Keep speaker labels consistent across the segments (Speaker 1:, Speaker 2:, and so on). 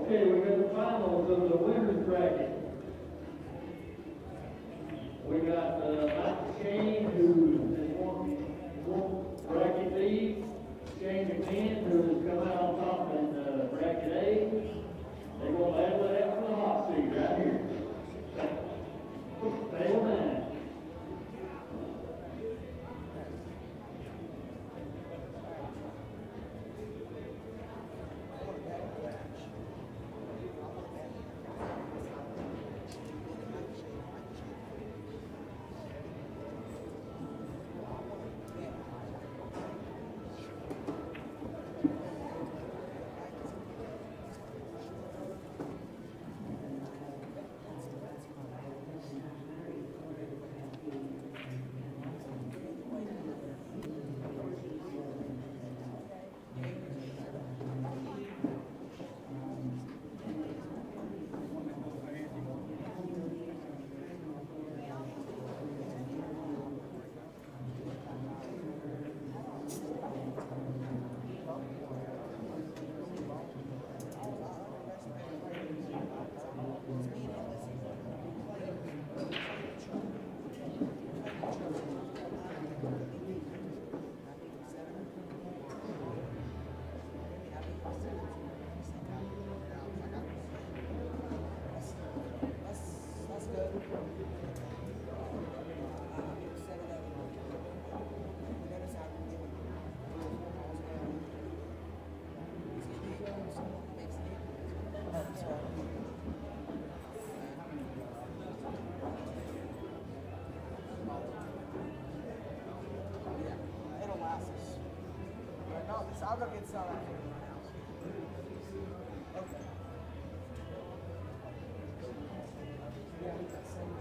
Speaker 1: Okay, we got the finals of the winners bracket. We got Dechaine, who is one bracket B. McMinn, who has come out on top in bracket A. They're going to battle it out for the hot seat right here. Battle 9.
Speaker 2: I'll go get some out here in my house. Okay. Yeah, we got some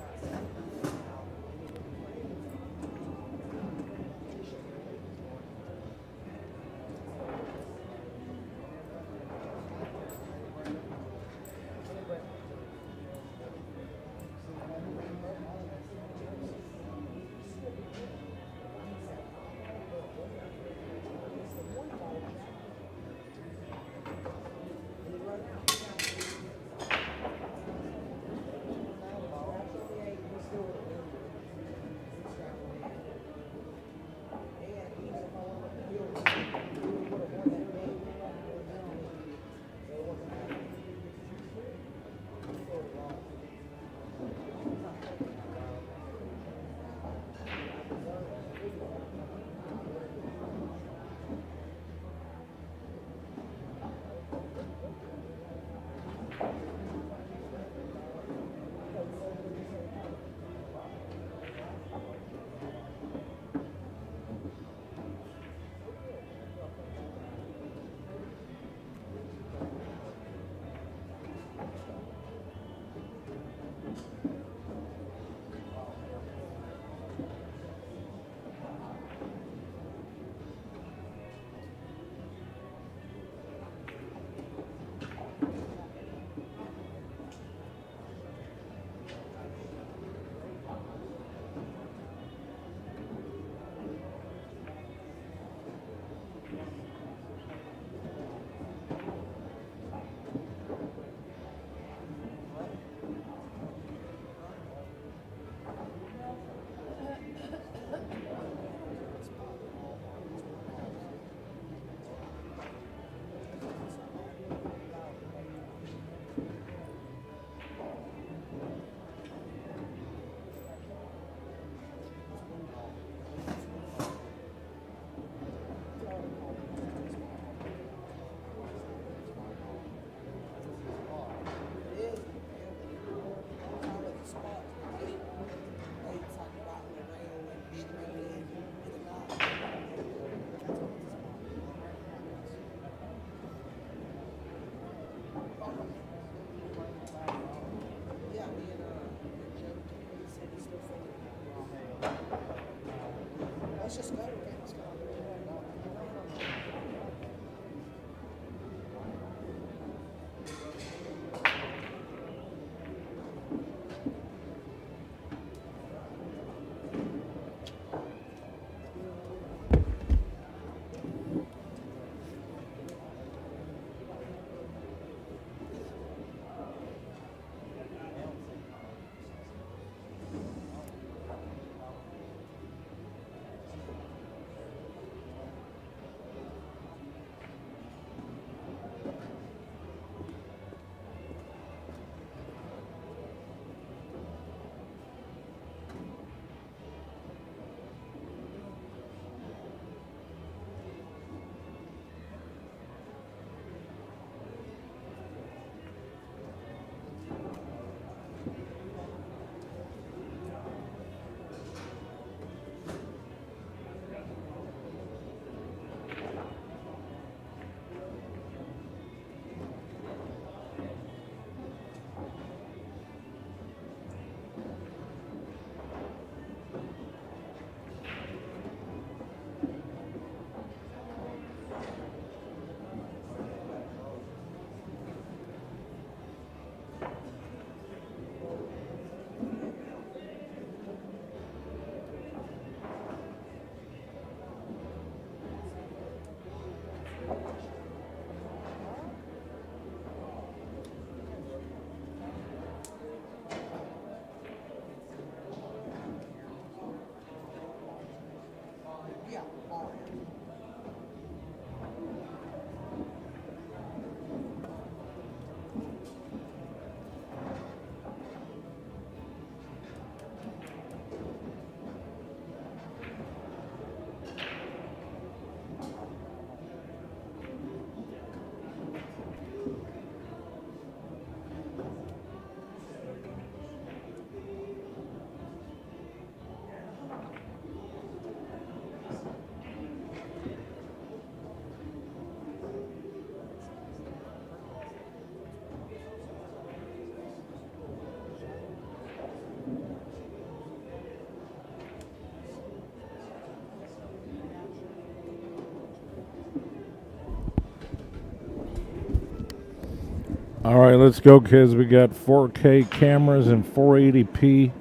Speaker 3: All right, let's go, kids. We got 4K cameras and 480p.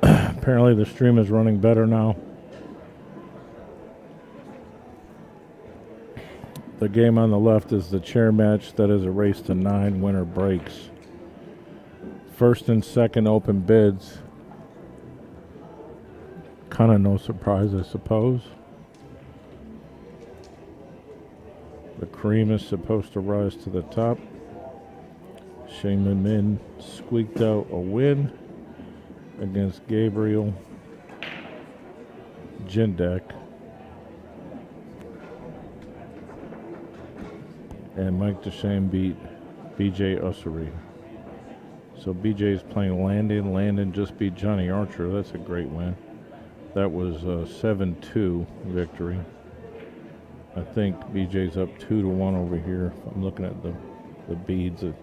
Speaker 3: Apparently the stream is running better now. The game on the left is the chair match. That is a race to 9 winner breaks. First and second open bids. Kind of no surprise, I suppose. The cream is supposed to rise to the top. McMinn squeaked out a win against Gabriel Jindek. And Mike Dechaine beat BJ Ussery. So BJ is playing Landon. Landon just beat Johnny Archer. That's a great win. That was a 7-2 victory. I think BJ's up 2-1 over here. I'm looking at the beads. It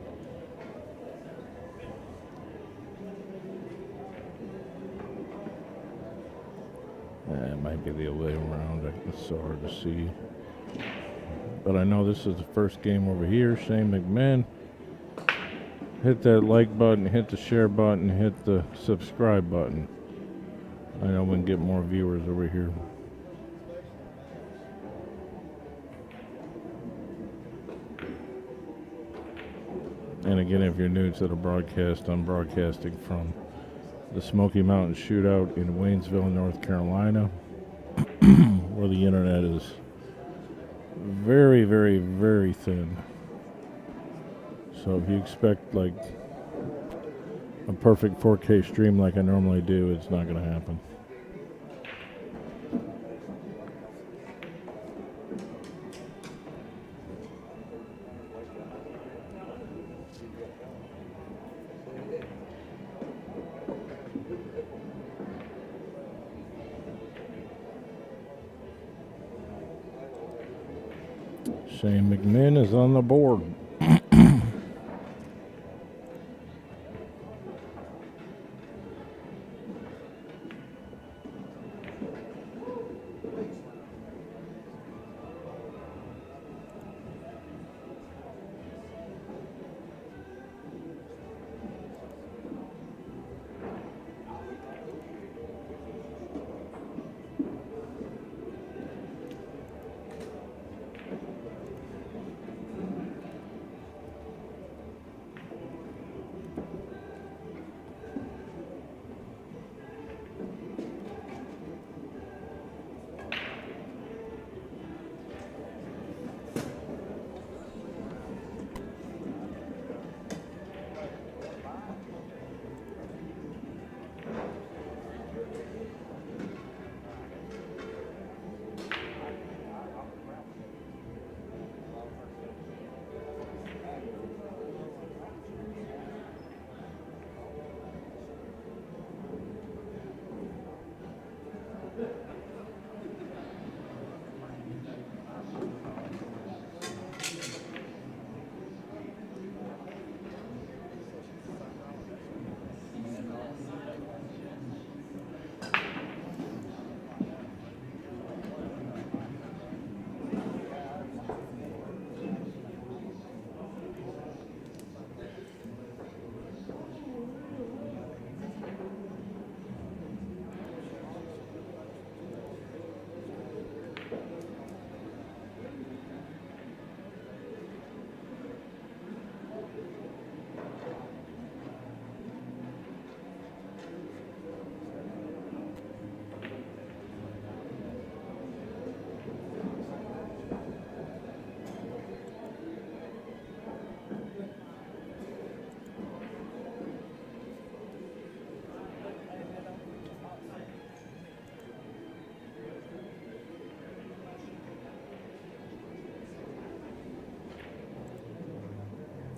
Speaker 3: might be the other way around. It's so hard to see. But I know this is the first game over here. Shane McMinn. Hit that like button, hit the share button, hit the subscribe button. I know we can get more viewers over here. And again, if you're new to the broadcast, I'm broadcasting from the Smoky Mountain Shootout in Waynesville, North Carolina, where the internet is very, very, very thin. So if you expect like a perfect 4K stream like I normally do, it's not going to happen. Shane McMinn is on the board.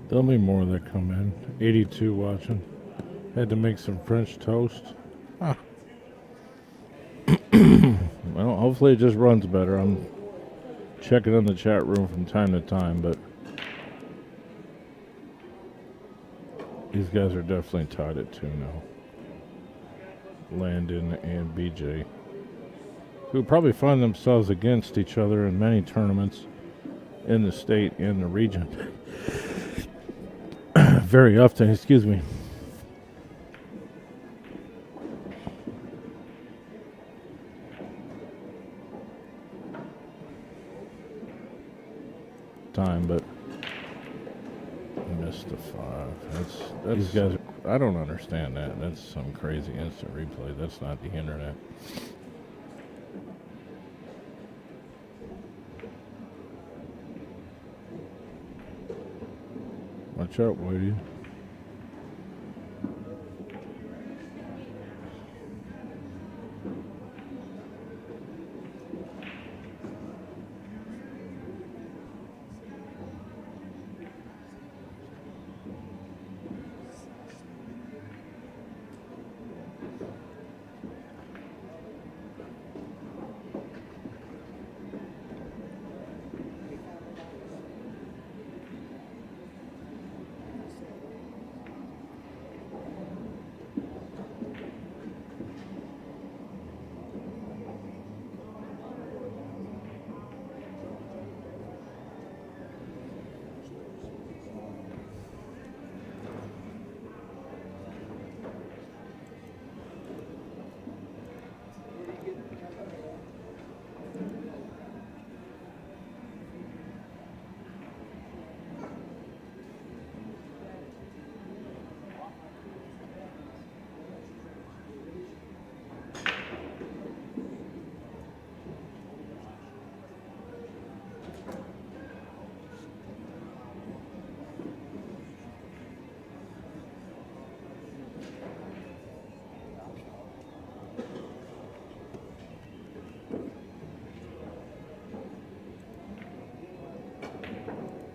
Speaker 3: There'll be more that come in. 82 watching. Had to make some French toast. Huh. Well, hopefully it just runs better. I'm checking in the chat room from time to time, but these guys are definitely tied at 2 now. Landon and BJ, who probably find themselves against each other in many tournaments in the state and the region. very often. Excuse me. Time, but missed the 5. These guys. I don't understand that. That's some crazy instant replay. That's not the internet. Watch out, Woody.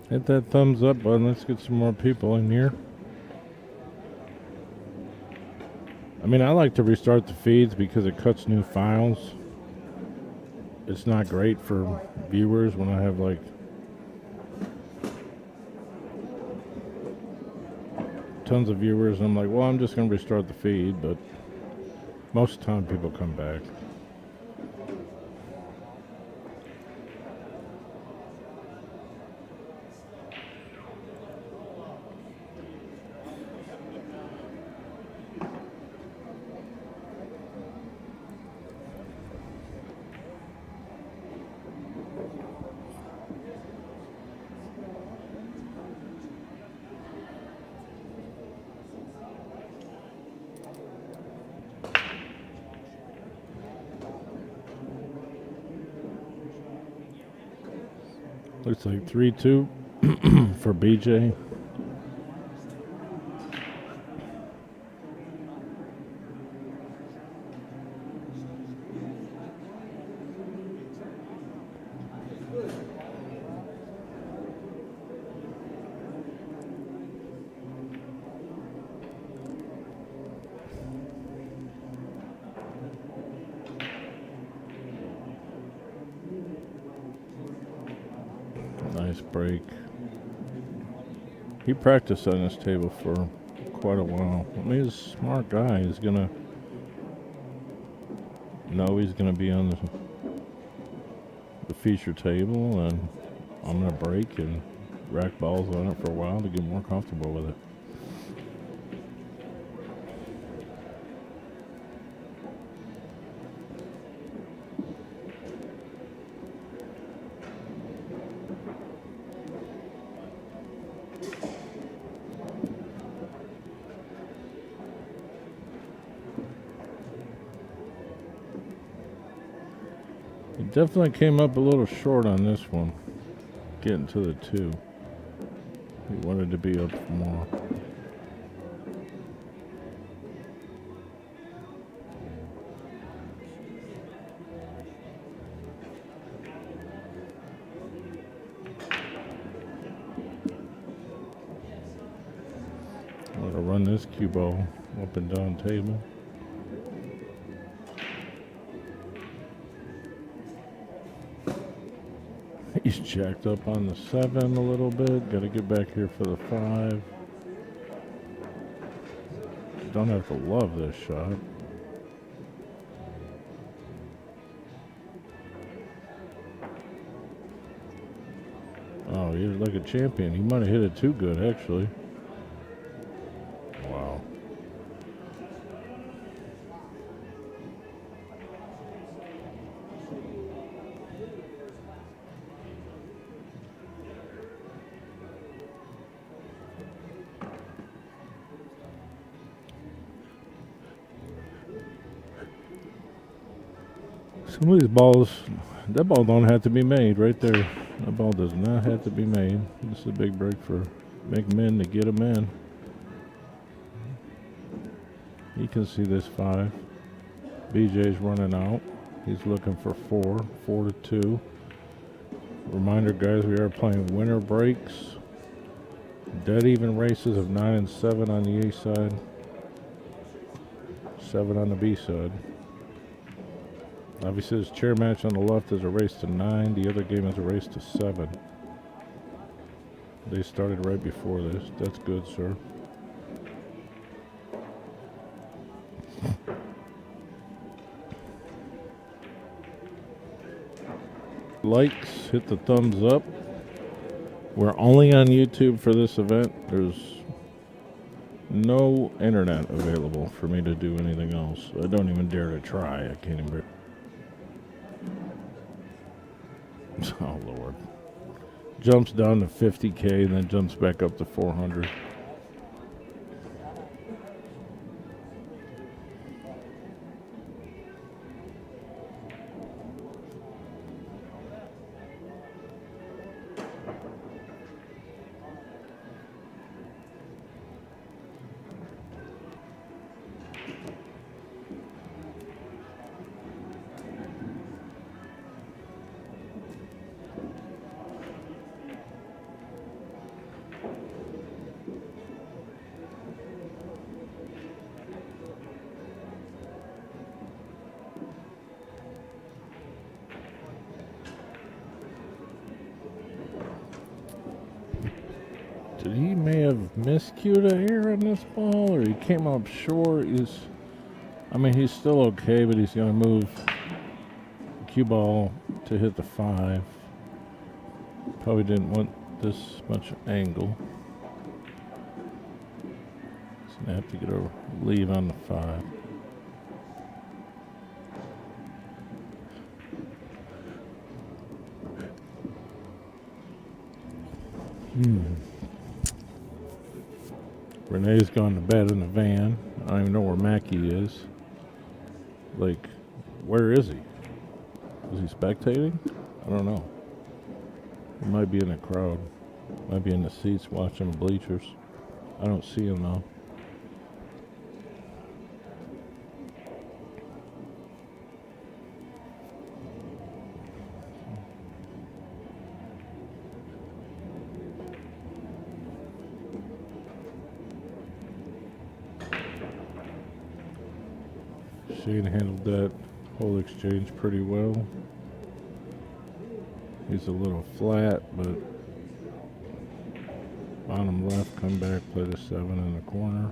Speaker 3: Hit that thumbs up button. Let's get some more people in here. I mean, I like to restart the feeds because it cuts new files. It's not great for viewers when I have like tons of viewers. I'm like, well, I'm just going to restart the feed, but most of the time people come back. Looks like 3-2 for BJ. Nice break. He practiced on this table for quite a while. I mean, he's a smart guy. He's gonna know he's gonna be on the feature table, and I'm gonna break and rack balls on it for a while to get more comfortable with it. He definitely came up a little short on this one, getting to the 2. He wanted to be up more. I'm going to run this cue ball up and down table. He's jacked up on the 7 a little bit. Got to get back here for the 5. Don't have to love this shot. Oh, he's like a champion. He might have hit it too good, actually. Some of these balls, that ball don't have to be made right there. That ball does not have to be made. This is a big break for McMinn to get him in. You can see this 5. BJ's running out. He's looking for 4. 4-2. Reminder, guys, we are playing winner breaks. Dead even races of 9 and 7 on the A side. 7 on the B side. Obviously, this chair match on the left is a race to 9. The other game is a race to 7. They started right before this. That's good, sir. Likes, hit the thumbs up. We're only on YouTube for this event. There's no internet available for me to do anything else. I don't even dare to try. I can't even. Oh, Lord. Jumps down to 50K and then jumps back up to 400. He may have miscued a hair on this ball, or he came up short. I mean, he's still okay, but he's going to move the cue ball to hit the 5. Probably didn't want this much angle. He's going to have to get a leave on the 5. Renee's gone to bed in the van. I don't even know where Mackie is. Like, where is he? Is he spectating? I don't know. He might be in the crowd. Might be in the seats watching the bleachers. I don't see him though. Shane handled that whole exchange pretty well. He's a little flat, but bottom left, come back, play the 7 in the corner.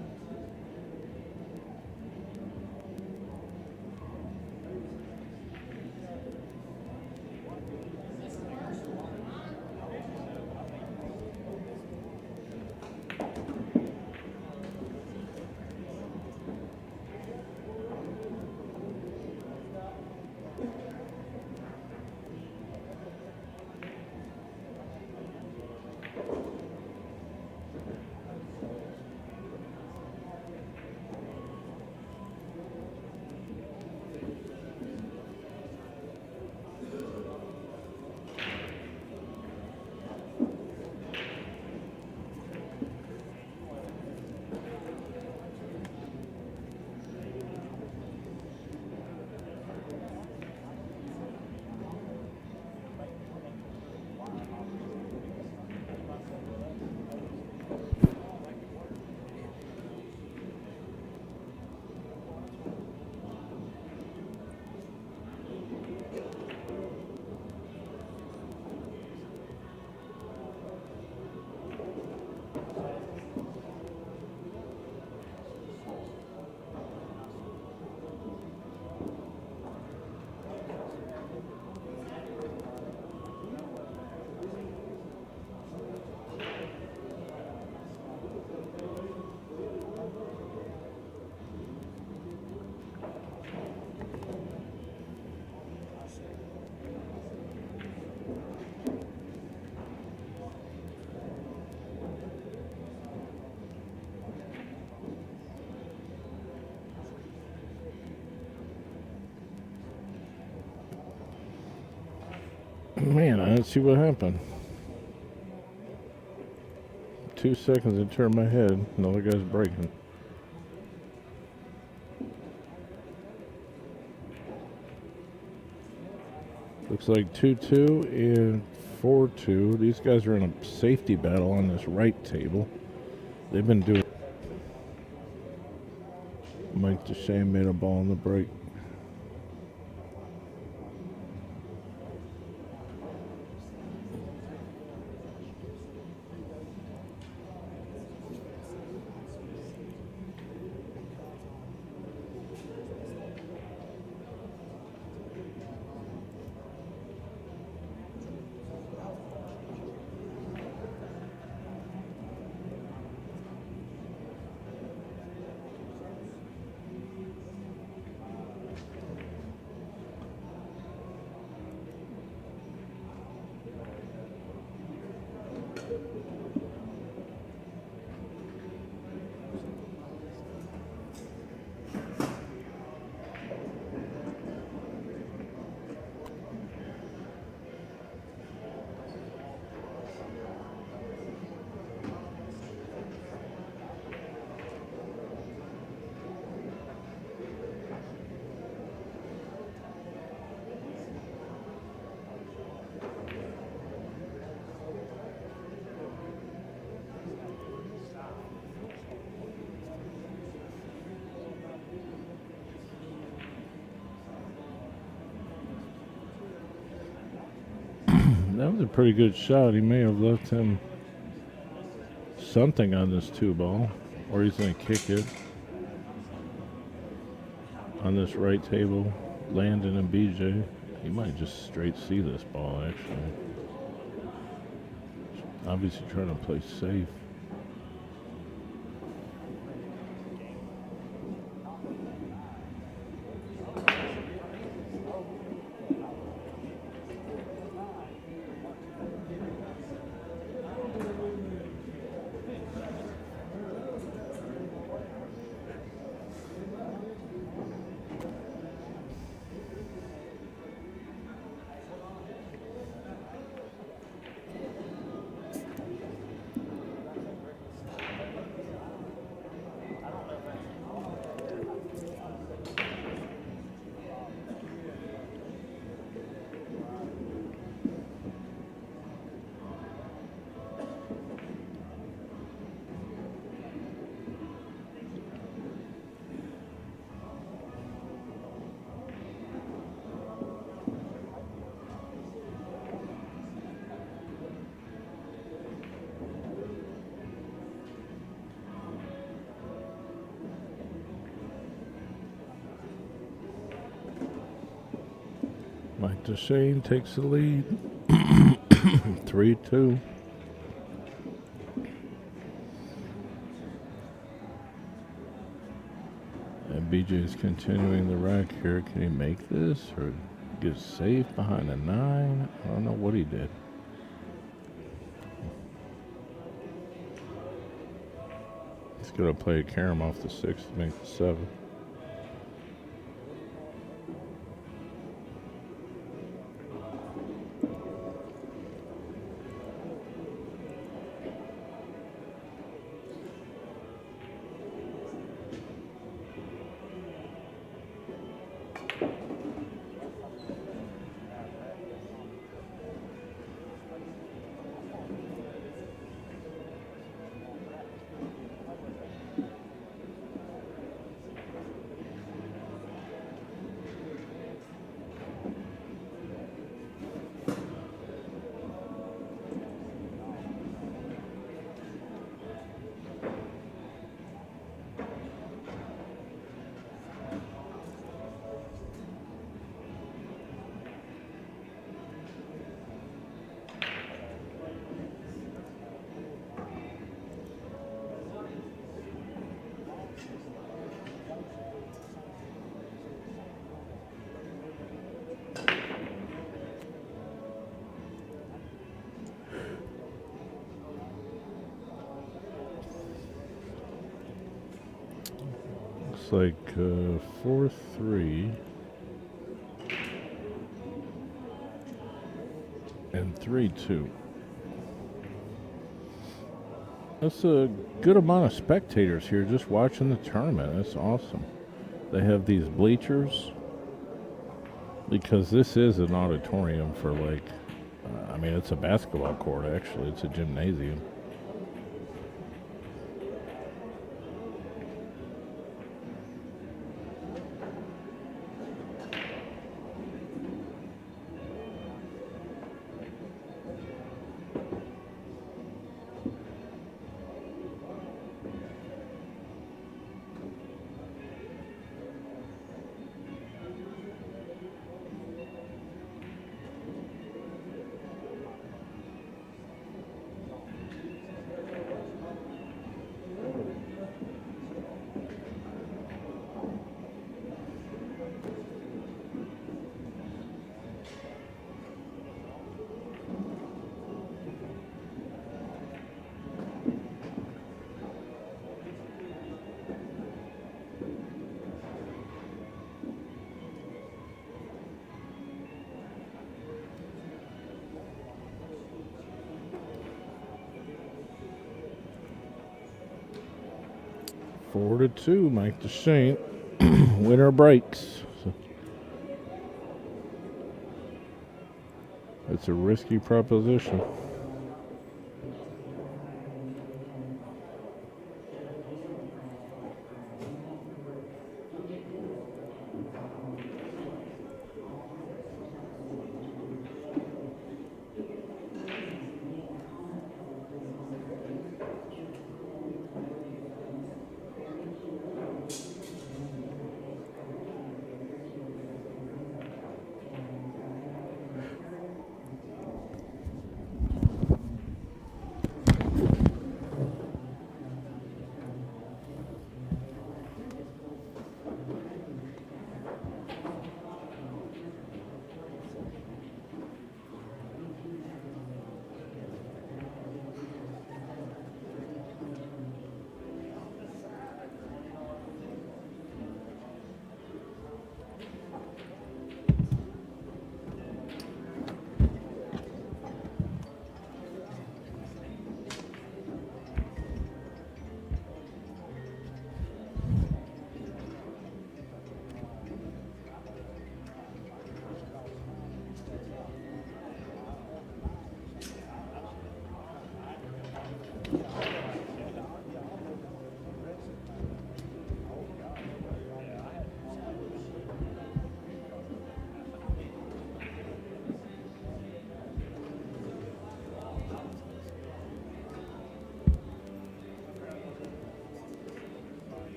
Speaker 3: Man, I didn't see what happened. 2 seconds and turned my head. Another guy's breaking. Looks like 2-2 and 4-2. These guys are in a safety battle on this right table. They've been doing. Mike Dechaine made a ball in the break. That was a pretty good shot. He may have left him something on this 2-ball, or he's going to kick it on this right table. Landon and BJ. He might just straight see this ball, actually. Obviously trying to play safe. Mike Dechaine takes the lead. 3-2. And BJ's continuing the rack here. Can he make this or get safe behind a 9? I don't know what he did. He's going to play a carom off the 6 to make the 7. Like 4-3. and 3-2. That's a good amount of spectators here just watching the tournament. That's awesome. They have these bleachers because this is an auditorium for like, I mean, it's a basketball court actually. It's a gymnasium. Four to two, Mike Dechaine. Winner breaks. So it's a risky proposition.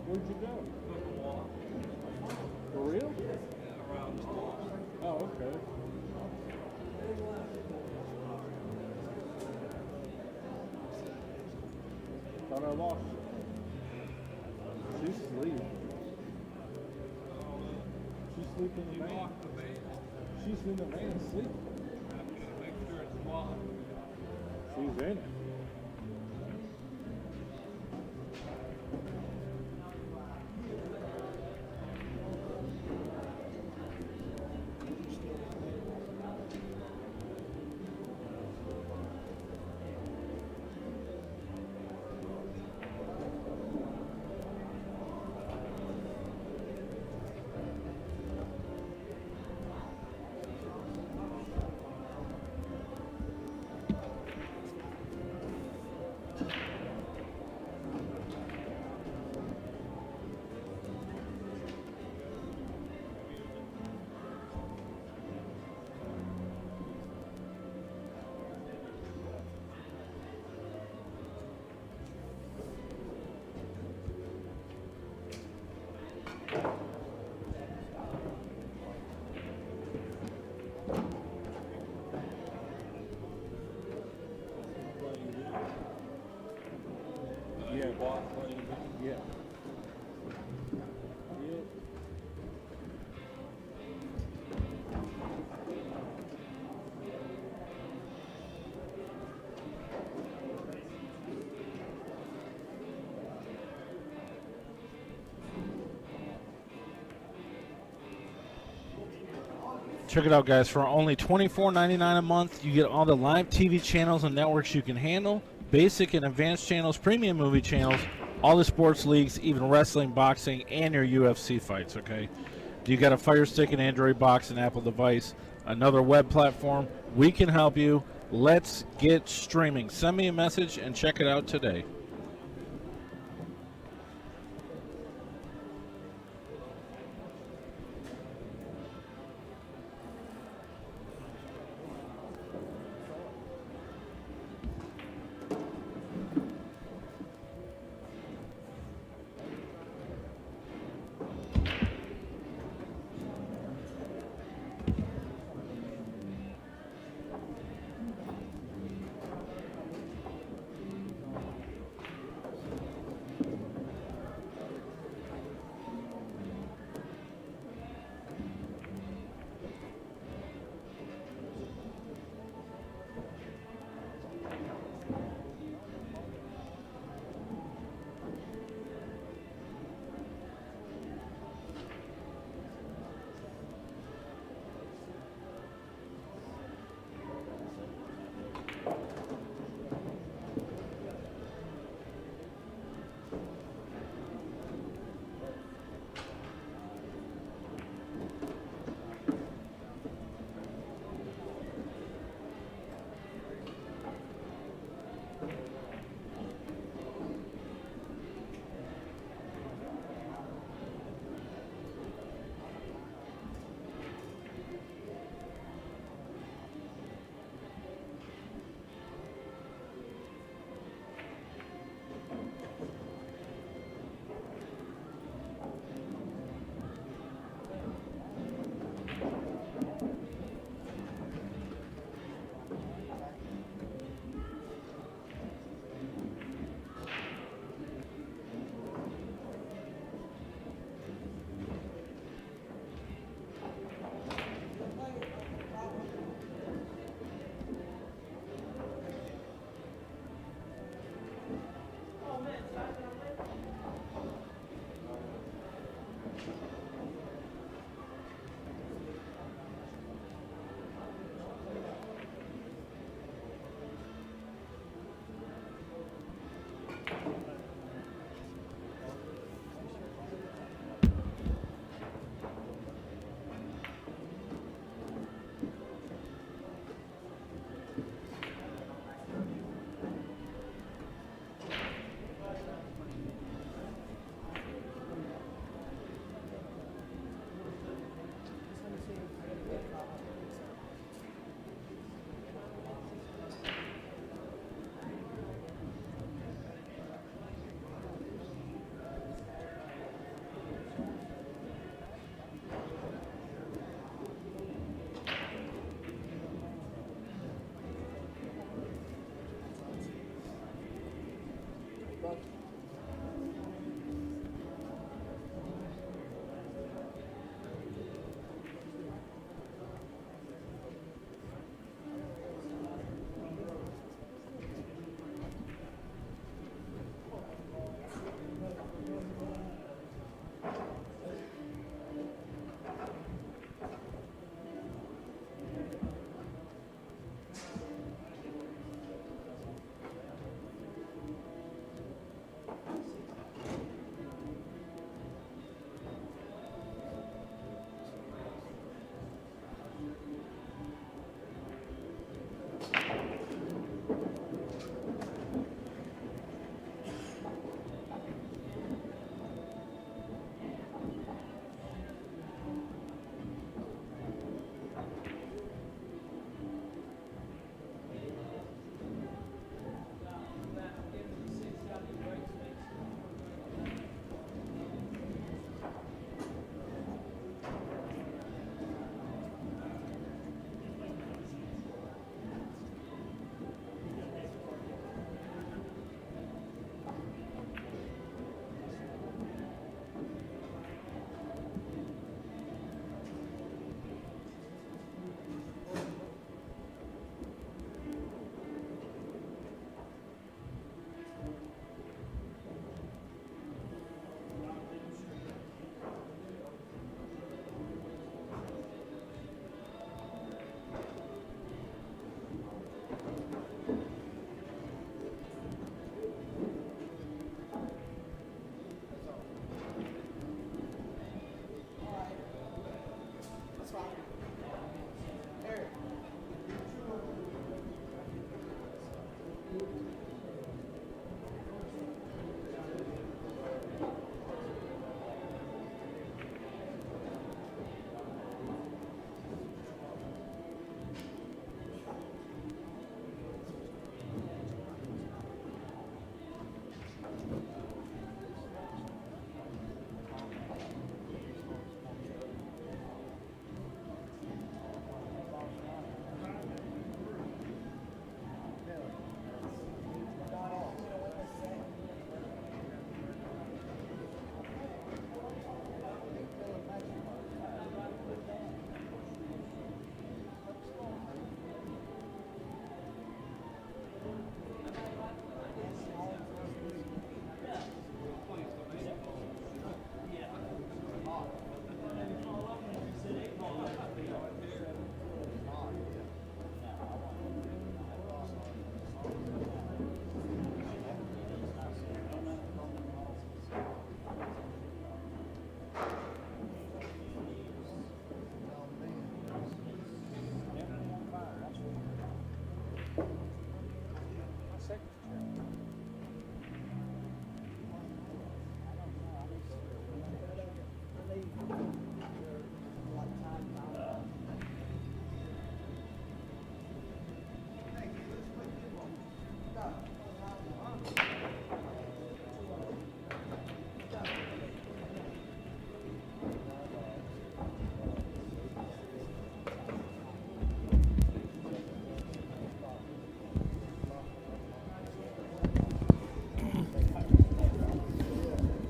Speaker 4: Where'd you go? For real? Oh, okay. Thought I lost her. She's asleep. She's sleeping in the van. She's in the van sleeping. She's in it. Yeah. Yeah.
Speaker 5: Check it out, guys. For only $24.99 a month, you get all the live TV channels and networks you can handle, basic and advanced channels, premium movie channels, all the sports leagues, even wrestling, boxing, and your UFC fights, okay? Do you got a Fire Stick, an Android box, an Apple device, another web platform? We can help you. Let's get streaming. Send me a message and check it out today.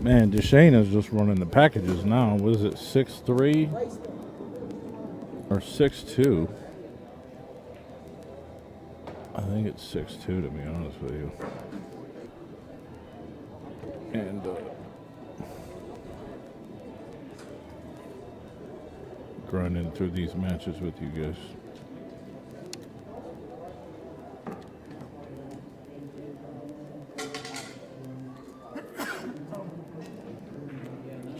Speaker 3: Man, Dechaine is just running the packages now. What is it, 6'3" or 6'2"? I think it's 6'2", to be honest with you. And grinding through these matches with you guys.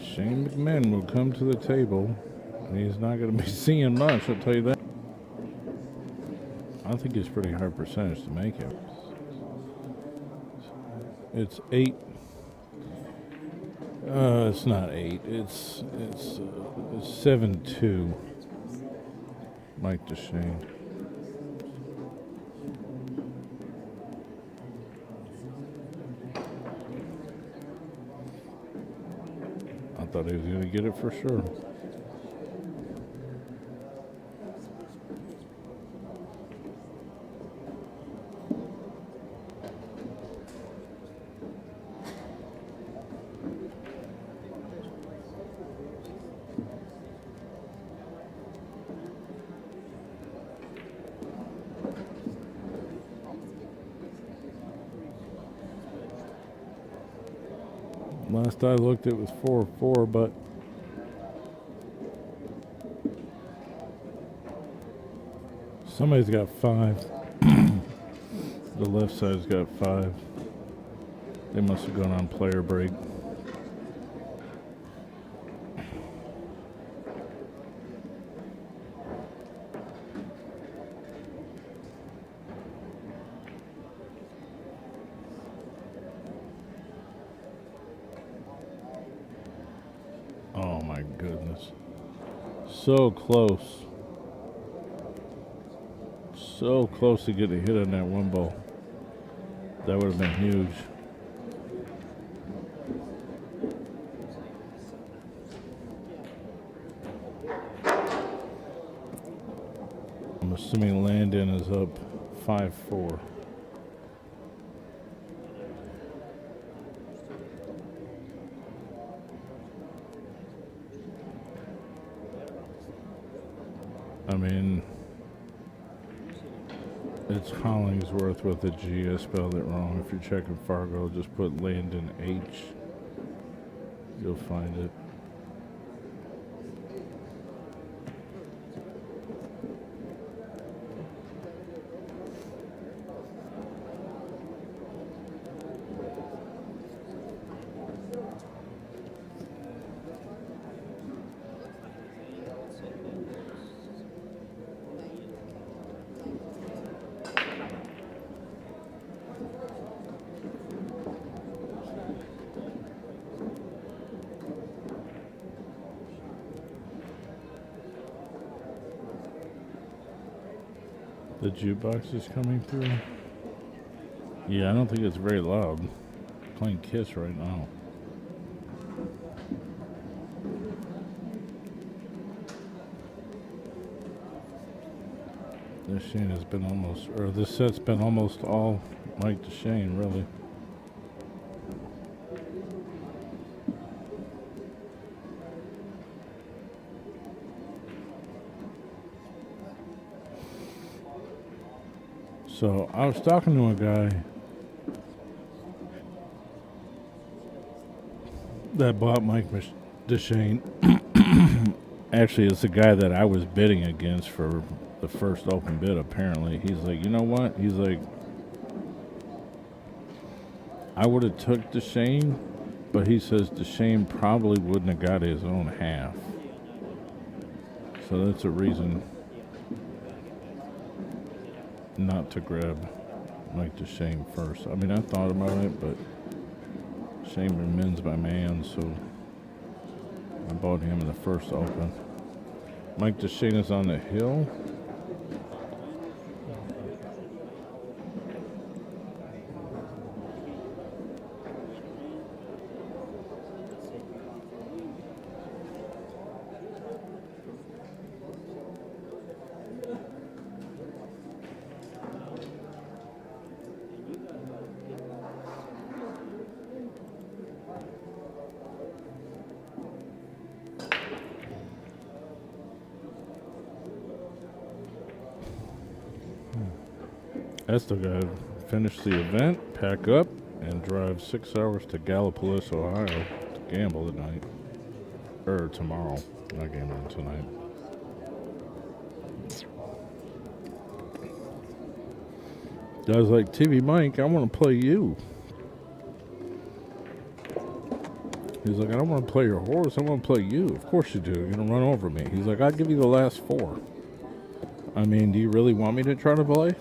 Speaker 3: Shane McMinn will come to the table, and he's not going to be seeing much, I'll tell you that. I think it's pretty high percentage to make it. It's 8. It's not 8. It's 7-2. Mike Dechaine. I thought he was going to get it for sure. Last I looked, it was 4-4, but somebody's got 5. The left side's got 5. They must have gone on player break. Oh my goodness. So close. So close to get a hit on that one ball. That would have been huge. I'm assuming Landon is up 5-4. I mean, it's Hollingsworth with a G. I spelled it wrong. If you're checking Fargo, just put Landon H. You'll find it. The jukebox is coming through. Yeah, I don't think it's very loud. Playing Kiss right now. This Dechaine has been almost, or this set's been almost all Mike Dechaine, really. So I was talking to a guy that bought Mike Dechaine. Actually, it's the guy that I was bidding against for the first open bid, apparently. He's like, you know what? He's like, I would have took Dechaine, but he says Dechaine probably wouldn't have got his own half. So that's a reason not to grab Mike Dechaine first. I mean, I thought about it, but Shane McMinn's my man, so I bought him in the first open. Mike Dechaine is on the hill. I still got to finish the event, pack up, and drive 6 hours to Gallipolis, Ohio to gamble tonight. Or tomorrow. Not gambling tonight. Guys like TvMike, I want to play you. He's like, I don't want to play your horse, I want to play you. Of course you do. You're going to run over me. He's like, I'll give you the last 4. I mean, do you really want me to try to play?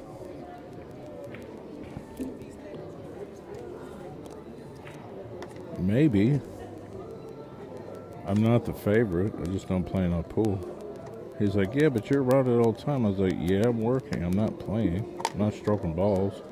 Speaker 3: Maybe. I'm not the favorite. I just don't play enough pool. He's like, yeah, but you're around it all the time. I was like, yeah, I'm working. I'm not playing. I'm not stroking balls.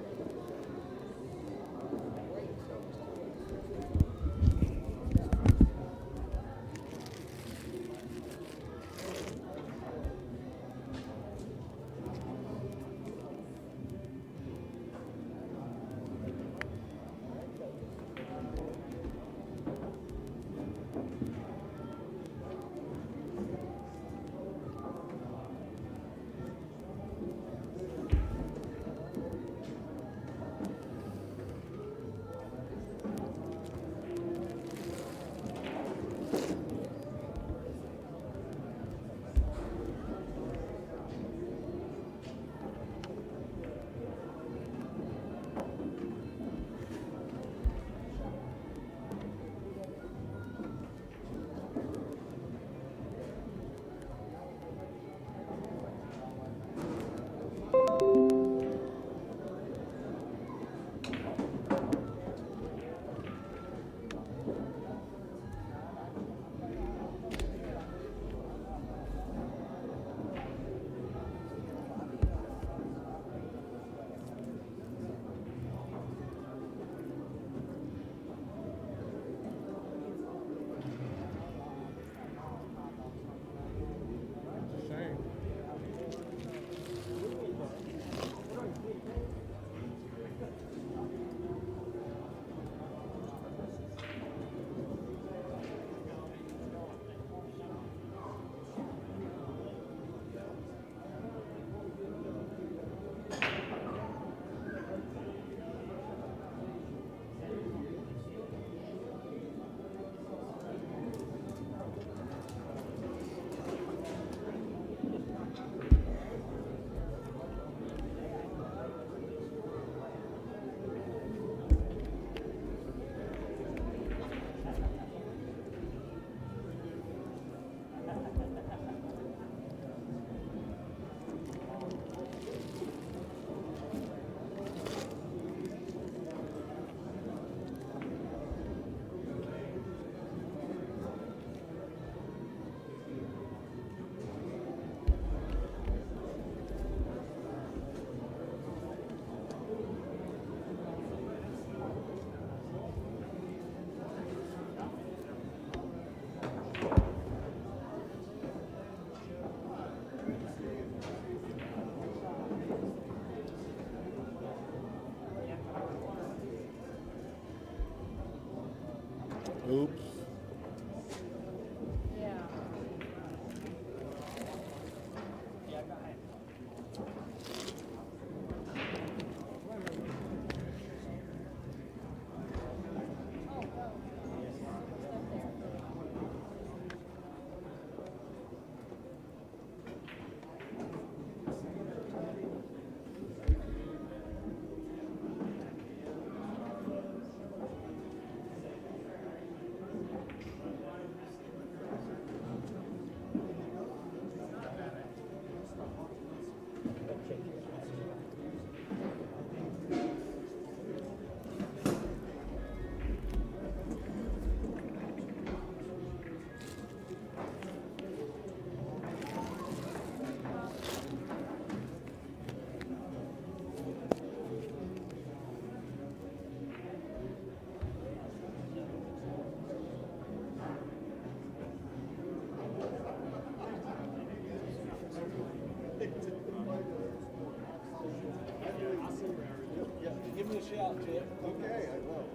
Speaker 3: Oops.
Speaker 4: me a shout, Chip.
Speaker 6: Okay, I will.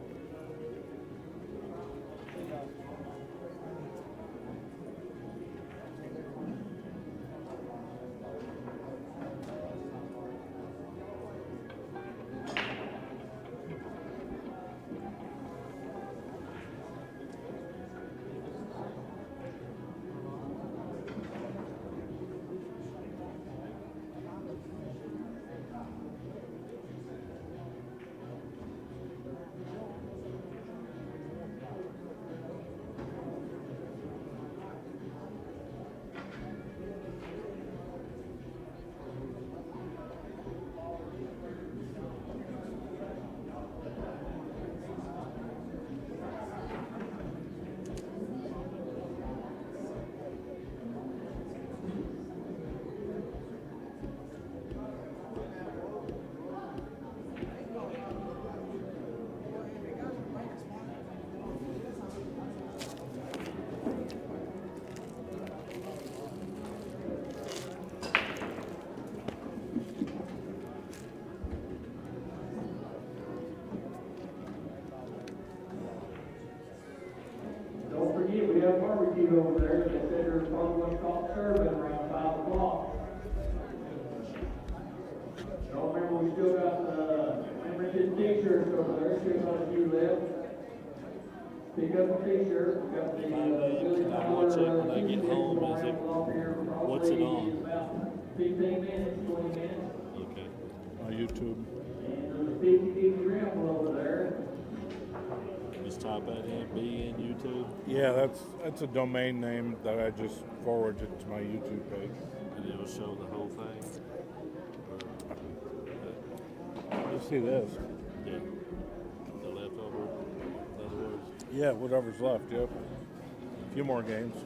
Speaker 1: Don't forget, we have barbecue over there. They said there's probably one called serving around 5 o'clock. Don't remember, we still got limited t-shirts over there. Still got a few left. Pick up a t-shirt. We got the Billy
Speaker 7: Can I watch it when I get home? Is it, what's it on?
Speaker 1: About 15 minutes, 20 minutes.
Speaker 7: Okay.
Speaker 3: On YouTube.
Speaker 1: And there's a 50 Raffle over there.
Speaker 7: Just type that in, be in YouTube,
Speaker 3: Yeah, that's a domain name that I just forwarded to my YouTube page.
Speaker 7: and it'll show the whole thing.
Speaker 3: You see this?
Speaker 7: Yeah. The leftover, in other words.
Speaker 3: Yeah, whatever's left. Yep. A few more games.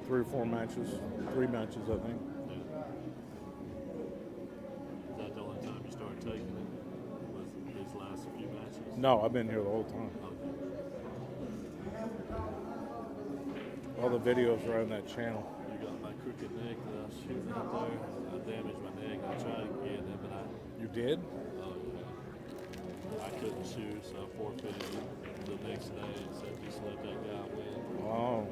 Speaker 3: 3 or 4 matches. 3 matches, I think.
Speaker 7: Yeah. Is that the only time you started taking it? Was these last few matches?
Speaker 3: No, I've been here the whole time.
Speaker 7: Okay.
Speaker 3: All the videos are on that channel.
Speaker 7: You got my crooked neck that I was shooting out there. I damaged my neck. I tried again, but
Speaker 3: You did?
Speaker 7: I couldn't shoot, so I forfeited it the next day and said just let that guy win.
Speaker 3: Oh.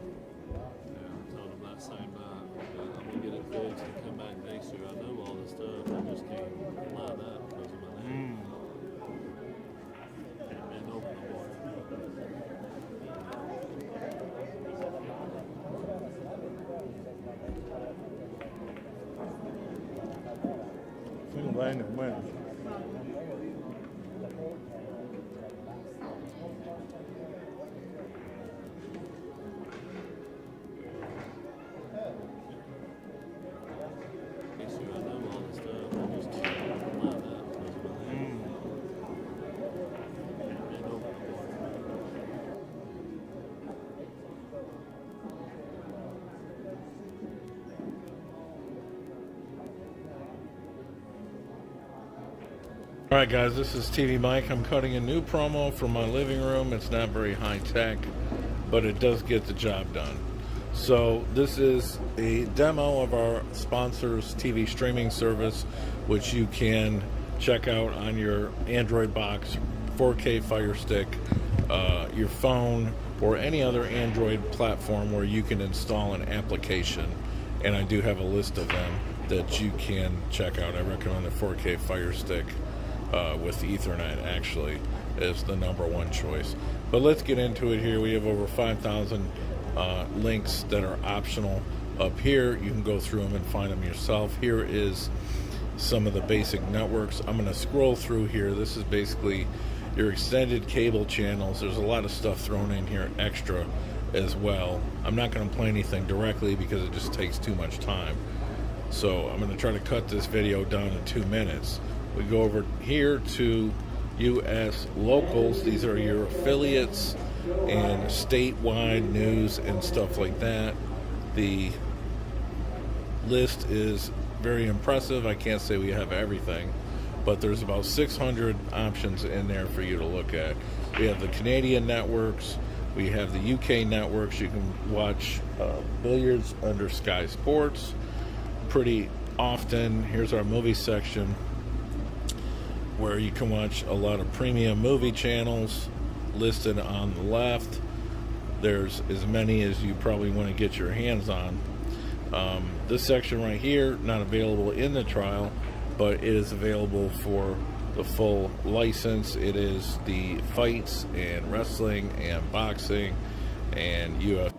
Speaker 7: Yeah, I told him that same night, I'm gonna get it fixed and come back next year. I know all this stuff, I just can't line up because of my neck. Can't bend over no more.
Speaker 3: I think Landon wins.
Speaker 7: Next year, I know all this stuff, I just can't line up because of my neck. Can't bend over no more.
Speaker 3: All right, guys, this is TvMike. I'm cutting a new promo for my living room. It's not very high tech, but it does get the job done. So this is a demo of our sponsor's TV streaming service, which you can check out on your Android box, 4K Fire Stick, your phone, or any other Android platform where you can install an application. And I do have a list of them that you can check out. I recommend the 4K Fire Stick. With Ethernet actually is the #1 choice. But let's get into it here. We have over 5,000 links that are optional up here. You can go through them and find them yourself. Here is some of the basic networks. I'm going to scroll through here. This is basically your extended cable channels. There's a lot of stuff thrown in here extra as well. I'm not going to play anything directly because it just takes too much time. So I'm going to try to cut this video down to 2 minutes. We go over here to U.S. locals. These are your affiliates and statewide news and stuff like that. The list is very impressive. I can't say we have everything, but there's about 600 options in there for you to look at. We have the Canadian networks. We have the UK networks. You can watch billiards under Sky Sports pretty often. Here's our movie section. where you can watch a lot of premium movie channels listed on the left. There's as many as you probably want to get your hands on. This section right here, not available in the trial, but it is available for the full license. It is the fights and wrestling and boxing and UFC.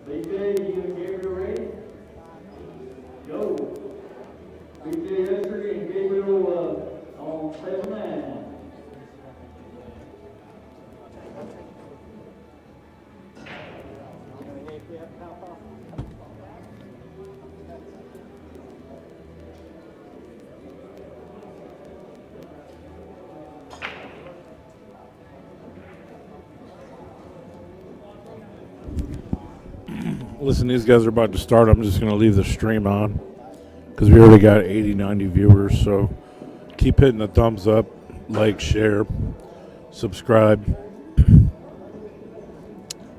Speaker 1: BJ, you and Gabriel ready? Go. BJ Ussery and Gabriel on 7-9.
Speaker 3: Listen, these guys are about to start. I'm just going to leave the stream on because we already got 80, 90 viewers. So keep hitting the thumbs up, like, share, subscribe.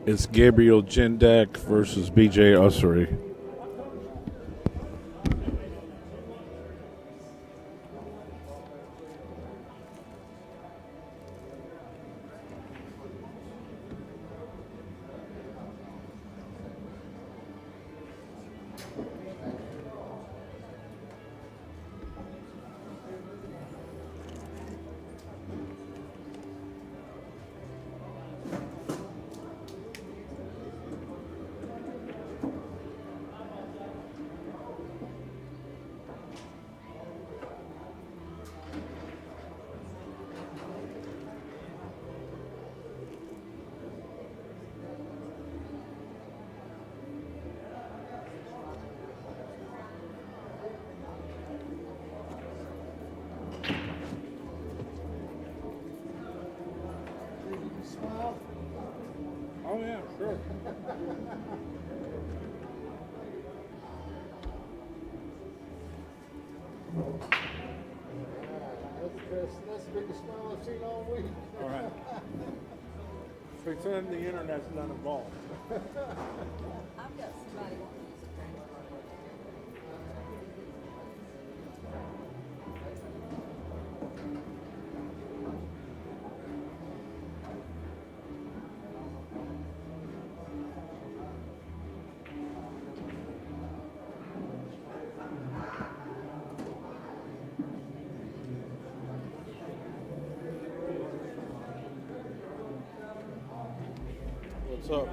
Speaker 3: It's Gabriel Jindek versus BJ Ussery.
Speaker 4: Oh yeah, sure.
Speaker 6: That's the biggest smile I've seen all week.
Speaker 4: All right. Pretend the internet's not involved.
Speaker 8: I've got somebody wanting to use a credit card.
Speaker 3: What's up?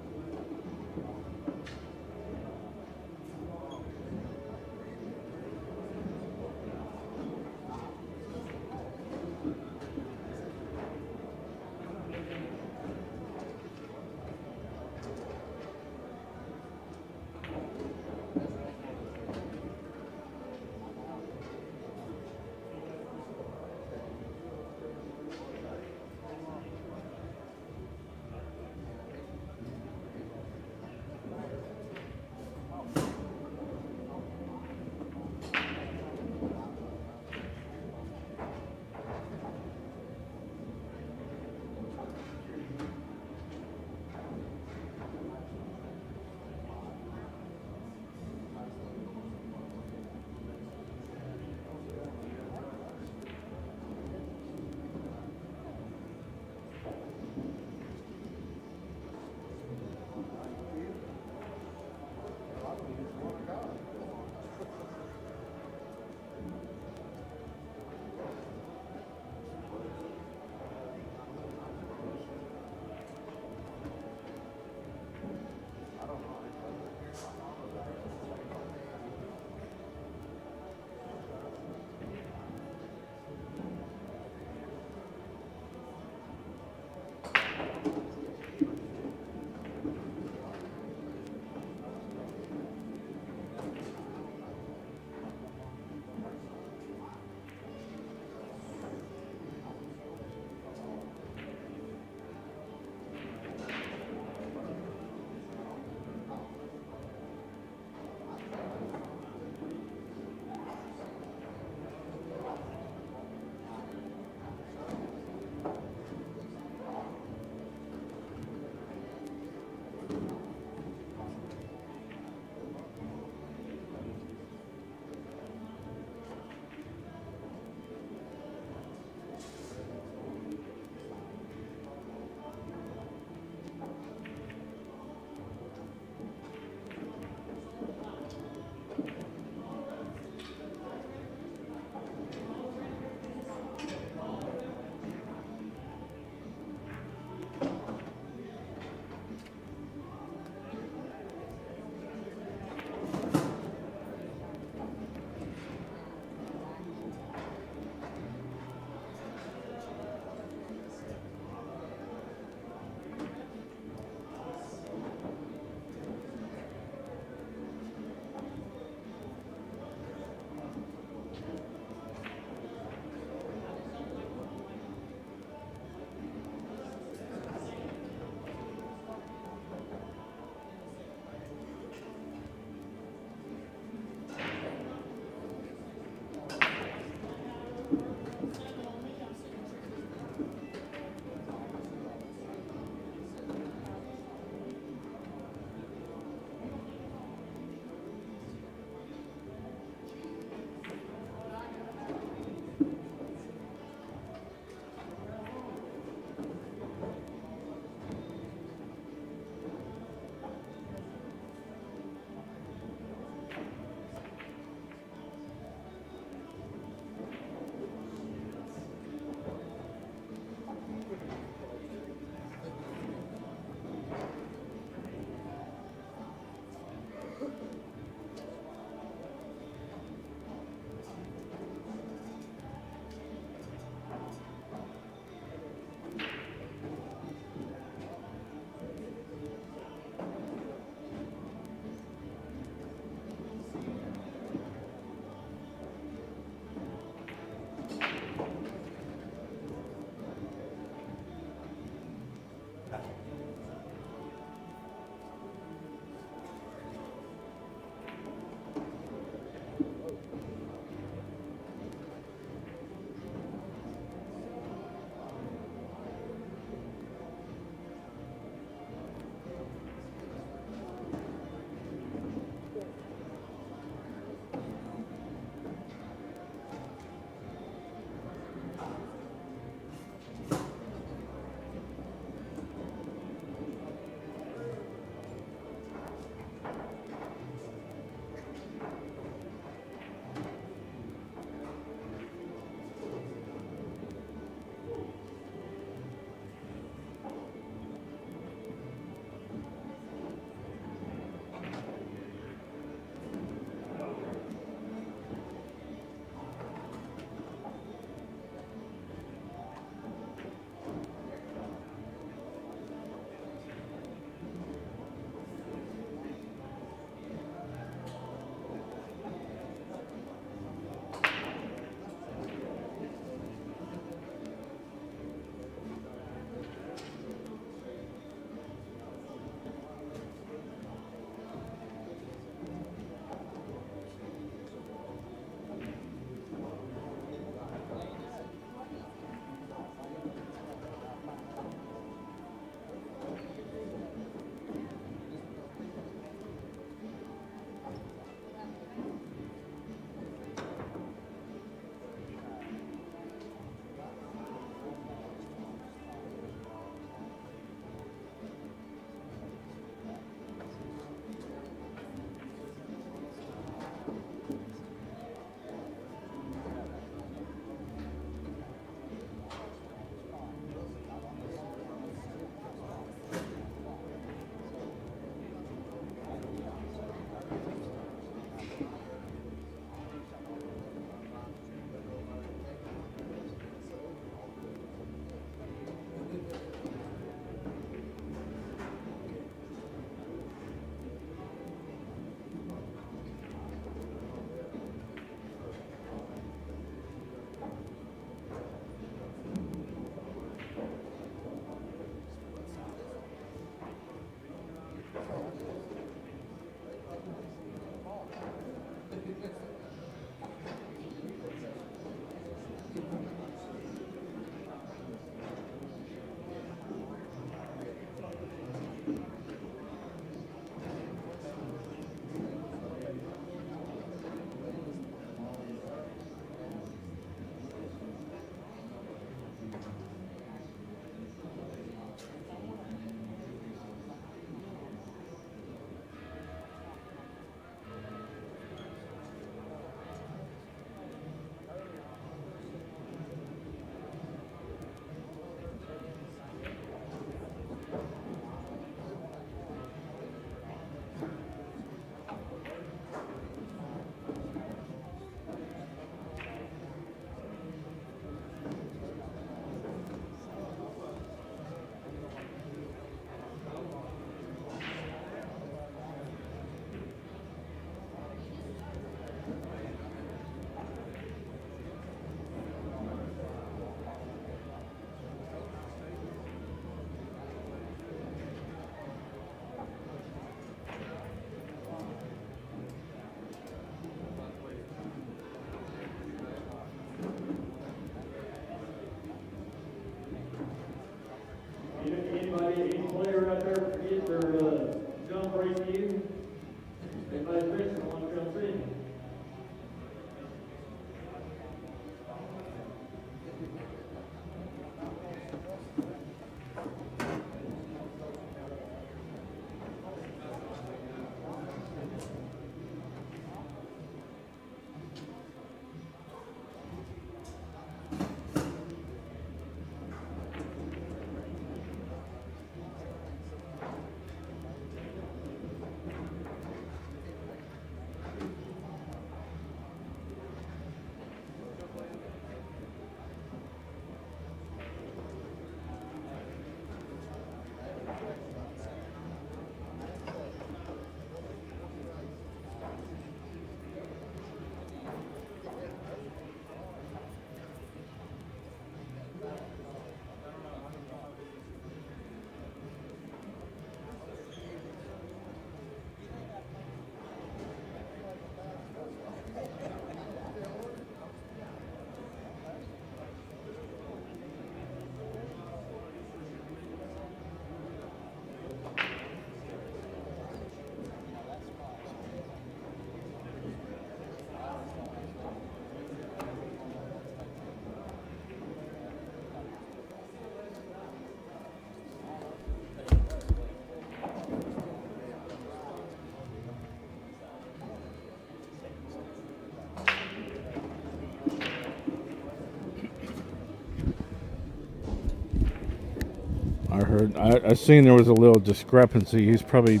Speaker 3: I heard. I seen there was a little discrepancy. He's probably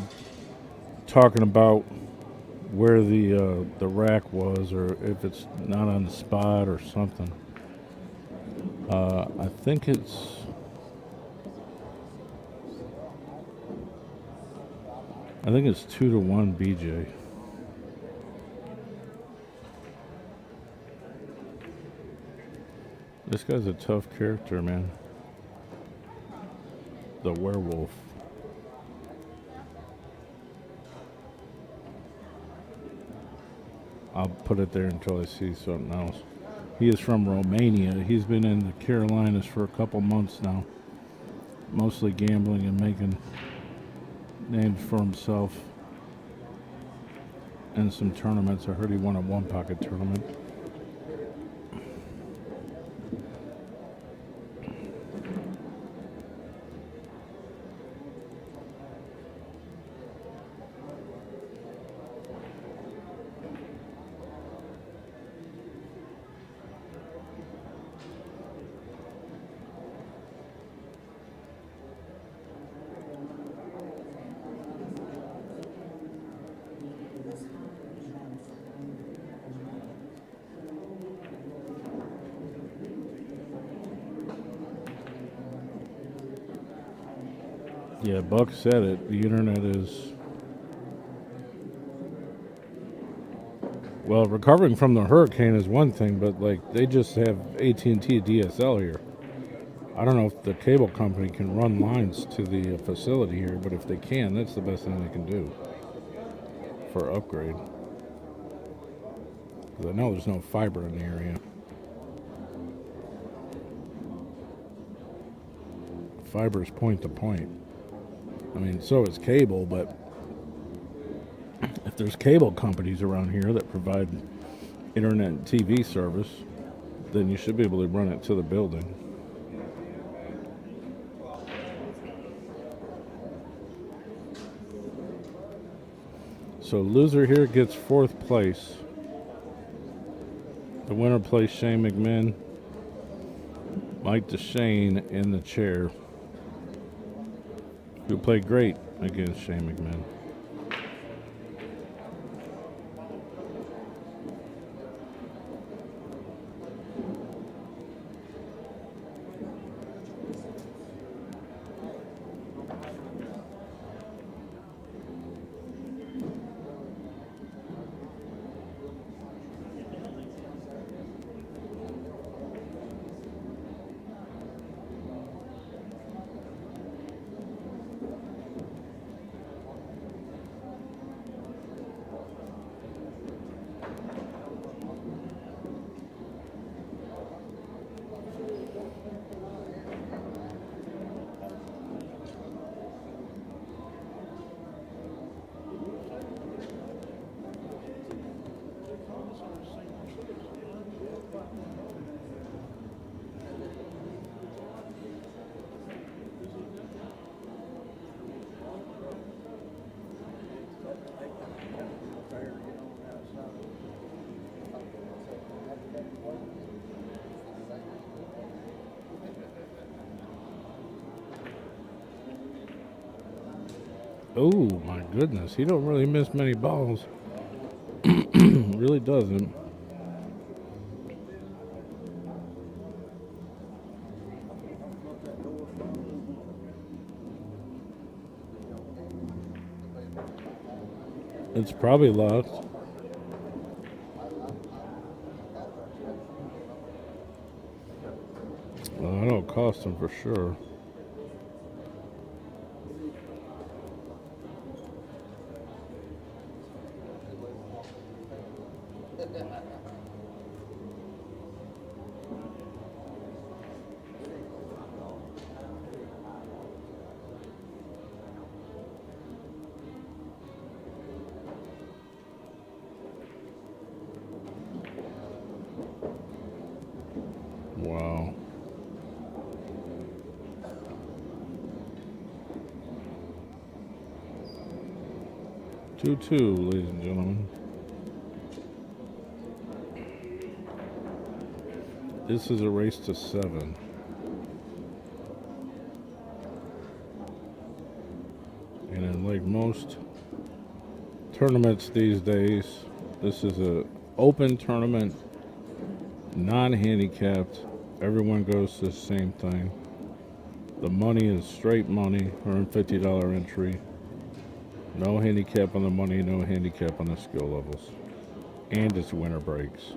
Speaker 3: talking about where the rack was, or if it's not on the spot or something. I think it's. I think it's 2-1 BJ. This guy's a tough character, man. The werewolf. I'll put it there until I see something else. He is from Romania. He's been in the Carolinas for a couple months now. Mostly gambling and making names for himself. And some tournaments. I heard he won a one pocket tournament. Yeah, Buck said it. The internet is, well, recovering from the hurricane is one thing, but like they just have AT&T DSL here. I don't know if the cable company can run lines to the facility here, but if they can, that's the best thing they can do for upgrade. Because I know there's no fiber in the area. Fiber is point to point. I mean, so is cable, but if there's cable companies around here that provide internet and TV service, then you should be able to run it to the building. So loser here gets 4th place. The winner plays Shane McMinn. Mike Dechaine in the chair, who played great against Shane McMinn. Oh my goodness, he don't really miss many balls. Really doesn't. It's probably locked. Well, it'll cost him for sure. Wow. Two, ladies and gentlemen. This is a race to 7. And in like most tournaments these days, this is a open tournament, non-handicapped. Everyone goes to the same thing. The money is straight money, $150 entry. No handicap on the money, no handicap on the skill levels. And it's winter breaks.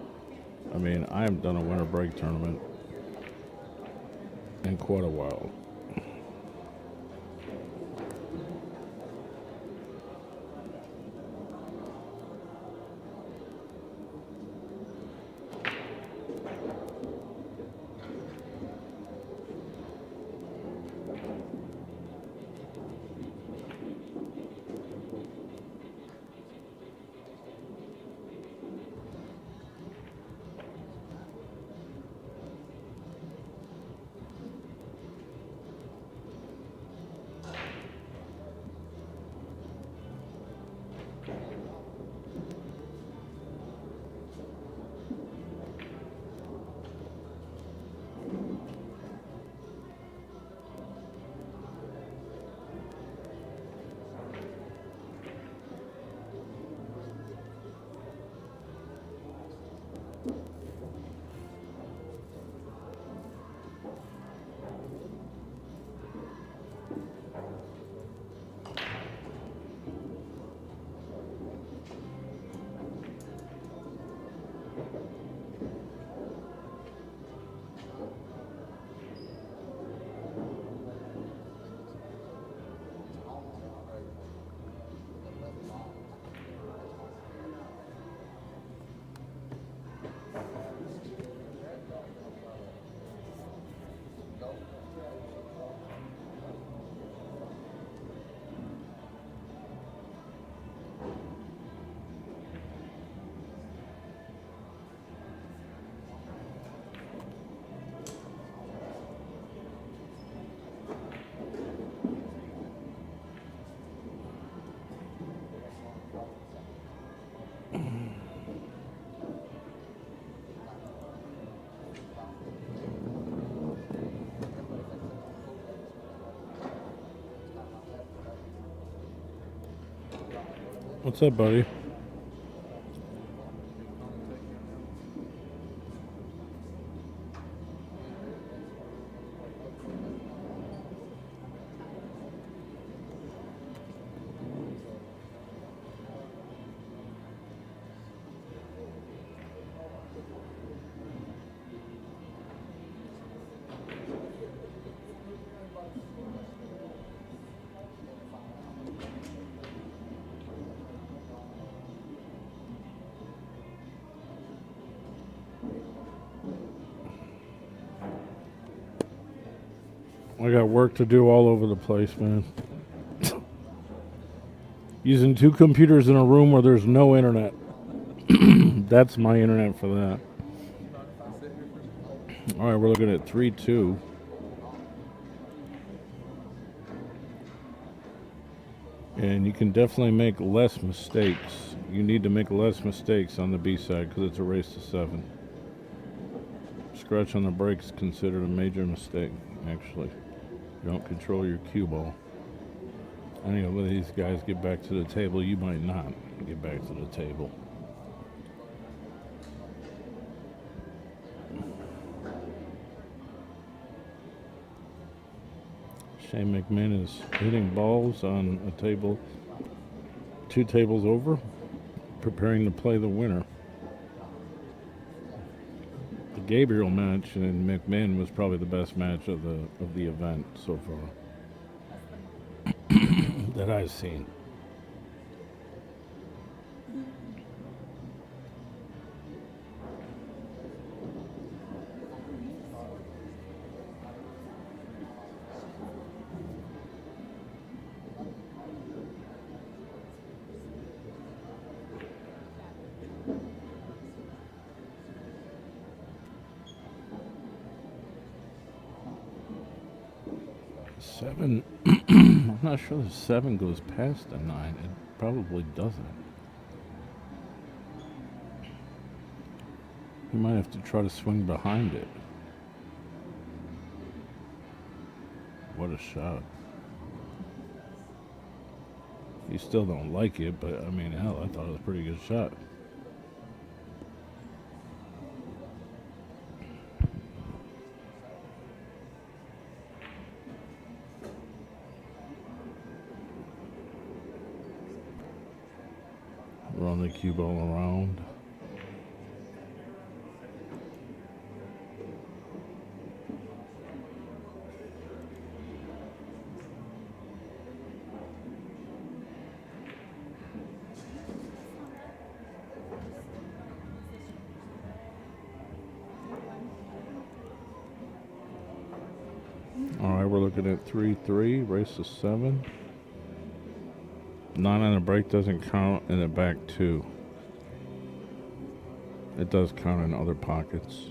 Speaker 3: I mean, I haven't done a winter break tournament in quite a while. What's up, buddy? I got work to do all over the place, man. Using 2 computers in a room where there's no internet. That's my internet for that. All right, we're looking at 3-2. And you can definitely make less mistakes. You need to make less mistakes on the B side because it's a race to 7. Scratch on the brake is considered a major mistake, actually. You don't control your cue ball. I think when these guys get back to the table, you might not get back to the table. Shane McMinn is hitting balls on a table 2 tables over, preparing to play the winner. The Gabriel match and McMinn was probably the best match of the event so far that I've seen. Seven. I'm not sure the 7 goes past the 9. It probably doesn't. You might have to try to swing behind it. What a shot. You still don't like it, but I mean, hell, I thought it was a pretty good shot. Run the cue ball around. All right, we're looking at 3-3, race to 7. 9 on the break doesn't count in the back 2. It does count in other pockets.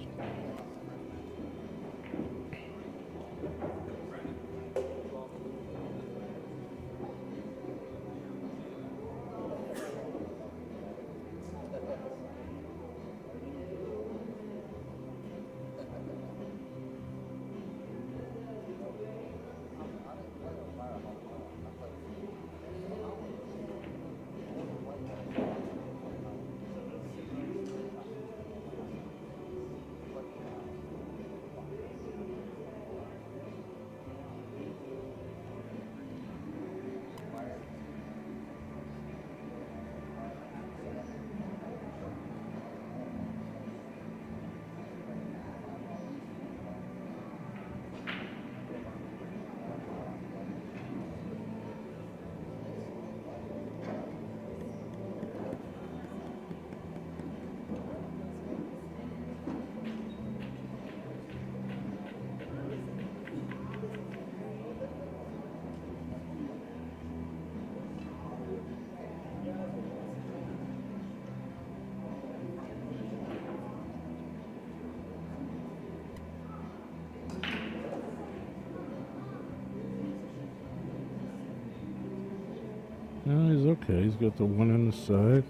Speaker 3: No, he's okay. He's got the 1 on the side.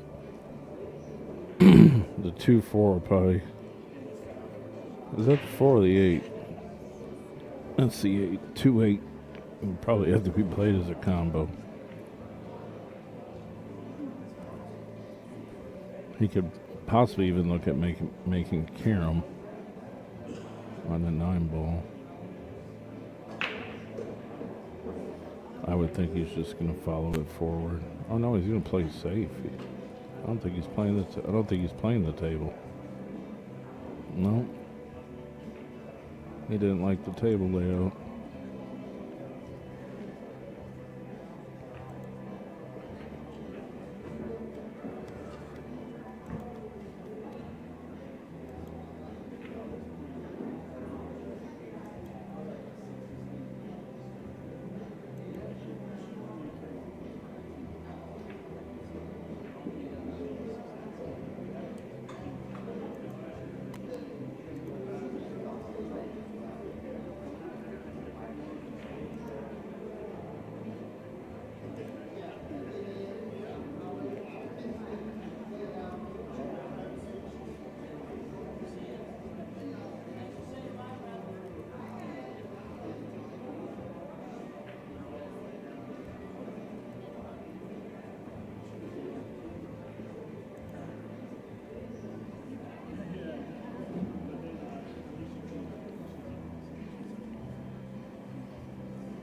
Speaker 3: The 2-4 probably. Is that the 4 or the 8? That's the 8. 2-8. Would probably have to be played as a combo. He could possibly even look at making carom on the 9 ball. I would think he's just going to follow it forward. Oh no, he's going to play safe. I don't think he's playing the. I don't think he's playing the table. No, he didn't like the table layout.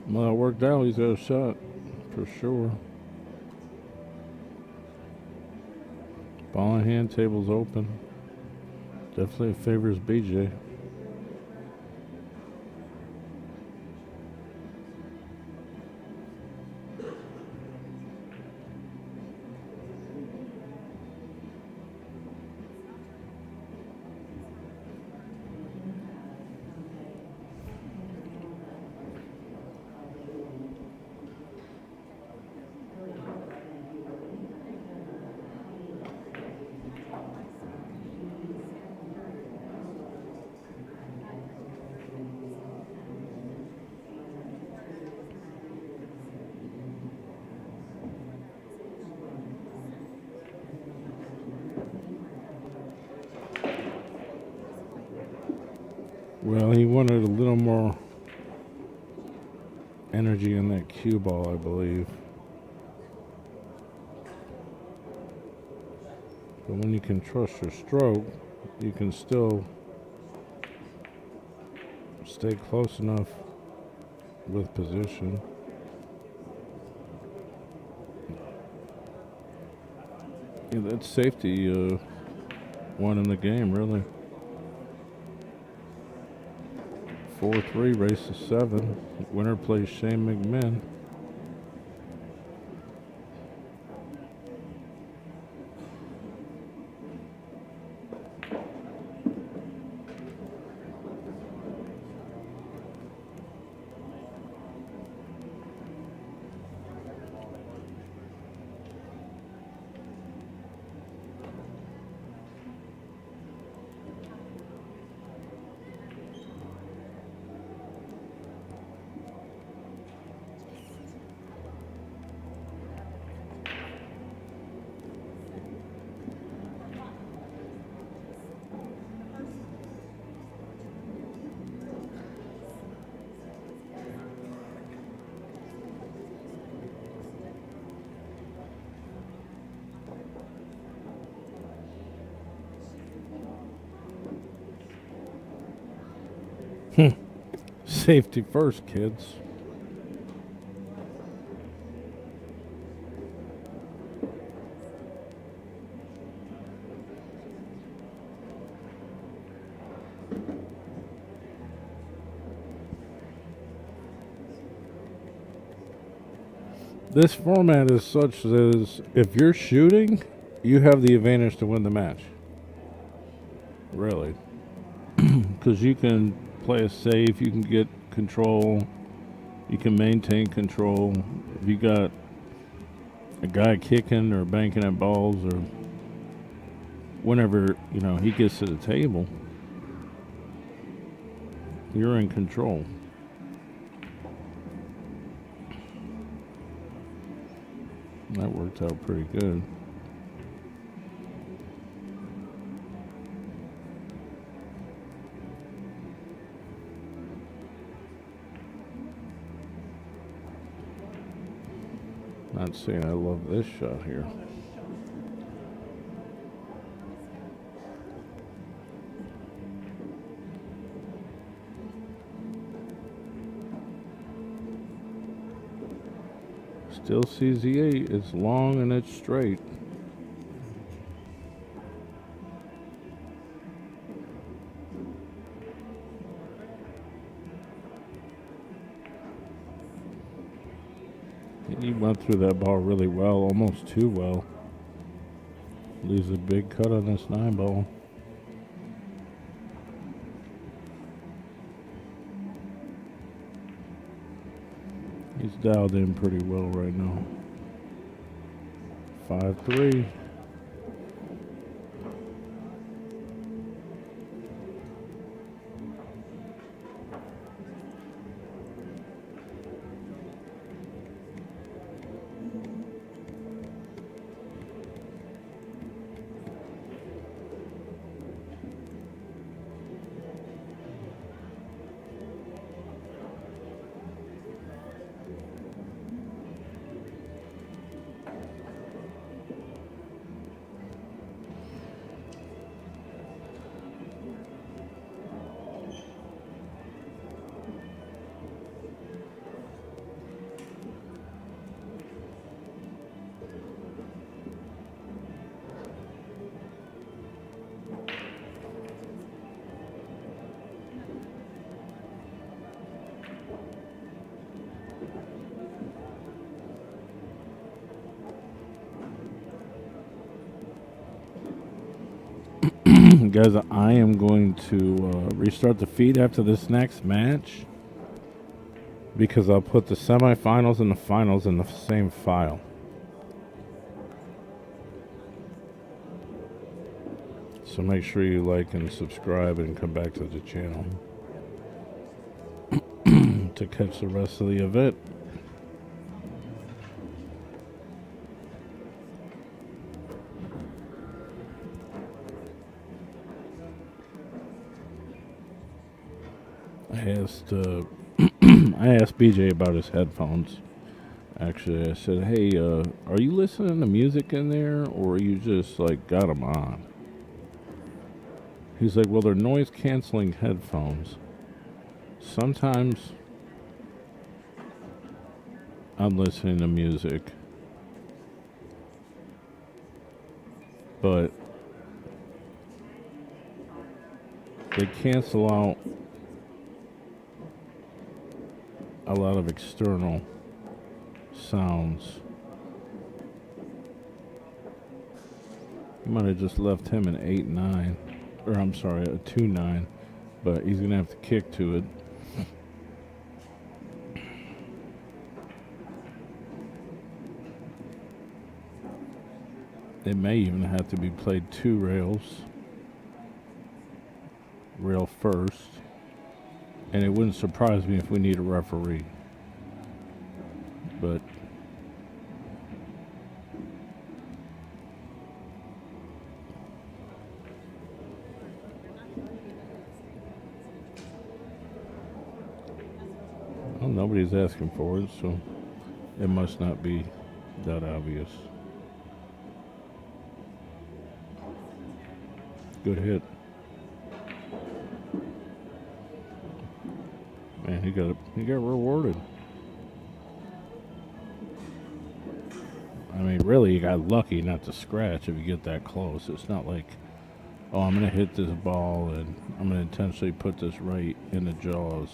Speaker 3: Well, it worked out. He's got a shot for sure. Ball in hand, table's open. Definitely favors BJ. Well, he wanted a little more energy in that cue ball, I believe. But when you can trust your stroke, you can still stay close enough with position. Yeah, that's safety one in the game, really. 4-3, race to 7. Winner plays Shane McMinn. Safety first, kids. This format is such as if you're shooting, you have the advantage to win the match. Really. Because you can play it safe, you can get control, you can maintain control. If you got a guy kicking or banking at balls, or whenever he gets to the table, you're in control. That worked out pretty good. Not saying I love this shot here. Still sees the 8. It's long and it's straight. He went through that ball really well, almost too well. Leaves a big cut on this 9 ball. He's dialed in pretty well right now. 5-3. Guys, I am going to restart the feed after this next match because I'll put the semifinals and the finals in the same file. So make sure you like and subscribe and come back to the channel to catch the rest of the event. I asked BJ about his headphones. Actually, I said, "Hey, are you listening to music in there, or you just like got them on?" He's like, "Well, they're noise canceling headphones. Sometimes I'm listening to music, but they cancel out a lot of external sounds." You might have just left him an 8-9, or I'm sorry, a 2-9, but he's gonna have to kick to it. It may even have to be played 2 rails, rail first, and it wouldn't surprise me if we need a referee. But well, nobody's asking for it, so it must not be that obvious. Good hit. Man, he got rewarded. I mean, really, you got lucky not to scratch if you get that close. It's not like, oh, I'm going to hit this ball and I'm going to intentionally put this right in the jaws.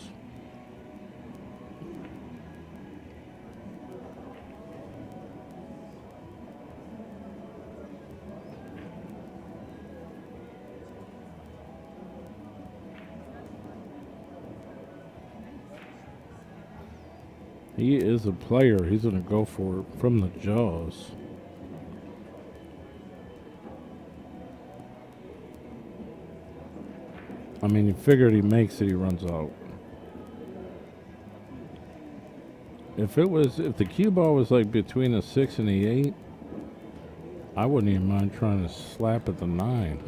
Speaker 3: He is a player. He's going to go for it from the jaws. I mean, he figured he makes it, he runs out. If the cue ball was like between the 6 and the 8, I wouldn't even mind trying to slap at the 9.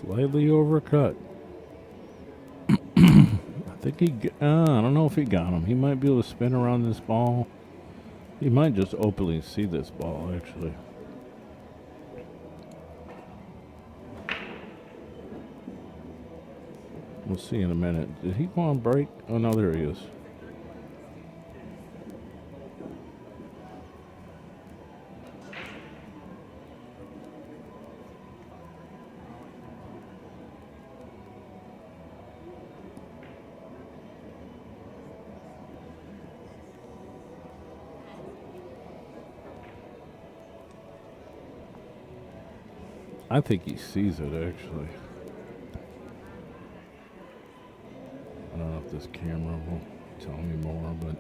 Speaker 3: Slightly overcut. I think I don't know if he got him. He might be able to spin around this ball. He might just openly see this ball, actually. We'll see in a minute. Did he go on break? Oh, no, there he is. I think he sees it, actually. I don't know if this camera will tell me more, but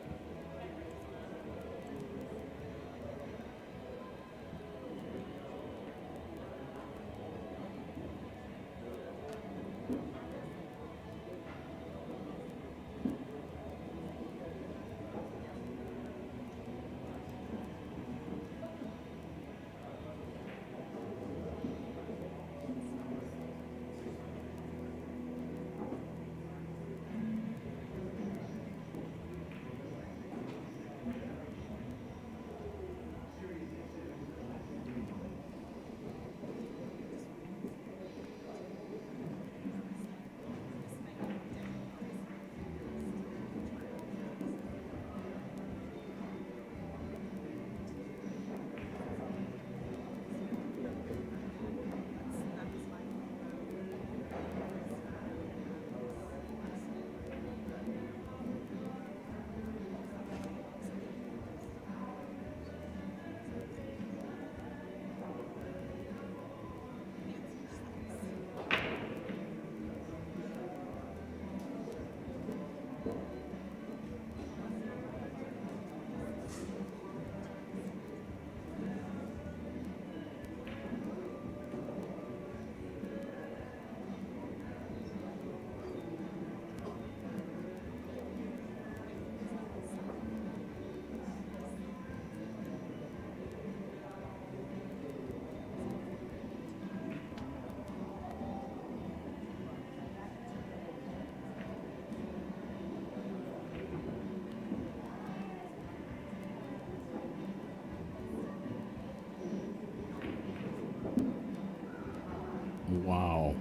Speaker 3: Wow.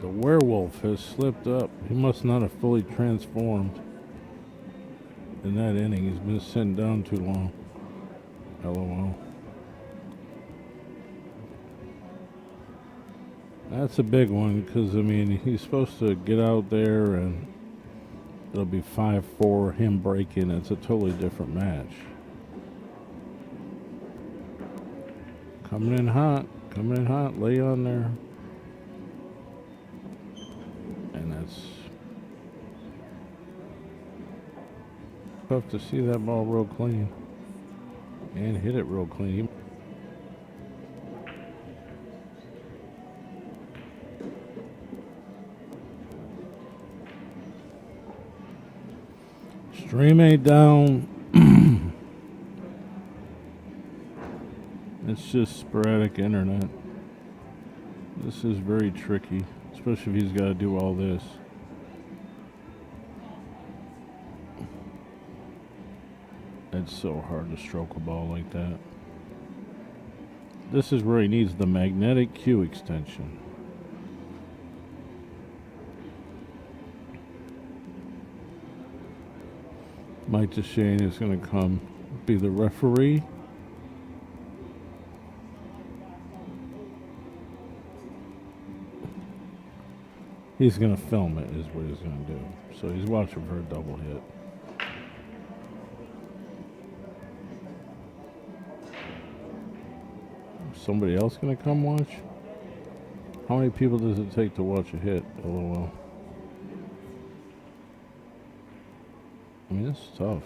Speaker 3: The werewolf has slipped up. He must not have fully transformed in that inning. He's been sitting down too long. LOL. That's a big one because, I mean, he's supposed to get out there and it'll be 5-4, him breaking. It's a totally different match. Coming in hot. Lay on there. And that's tough to see that ball real clean. And hit it real clean. Stream ain't down. It's just sporadic internet. This is very tricky, especially if he's got to do all this. It's so hard to stroke a ball like that. This is where he needs the magnetic cue extension. Mike Dechaine is going to come be the referee. He's going to film it is what he's going to do. So he's watching for a double hit. Somebody else going to come watch? How many people does it take to watch a hit? LOL. I mean, it's tough.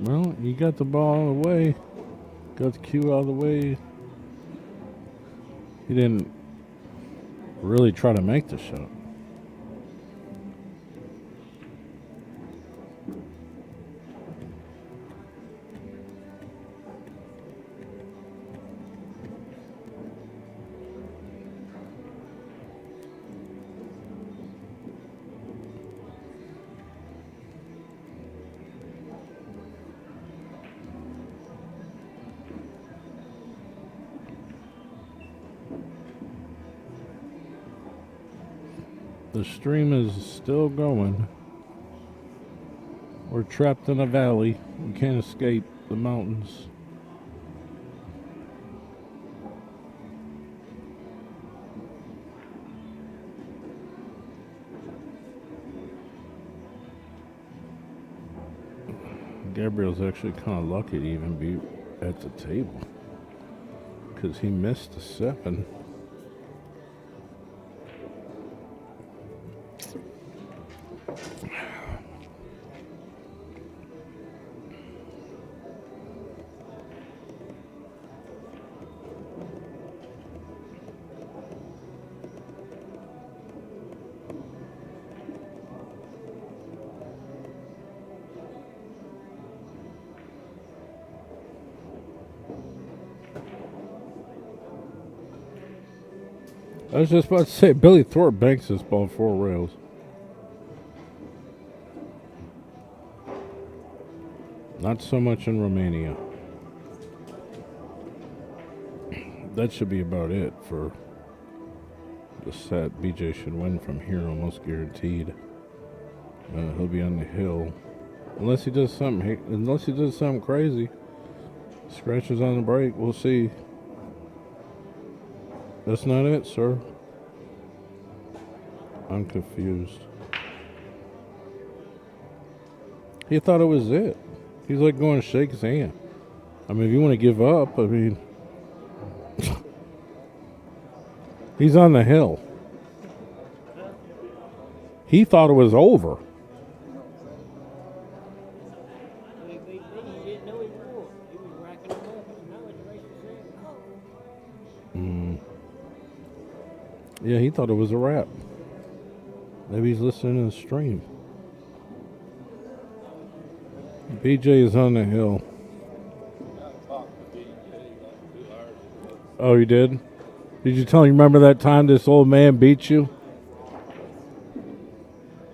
Speaker 3: Well, you got the ball out of the way. Got the cue out of the way. He didn't really try to make the shot. The stream is still going. We're trapped in a valley. We can't escape the mountains. Gabriel's actually kind of lucky to even be at the table because he missed the 7. I was just about to say, Billy Thorpe banks this ball 4 rails. Not so much in Romania. That should be about it for the set. BJ should win from here, almost guaranteed. He'll be on the hill, unless he does something crazy. Scratches on the break. We'll see. That's not it, sir. I'm confused. He thought it was it. He's like going to shake his hand. I mean, if you want to give up, I mean, he's on the hill. He thought it was over. Yeah, he thought it was a wrap. Maybe he's listening to the stream. BJ is on the hill. Oh, you did? Did you tell him, remember that time this old man beat you?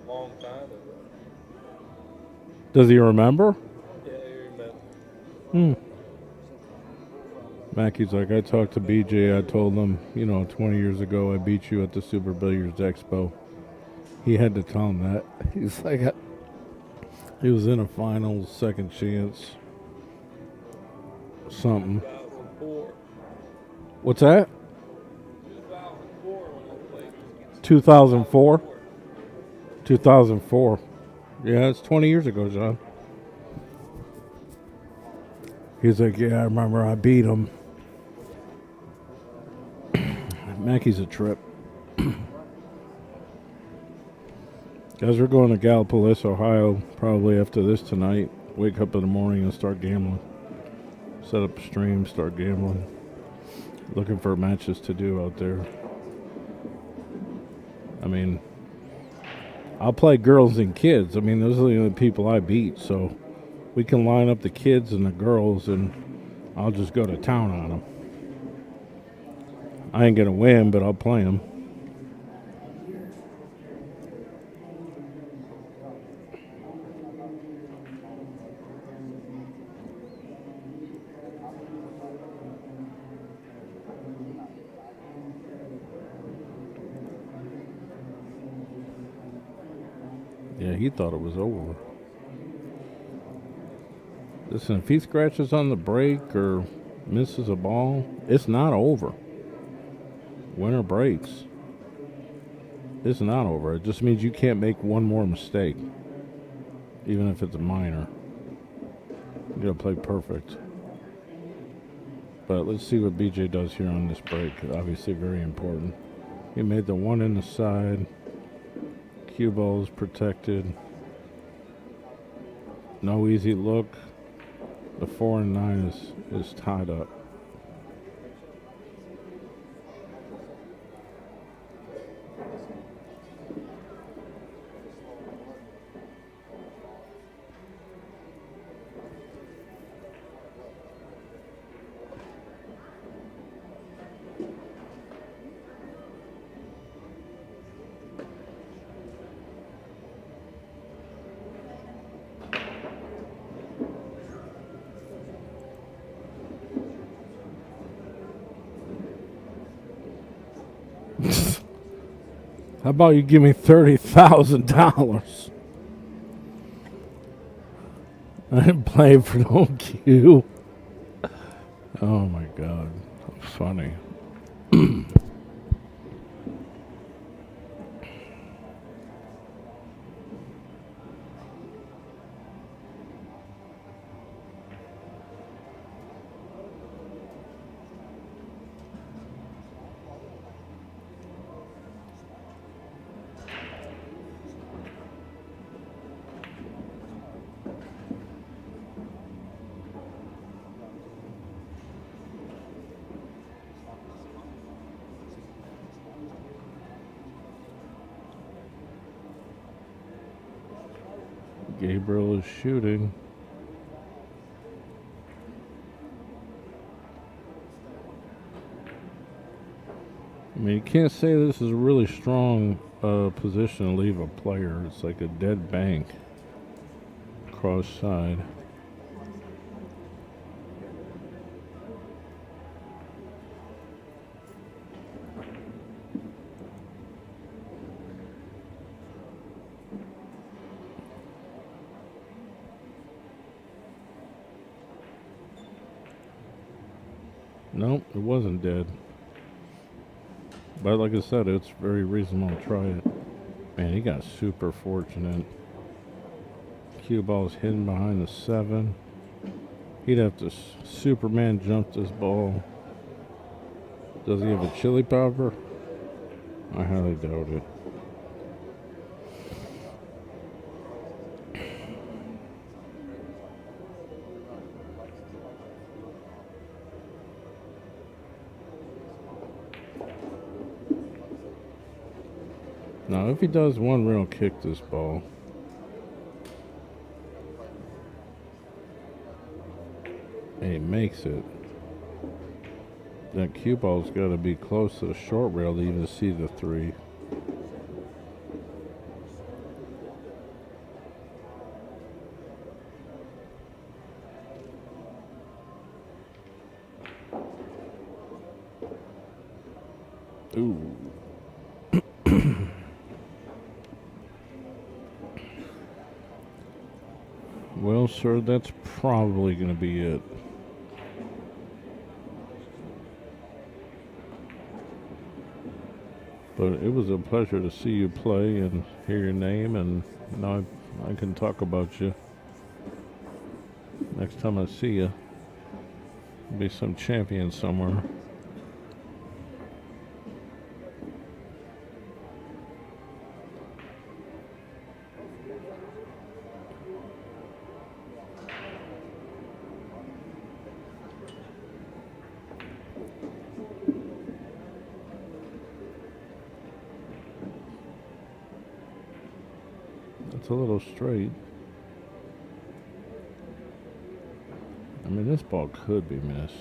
Speaker 7: Long time ago.
Speaker 3: Does he remember?
Speaker 7: Yeah, he remember.
Speaker 3: Mackey's like, I talked to BJ. I told him, 20 years ago I beat you at the Super Billiards Expo. He had to tell him that. He's like, he was in a finals, second chance, something.
Speaker 7: 2004.
Speaker 3: What's that?
Speaker 7: 2004 when I played.
Speaker 3: 2004? 2004. Yeah, it's 20 years ago, John. He's like, yeah, I remember I beat him. Mackey's a trip. Guys, we're going to Gallipolis, Ohio, probably after this tonight. Wake up in the morning and start gambling. Set up a stream, start gambling. Looking for matches to do out there. I mean, I'll play girls and kids. I mean, those are the only people I beat, so we can line up the kids and the girls, and I'll just go to town on them. I ain't going to win, but I'll play them. Yeah, he thought it was over. Listen, if he scratches on the break or misses a ball, it's not over. Winner breaks. It's not over. It just means you can't make one more mistake, even if it's a minor. You gotta play perfect. But let's see what BJ does here on this break. Obviously very important. He made the one in the side. Cue ball is protected. No easy look. The 4 and 9 is tied up. How about you give me $30,000? I didn't play for no cue. Oh my God, that's funny. Gabriel is shooting. I mean, you can't say this is a really strong position to leave a player. It's like a dead bank. Cross side. Nope, it wasn't dead. But like I said, it's very reasonable to try it. Man, he got super fortunate. Cue ball's hidden behind the 7. He'd have to Superman jump this ball. Does he have a chili pepper? I highly doubt it. Now, if he does one real kick this ball, and he makes it, that cue ball's got to be close to the short rail to even see the 3. Ooh. Well, sir, that's probably going to be it. But it was a pleasure to see you play and hear your name, and now I can talk about you. Next time I see you, be some champion somewhere. It's a little straight. I mean, this ball could be missed.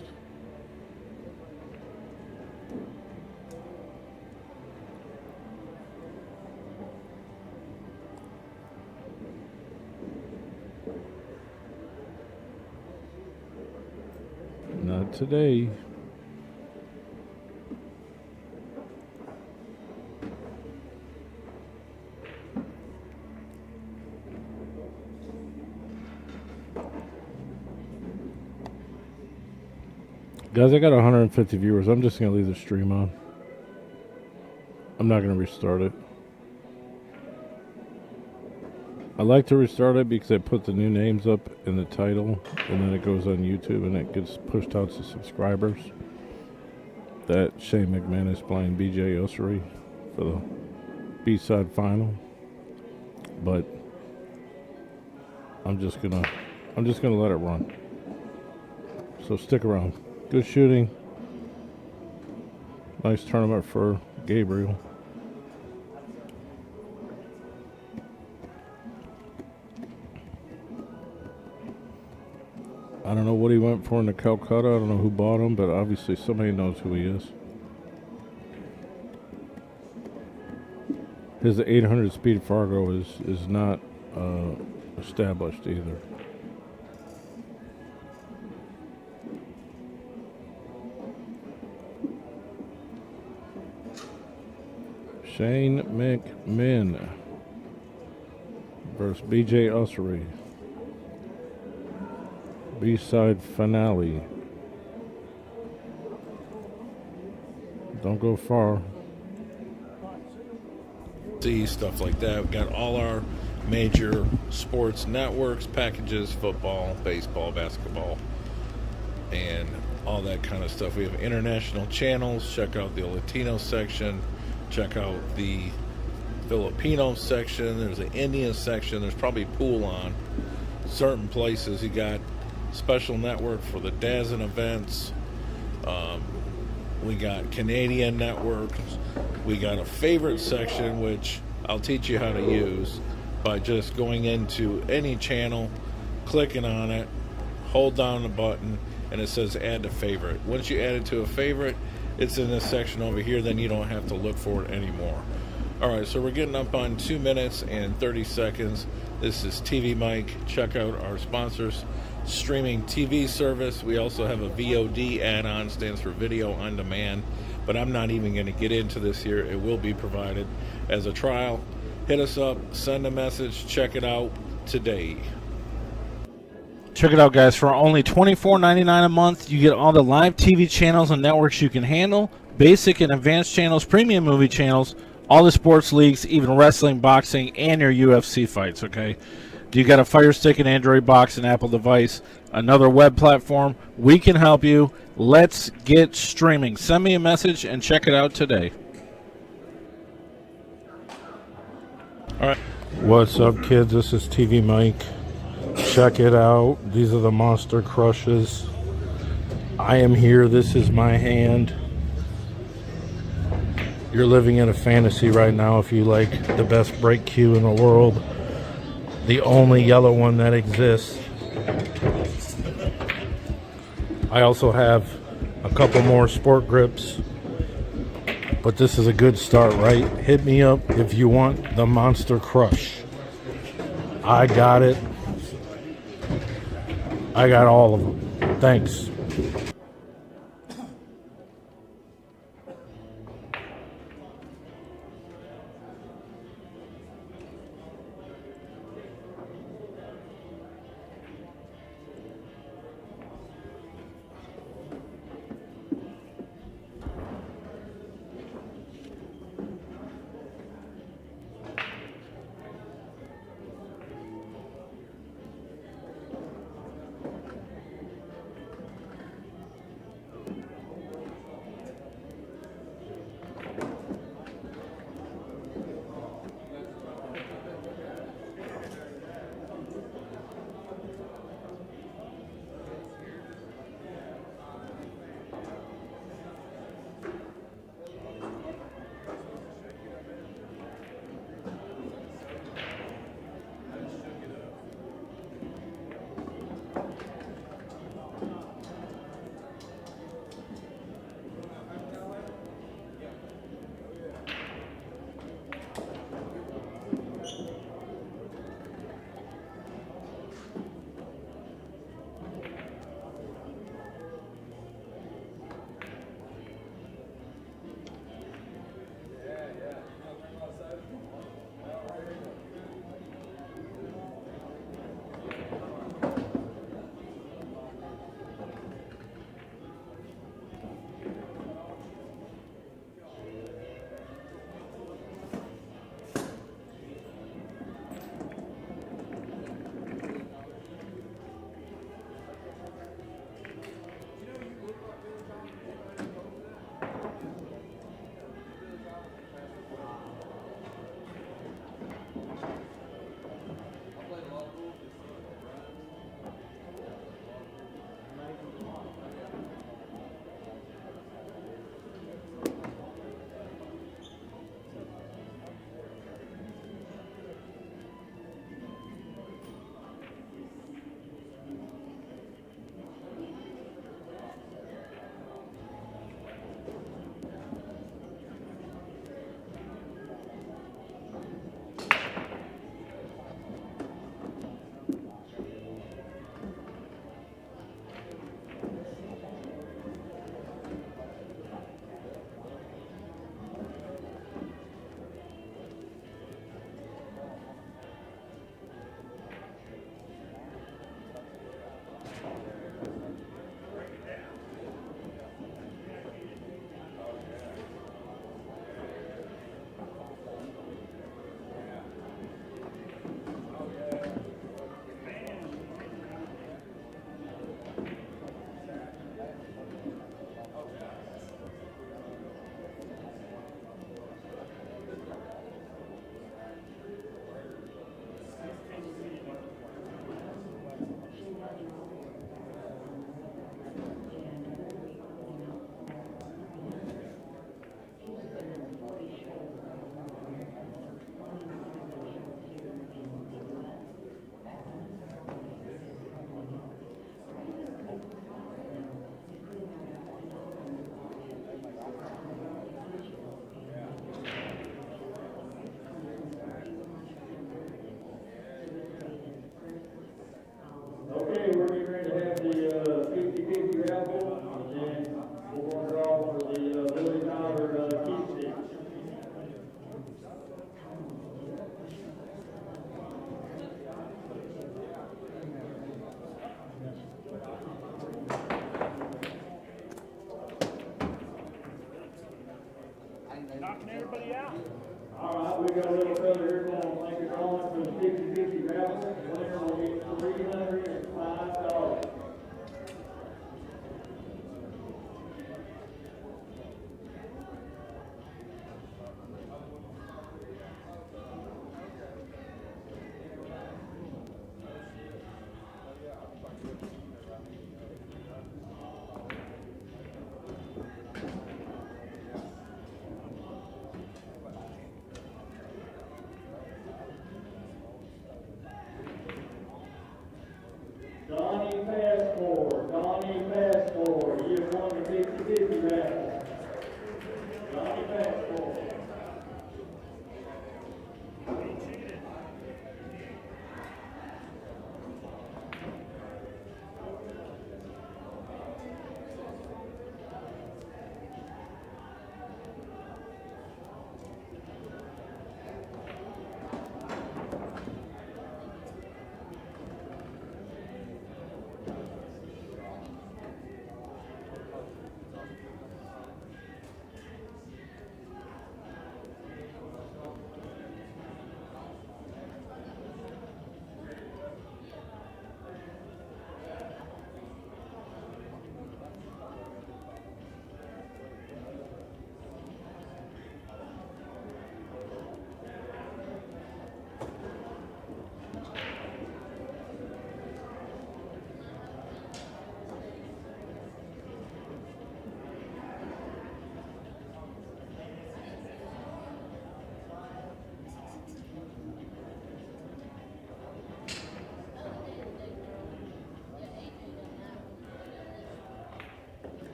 Speaker 3: Not today. Guys, I got 150 viewers. I'm just going to leave the stream on. I'm not going to restart it. I like to restart it because I put the new names up in the title, and then it goes on YouTube and it gets pushed out to subscribers. That Shane McMinn is playing BJ Ussery for the B-side final. But I'm just gonna let it run. So stick around. Good shooting. Nice tournament for Gabriel. I don't know what he went for in the Calcutta. I don't know who bought him, but obviously somebody knows who he is. His 800 speed Fargo is not established either. Shane McMinn versus BJ Ussery. B-side finale. Don't go far.
Speaker 5: See stuff like that. We've got all our major sports networks, packages, football, baseball, basketball, and all that kind of stuff. We have international channels. Check out the Latino section. Check out the Filipino section. There's an Indian section. There's probably pool on certain places. You got special network for the DAZN events. We got Canadian networks. We got a favorite section, which I'll teach you how to use by just going into any channel, clicking on it, hold down the button, and it says add to favorite. Once you add it to a favorite, it's in this section over here, then you don't have to look for it anymore. Alright, so we're getting up on 2 minutes and 30 seconds. This is TvMike. Check out our sponsors. Streaming TV service. We also have a VOD add-on, stands for video on demand, but I'm not even going to get into this here. It will be provided as a trial. Hit us up, send a message, check it out today. Check it out, guys. For only $24.99 a month, you get all the live TV channels and networks you can handle, basic and advanced channels, premium movie channels, all the sports leagues, even wrestling, boxing, and your UFC fights, okay? You got a Fire Stick, an Android box, an Apple device, another web platform. We can help you. Let's get streaming. Send me a message and check it out today. All right.
Speaker 3: What's up, kids? This is TvMike. Check it out. These are the Monster Crushes. I am here. This is my hand. You're living in a fantasy right now if you like the best break cue in the world. The only yellow one that exists. I also have a couple more sport grips. But this is a good start, right? Hit me up if you want the Monster Crush. I got it. I got all of them. Thanks.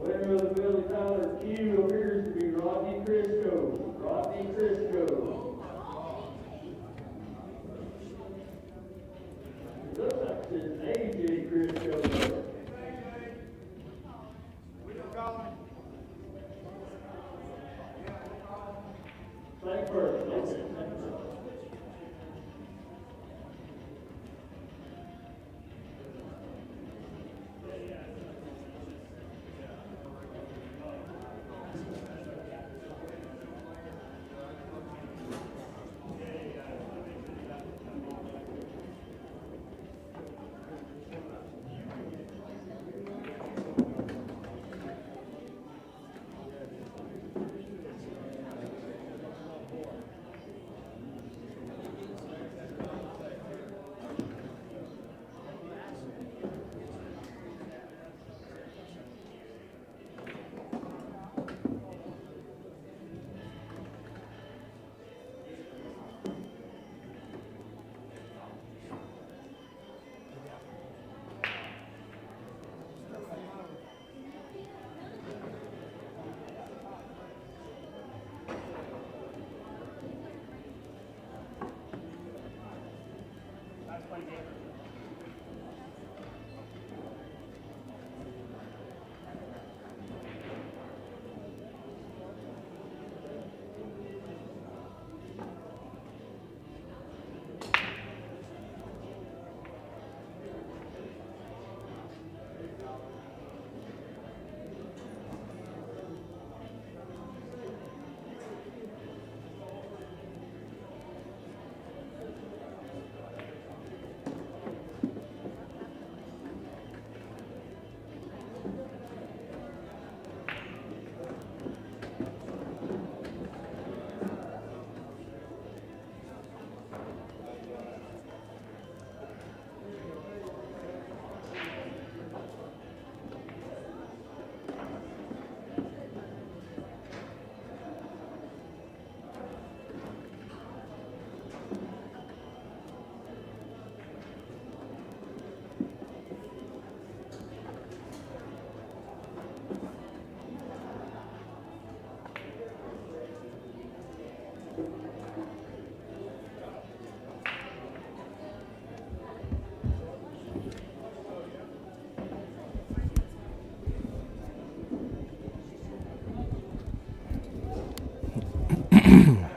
Speaker 1: Winner of the Billy Tyler Cue appears to be Rodney Crisco. Rodney Crisco. Looks like it's AJ Crisco. Thank first. Okay, thank first.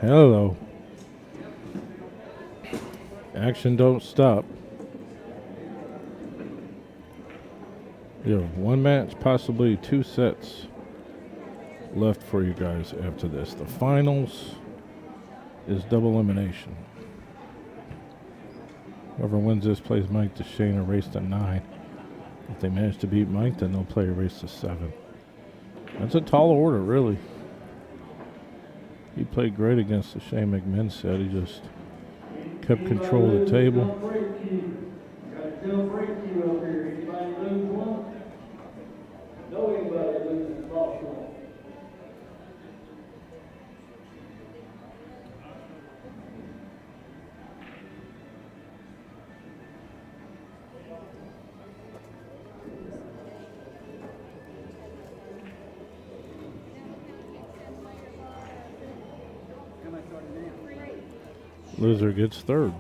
Speaker 3: Hello. Action don't stop. You have one match, possibly two sets left for you guys after this. The finals is double elimination. Whoever wins this plays Mike Dechaine a race to 9. If they manage to beat Mike, then they'll play a race to 7. That's a tall order, really. He played great against the Shane McMinn set. He just kept control of the table.
Speaker 1: Got a jump break cue over here. Anybody lose one? Know anybody loses lost one?
Speaker 3: Loser gets 3rd.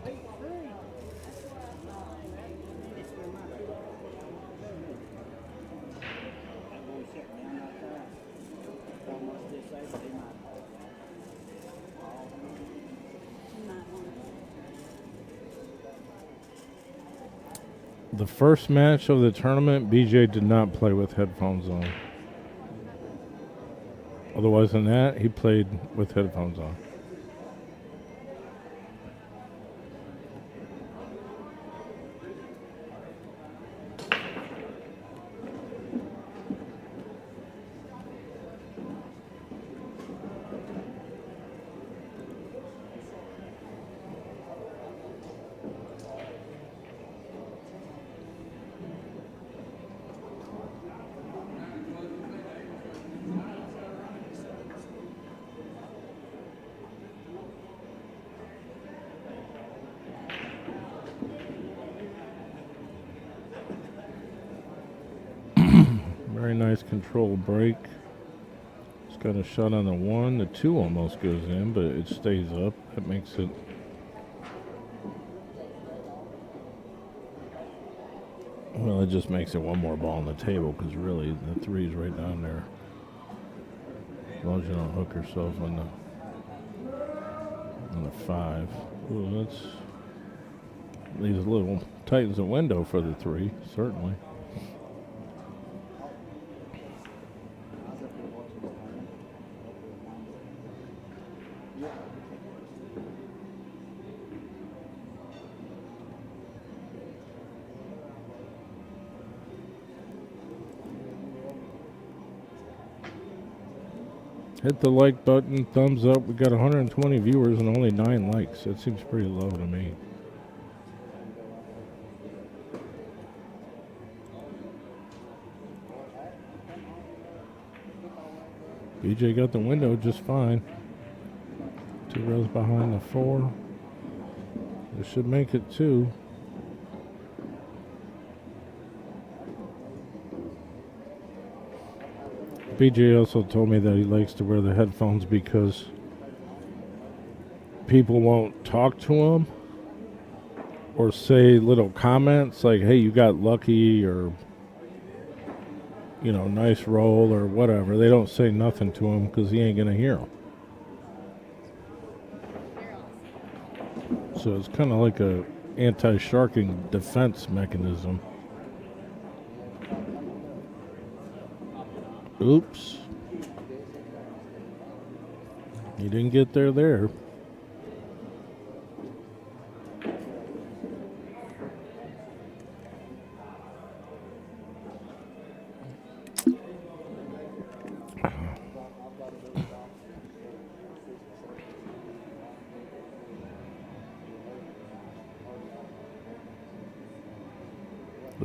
Speaker 3: The first match of the tournament, BJ did not play with headphones on. Otherwise than that, he played with headphones on. Very nice control break. It's got a shot on the 1. The 2 almost goes in, but it stays up. That makes it. Well, it just makes it one more ball on the table because really the 3 is right down there. As long as you don't hook yourself on the 5. Ooh, that's leaves a little, tightens the window for the 3, certainly. Hit the like button, thumbs up. We got 120 viewers and only 9 likes. That seems pretty low to me. BJ got the window just fine. 2 rows behind the 4. This should make it 2. BJ also told me that he likes to wear the headphones because people won't talk to him or say little comments like, hey, you got lucky, or, you know, nice roll or whatever. They don't say nothing to him because he ain't going to hear them. So it's kind of like a anti-sharking defense mechanism. Oops. You didn't get there. The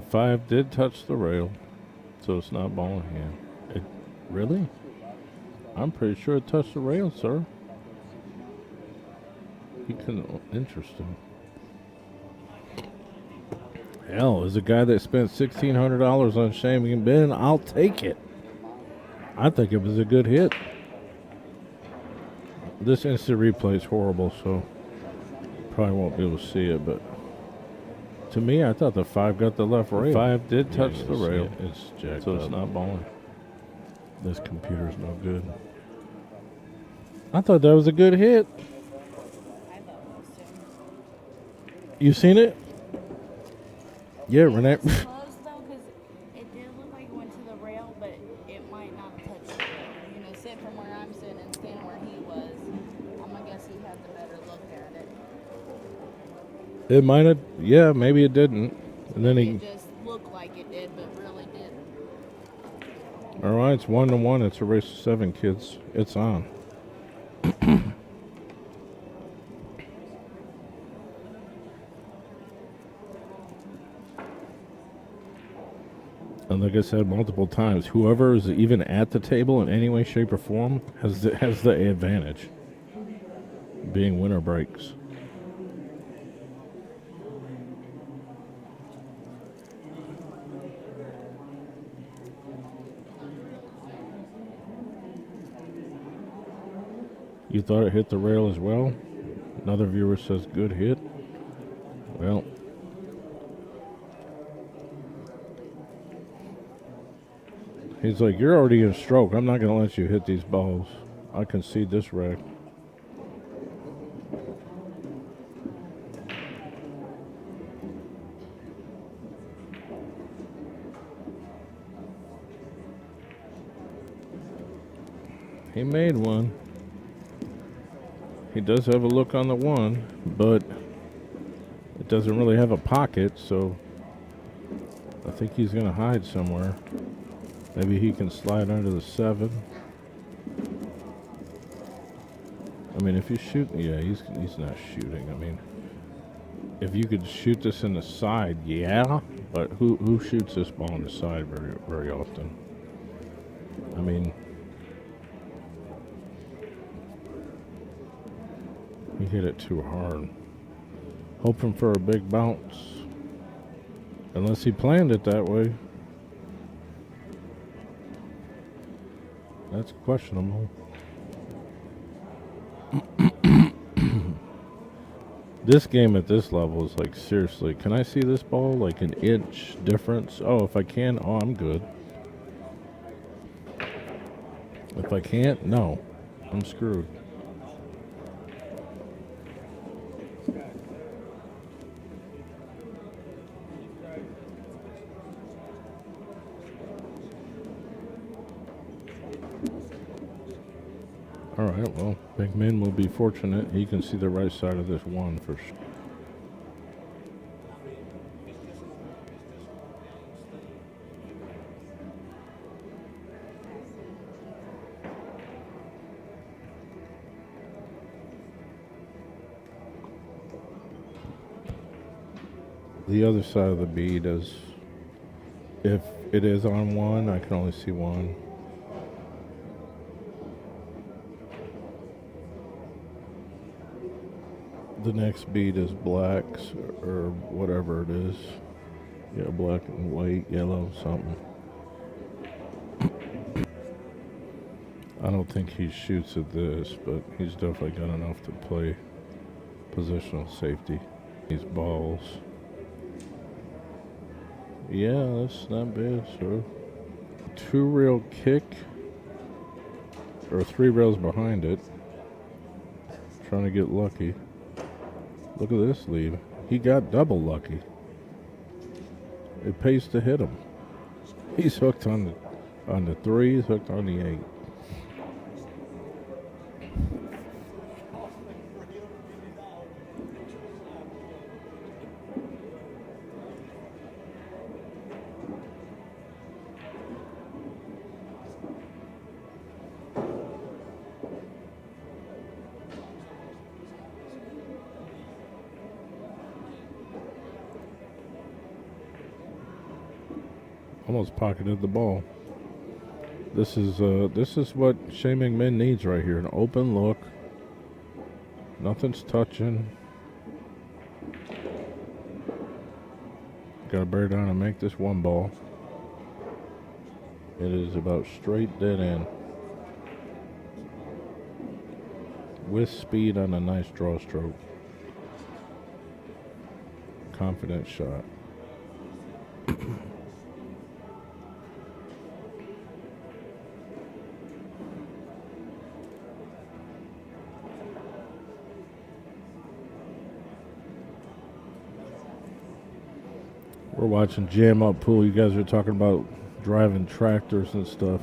Speaker 3: 5 did touch the rail, so it's not ball in hand. It really? I'm pretty sure it touched the rail, sir. You can. Interesting. Hell, as a guy that spent $1,600 on Shane McMinn, I'll take it. I think it was a good hit. This instant replay is horrible, so probably won't be able to see it, but to me, I thought the 5 got the left rail. The 5 did touch the rail. It's jacked so up. It's not balling. This computer's no good. I thought that was a good hit. You seen it? Yeah, Renee.
Speaker 8: It was close though, because it did look like it went to the rail, but it might not have touched the rail. You know, sitting from where I'm sitting and standing where he was, I'm gonna guess he had the better look at it.
Speaker 3: It might have. Yeah, maybe it didn't. And then
Speaker 8: It just looked like it did, but
Speaker 3: All right, it's 1-1. It's a race of 7, kids. It's on. And like I said multiple times, whoever is even at the table in any way, shape, or form has the advantage. Being winner breaks. You thought it hit the rail as well? Another viewer says good hit. Well, he's like, you're already in stroke. I'm not going to let you hit these balls. I concede this rack. He made one. He does have a look on the one, but it doesn't really have a pocket, so I think he's going to hide somewhere. Maybe he can slide under the 7. I mean, if you shoot, yeah, he's not shooting. I mean, if you could shoot this in the side, yeah, but who shoots this ball in the side very often? I mean, he hit it too hard. Hoping for a big bounce. Unless he planned it that way. That's questionable. This game at this level is like, seriously, can I see this ball? Like an inch difference? Oh, if I can, oh, I'm good. If I can't, no. I'm screwed. All right, well, McMinn will be fortunate. He can see the right side of this one for sure. The other side of the bead is, if it is on one, I can only see one. The next bead is blacks or whatever it is. Yeah, black and white, yellow, something. I don't think he shoots at this, but he's definitely got enough to play positional safety. These balls. Yeah, that's not bad, sir. 2 rail kick, or 3 rails behind it. Trying to get lucky. Look at this lead. He got double lucky. It pays to hit him. He's hooked on the 3, he's hooked on the 8. Almost pocketed the ball. This is what Shane McMinn needs right here. An open look. Nothing's touching. Got to bear down and make this one ball. It is about straight dead end. With speed on a nice draw stroke. Confident shot. We're watching Jam Up Pool. You guys are talking about driving tractors and stuff.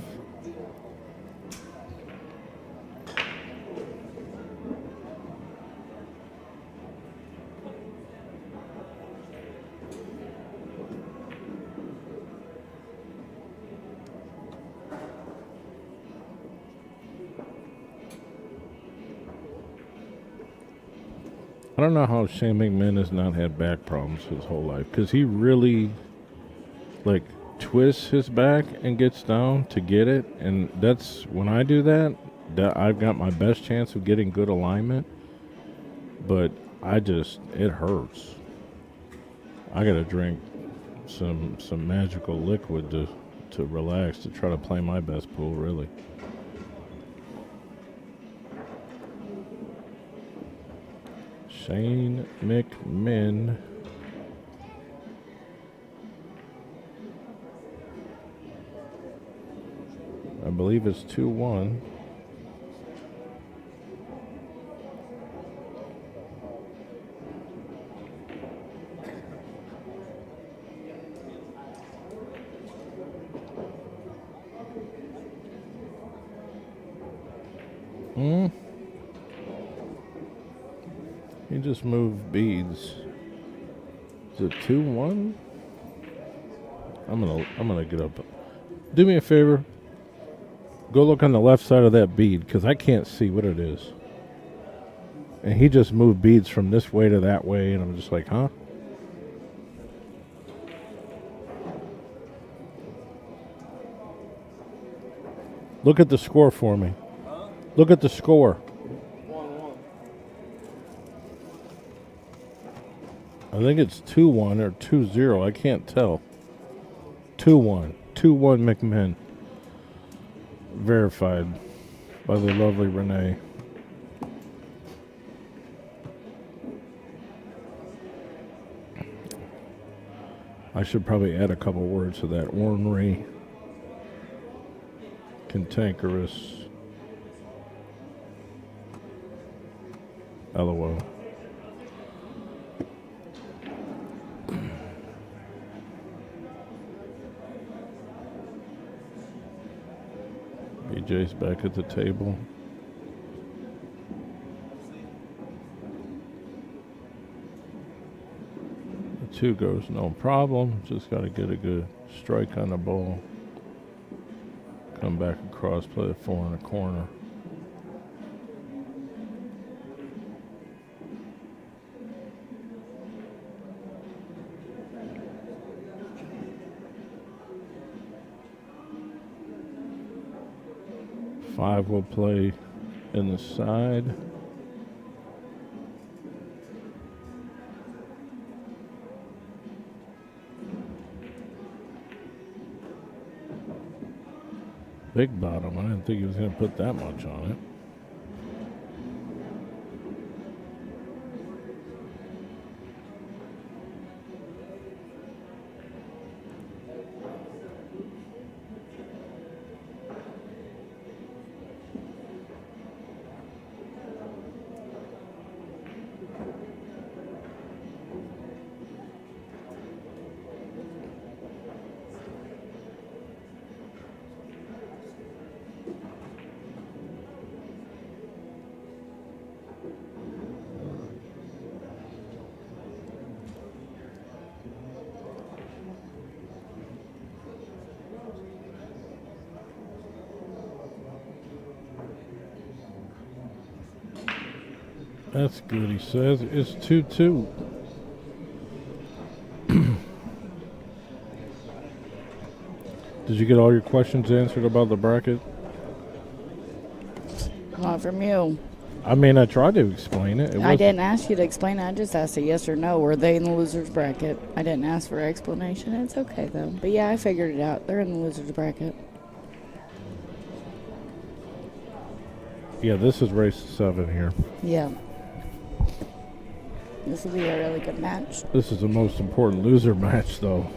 Speaker 3: I don't know how Shane McMinn has not had back problems his whole life, because he really, like, twists his back and gets down to get it, and that's, when I do that, I've got my best chance of getting good alignment, but it hurts. I gotta drink some magical liquid to relax, to try to play my best pool, really. Shane McMinn. I believe it's 2-1. He just moved beads. Is it 2-1? I'm gonna get up. Do me a favor. Go look on the left side of that bead, because I can't see what it is. And he just moved beads from this way to that way, and I'm just like, huh? Look at the score for me. Look at the score.
Speaker 6: 1-1.
Speaker 3: I think it's 2-1 or 2-0. I can't tell. 2-1. 2-1 McMinn. Verified by the lovely Renee. I should probably add a couple words to that. Ornery. Cantankerous. LOL. BJ's back at the table. The 2 goes no problem. Just got to get a good strike on the ball. Come back across, play a 4 in the corner. Five will play in the side. Big bottom. I didn't think he was going to put that much on it. That's good, he says. It's 2-2. Did you get all your questions answered about the bracket?
Speaker 8: Not from you.
Speaker 3: I mean, I tried to explain it.
Speaker 8: I didn't ask you to explain it. I just asked a yes or no. Were they in the loser's bracket? I didn't ask for an explanation. It's okay, though. But, yeah, I figured it out. They're in the loser's bracket.
Speaker 3: Yeah, this is race 7 here.
Speaker 8: Yeah. This will be a really good match.
Speaker 3: This is the most important loser match, though.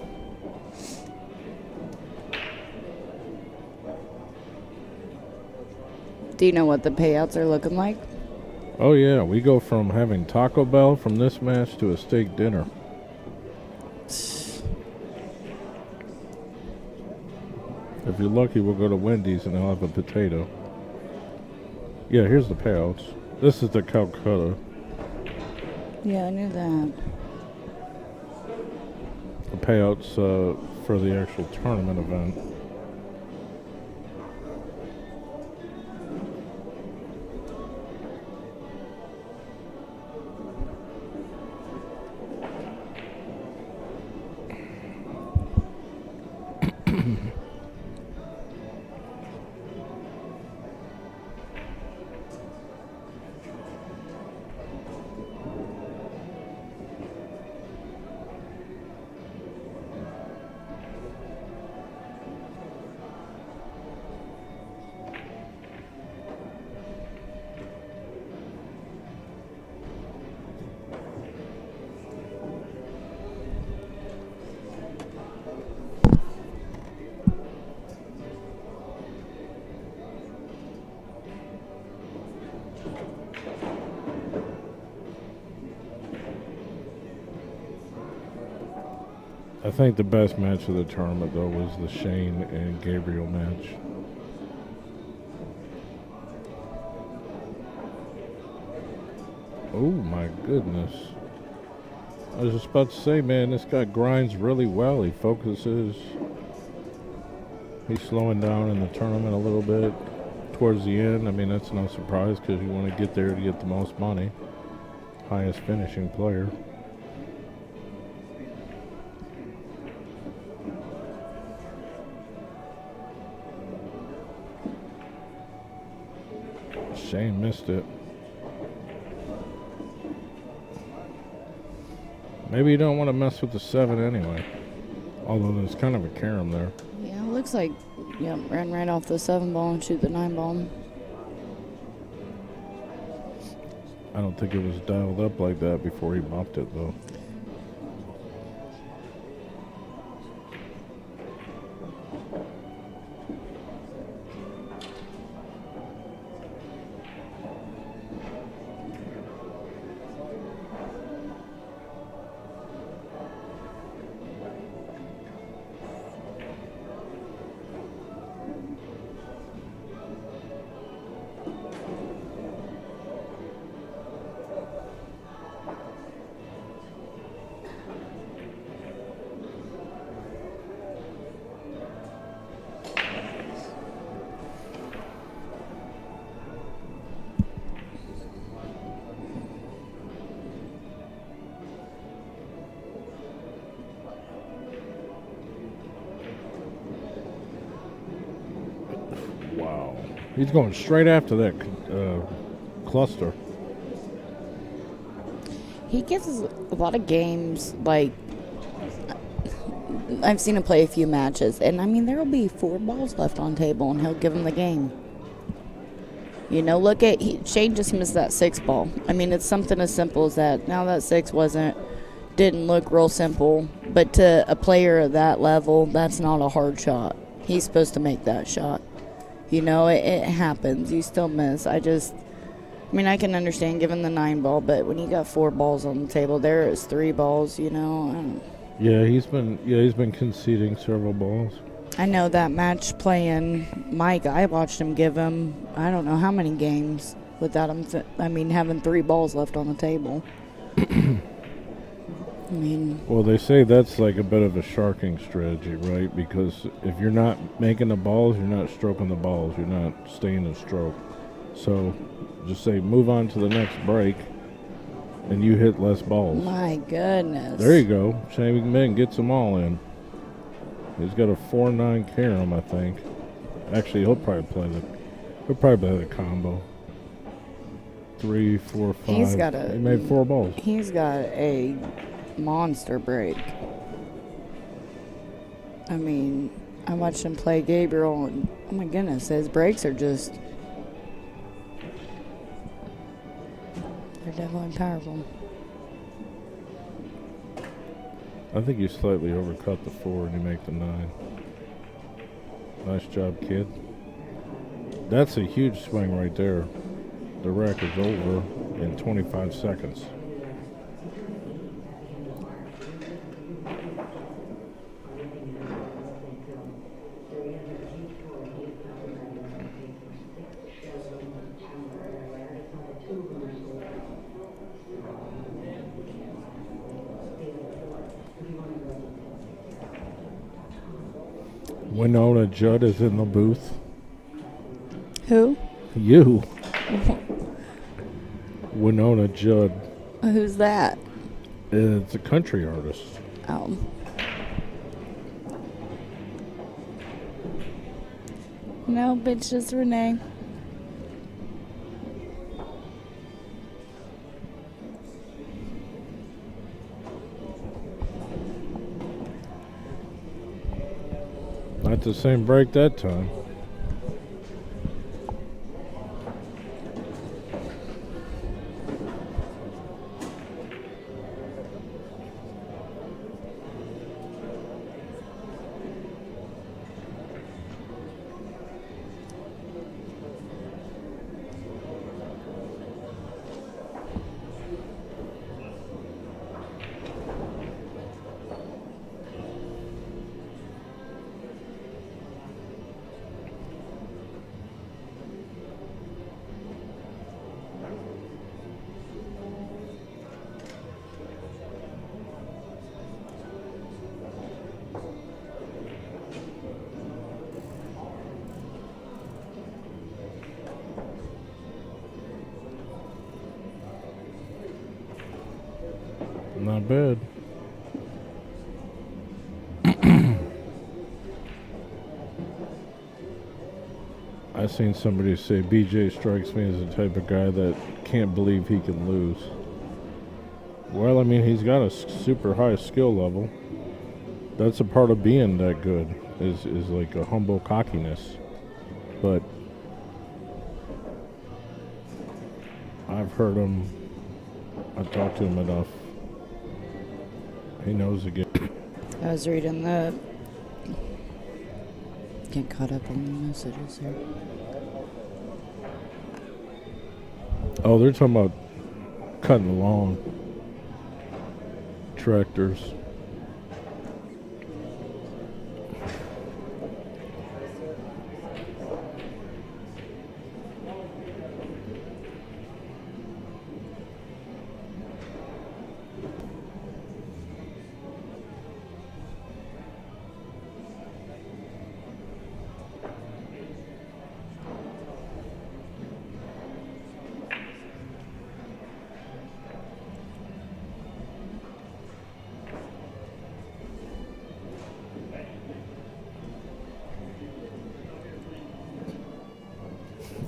Speaker 8: Do you know what the payouts are looking like?
Speaker 3: Oh, yeah. We go from having Taco Bell from this match to a steak dinner. If you're lucky, we'll go to Wendy's and they'll have a potato. Yeah, here's the payouts. This is the Calcutta.
Speaker 8: Yeah, I knew that.
Speaker 3: The payouts for the actual tournament event. I think the best match of the tournament, though, was the Shane and Gabriel match. Oh, my goodness. I was just about to say, man, this guy grinds really well. He focuses. He's slowing down in the tournament a little bit towards the end. I mean, that's no surprise because you want to get there to get the most money. Highest finishing player. Shane missed it. Maybe you don't want to mess with the 7 anyway. Although there's kind of a carom there.
Speaker 9: Yeah, it looks like, yeah, ran right off the 7 ball and shoot the 9 ball.
Speaker 3: I don't think it was dialed up like that before he muffed it, though. Wow. He's going straight after that cluster.
Speaker 9: He gives us a lot of games, like, I've seen him play a few matches, and I mean, there will be 4 balls left on table, and he'll give him the game. You know, look at, Shane just missed that 6 ball. I mean, it's something as simple as that. Now that 6 didn't look real simple, but to a player at that level, that's not a hard shot. He's supposed to make that shot. You know, it happens. You still miss. I mean, I can understand giving the 9 ball, but when you got 4 balls on the table, there is 3 balls, you know.
Speaker 3: Yeah, he's been conceding several balls.
Speaker 9: I know that match playing Mike, I watched him give him, I don't know how many games without him, having 3 balls left on the table. I mean,
Speaker 3: well, they say that's like a bit of a sharking strategy, right? Because if you're not making the balls, you're not stroking the balls. You're not staying in stroke. So just say move on to the next break, and you hit less balls.
Speaker 9: My goodness.
Speaker 3: There you go. Shane McMinn gets them all in. He's got a 4-9 carom, I think. Actually, he'll probably play the combo. 3, 4, 5. He made 4 balls.
Speaker 9: He's got a monster break. I mean, I watched him play Gabriel, and oh my goodness, his breaks are just, they're definitely powerful.
Speaker 3: I think you slightly overcut the 4 and you make the 9. Nice job, kid. That's a huge swing right there. The rack is over in 25 seconds. Winona Judd is in the booth.
Speaker 9: Who?
Speaker 3: You. Winona Judd.
Speaker 9: Who's that?
Speaker 3: It's a country artist.
Speaker 9: Oh. No, it's just Renee.
Speaker 3: Not the same break that time. Not bad. I seen somebody say BJ strikes me as the type of guy that can't believe he can lose. Well, I mean, he's got a super high skill level. That's a part of being that good, is like a humble cockiness. But I've heard him, I talked to him enough. He knows the game.
Speaker 9: I was reading the. Get caught up on the messages here.
Speaker 3: Oh, they're talking about cutting along tractors.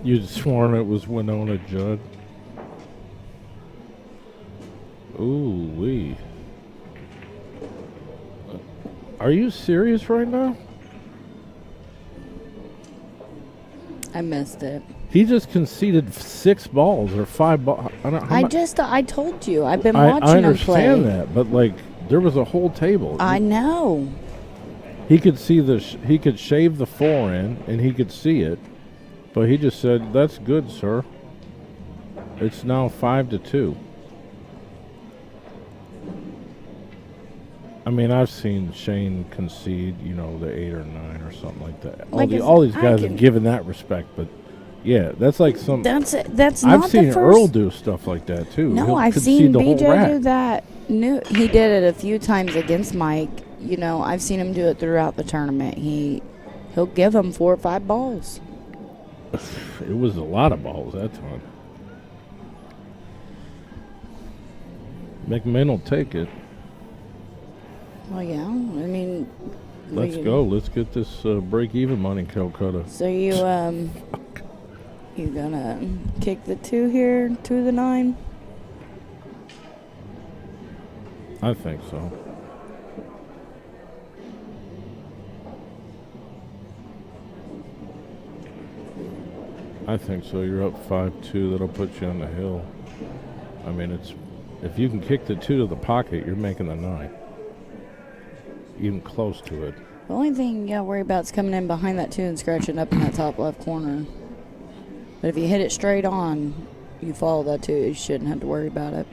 Speaker 3: You'd sworn it was Winona Judd. Ooh wee. Are you serious right now?
Speaker 9: I missed it.
Speaker 3: He just conceded 6 balls or 5 balls.
Speaker 9: I told you. I've been watching him play.
Speaker 3: I understand that, but like there was a whole table.
Speaker 9: I know.
Speaker 3: He could see he could shave the 4 in, and he could see it, but he just said, "That's good, sir." It's now 5-2. I mean, I've seen Shane concede, the 8 or 9 or something like that. All these guys have given that respect, but yeah, that's like some.
Speaker 9: That's not
Speaker 3: I've seen
Speaker 9: the first.
Speaker 3: Earl do stuff like that too.
Speaker 9: No,
Speaker 3: He'll
Speaker 9: I've
Speaker 3: concede
Speaker 9: seen
Speaker 3: the whole
Speaker 9: BJ
Speaker 3: rack.
Speaker 9: do that. He did it a few times against Mike. I've seen him do it throughout the tournament. He'll give him 4 or 5 balls.
Speaker 3: It was a lot of balls that time. McMinn will take it.
Speaker 9: Well, yeah. I mean,
Speaker 3: Let's go. Let's get this break-even money, Calcutta.
Speaker 9: So you gonna kick the 2 here to the 9?
Speaker 3: I think so. I think so. You're up 5-2. That'll put you on the hill. I mean, if you can kick the 2 to the pocket, you're making the 9. Even close to it.
Speaker 9: The only thing you gotta worry about is coming in behind that 2 and scratching up in that top left corner. But if you hit it straight on, you follow that 2, you shouldn't have to worry about it.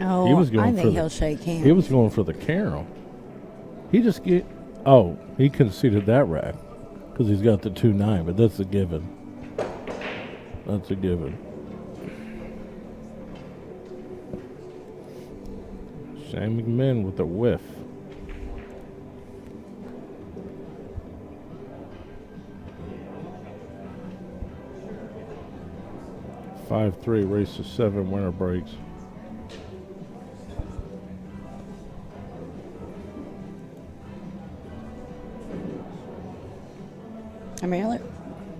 Speaker 9: Oh, I think he'll shake hands.
Speaker 3: He was going for the Carol. He conceded that rack because he's got the 2-9, but that's a given. That's a given. Shane McMinn with a whiff. (5-3) race to 7 winner breaks.
Speaker 9: I mean,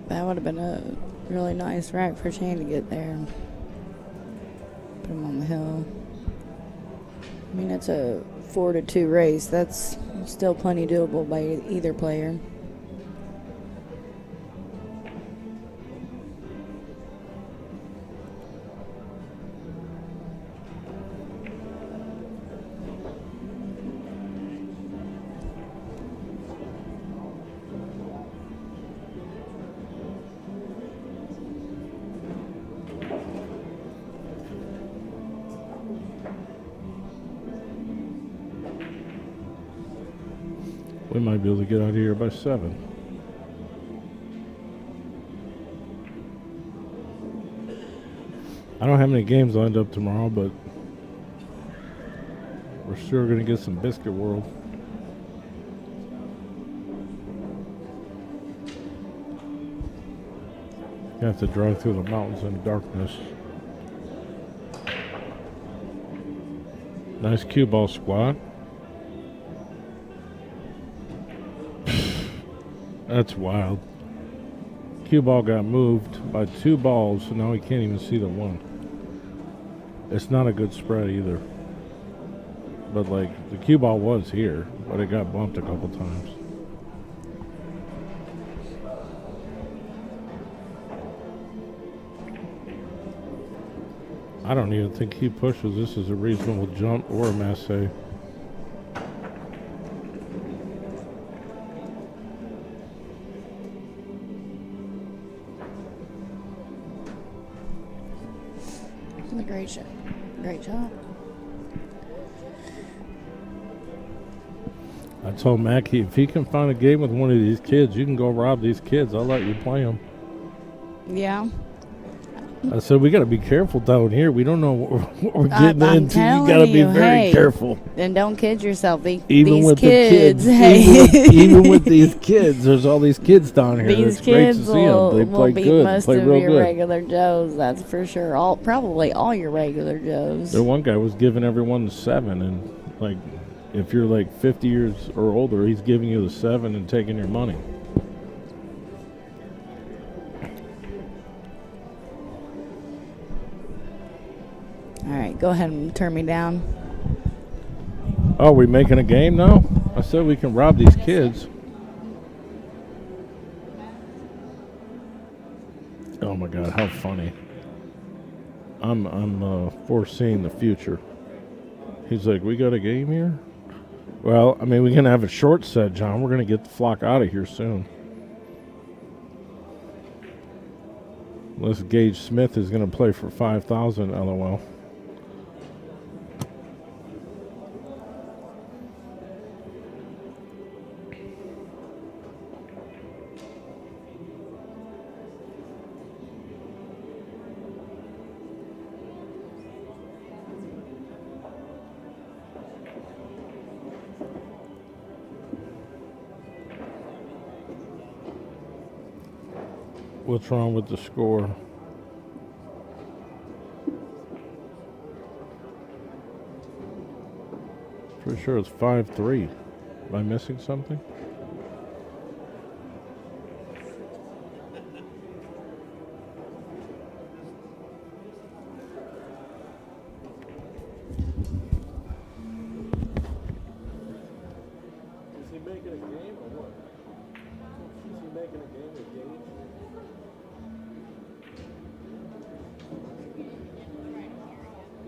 Speaker 9: that would have been a really nice rack for Shane to get there. Put him on the hill. I mean, it's a 4-2 race. That's still plenty doable by either player.
Speaker 3: We might be able to get out of here by 7. I don't have any games lined up tomorrow, but we're sure going to get some Biscuit World. You have to drive through the mountains in darkness. Nice cue ball squat. That's wild. Cue ball got moved by 2 balls, so now he can't even see the one. It's not a good spread either. But like, the cue ball was here, but it got bumped a couple times. I don't even think he pushes this as a reasonable jump or a masse.
Speaker 9: Great shot. Great job.
Speaker 3: I told Mackie, if he can find a game with one of these kids, you can go rob these kids. I'll let you play them.
Speaker 9: Yeah.
Speaker 3: I said, we got to be careful down here. We don't know what we're getting
Speaker 9: I'm
Speaker 3: into. You
Speaker 9: telling
Speaker 3: got to be
Speaker 9: you,
Speaker 3: very
Speaker 9: hey,
Speaker 3: careful.
Speaker 9: And don't kid yourself.
Speaker 3: Even
Speaker 9: These
Speaker 3: with
Speaker 9: kids,
Speaker 3: the kids,
Speaker 9: hey.
Speaker 3: even with these kids, there's all these kids down here.
Speaker 9: These
Speaker 3: It's great to
Speaker 9: kids
Speaker 3: see them. They
Speaker 9: will
Speaker 3: play
Speaker 9: beat
Speaker 3: good.
Speaker 9: most
Speaker 3: Play
Speaker 9: of
Speaker 3: real
Speaker 9: your
Speaker 3: good.
Speaker 9: regular Joes, that's for sure. Probably all your regular Joes.
Speaker 3: The one guy was giving everyone the 7, and like, if you're like 50 years or older, he's giving you the 7 and taking your money.
Speaker 9: All right, go ahead and turn me down.
Speaker 3: Oh, we making a game now? I said we can rob these kids. Oh my God, how funny! I'm foreseeing the future. He's like, we got a game here? Well, I mean, we're gonna have a short set, John. We're gonna get the flock out of here soon. Unless Gage Smith is gonna play for 5,000, LOL. What's wrong with the score? Pretty sure it's 5-3. Am I missing something?
Speaker 4: Is he making a game or what? Is he making a game with Gage?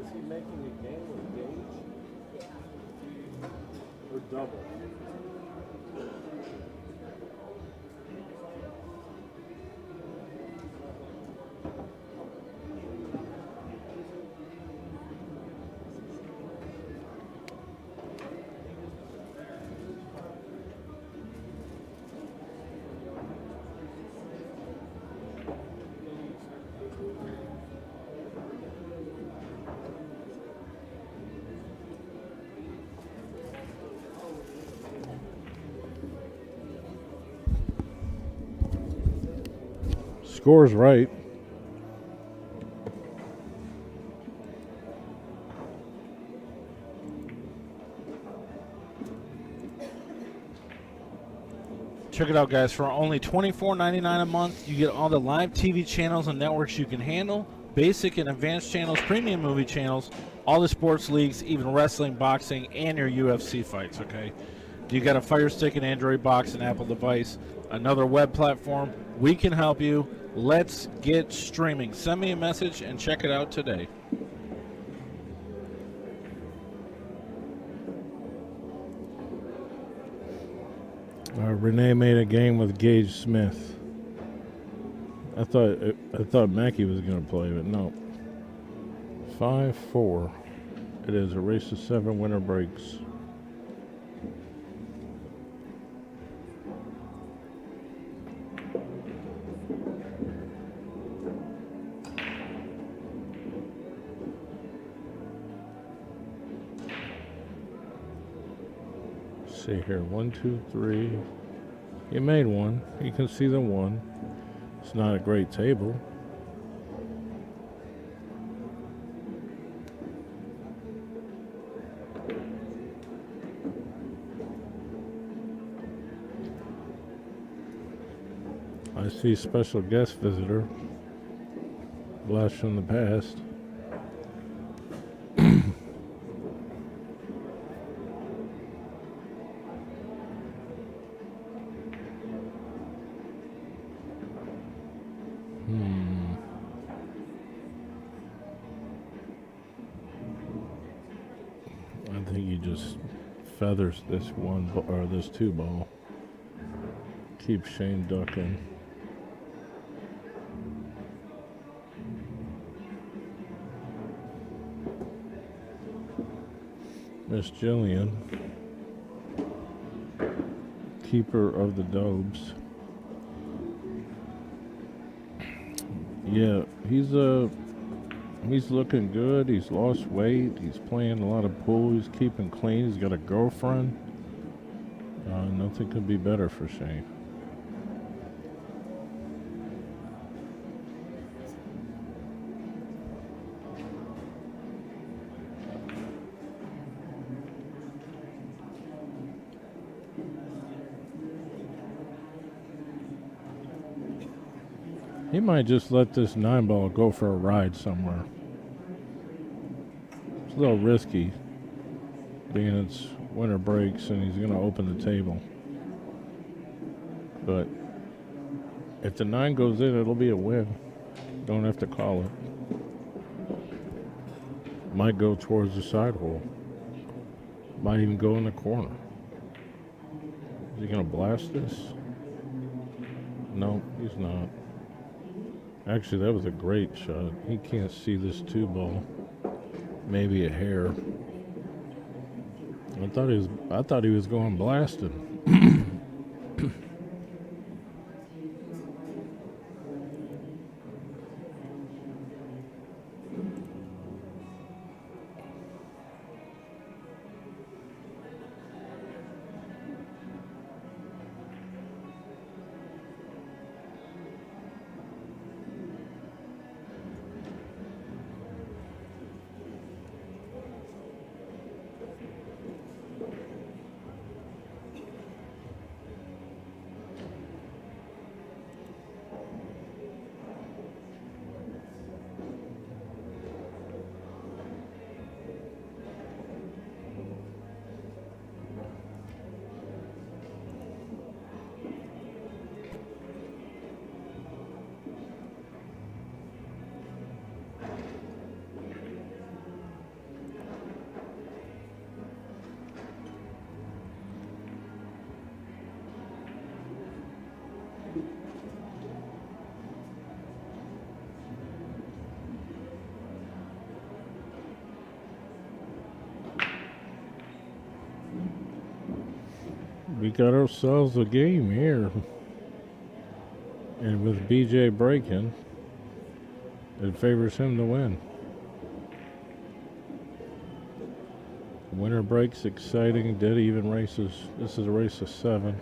Speaker 4: Is he making a game with Gage? Or double?
Speaker 3: Score's right.
Speaker 5: Check it out, guys. For only $24.99 a month, you get all the live TV channels and networks you can handle, basic and advanced channels, premium movie channels, all the sports leagues, even wrestling, boxing, and your UFC fights, okay? Do you got a Fire Stick, an Android box, an Apple device, another web platform? We can help you. Let's get streaming. Send me a message and check it out today.
Speaker 3: Renee made a game with Gage Smith. I thought Mackie was going to play, but no. 5-4. It is a race to 7 winner breaks. see here. 1, 2, 3. He made one. You can see the one. It's not a great table. I see special guest visitor. Blast from the past. I think he just feathers this one or this 2 ball. Keep Shane ducking. Miss Jillian, keeper of the Dobes. Yeah, he's looking good. He's lost weight. He's playing a lot of pool. He's keeping clean. He's got a girlfriend. Nothing could be better for Shane. He might just let this 9 ball go for a ride somewhere. It's a little risky, being it's winter breaks and he's going to open the table. But if the 9 goes in, it'll be a win. Don't have to call it. Might go towards the sidewall. Might even go in the corner. Is he going to blast this? No, he's not. Actually, that was a great shot. He can't see this 2 ball. Maybe a hair. I thought he was going blasting. We got ourselves a game here. And with BJ breaking, it favors him to win. Winner breaks, exciting, dead even races. This is a race of 7.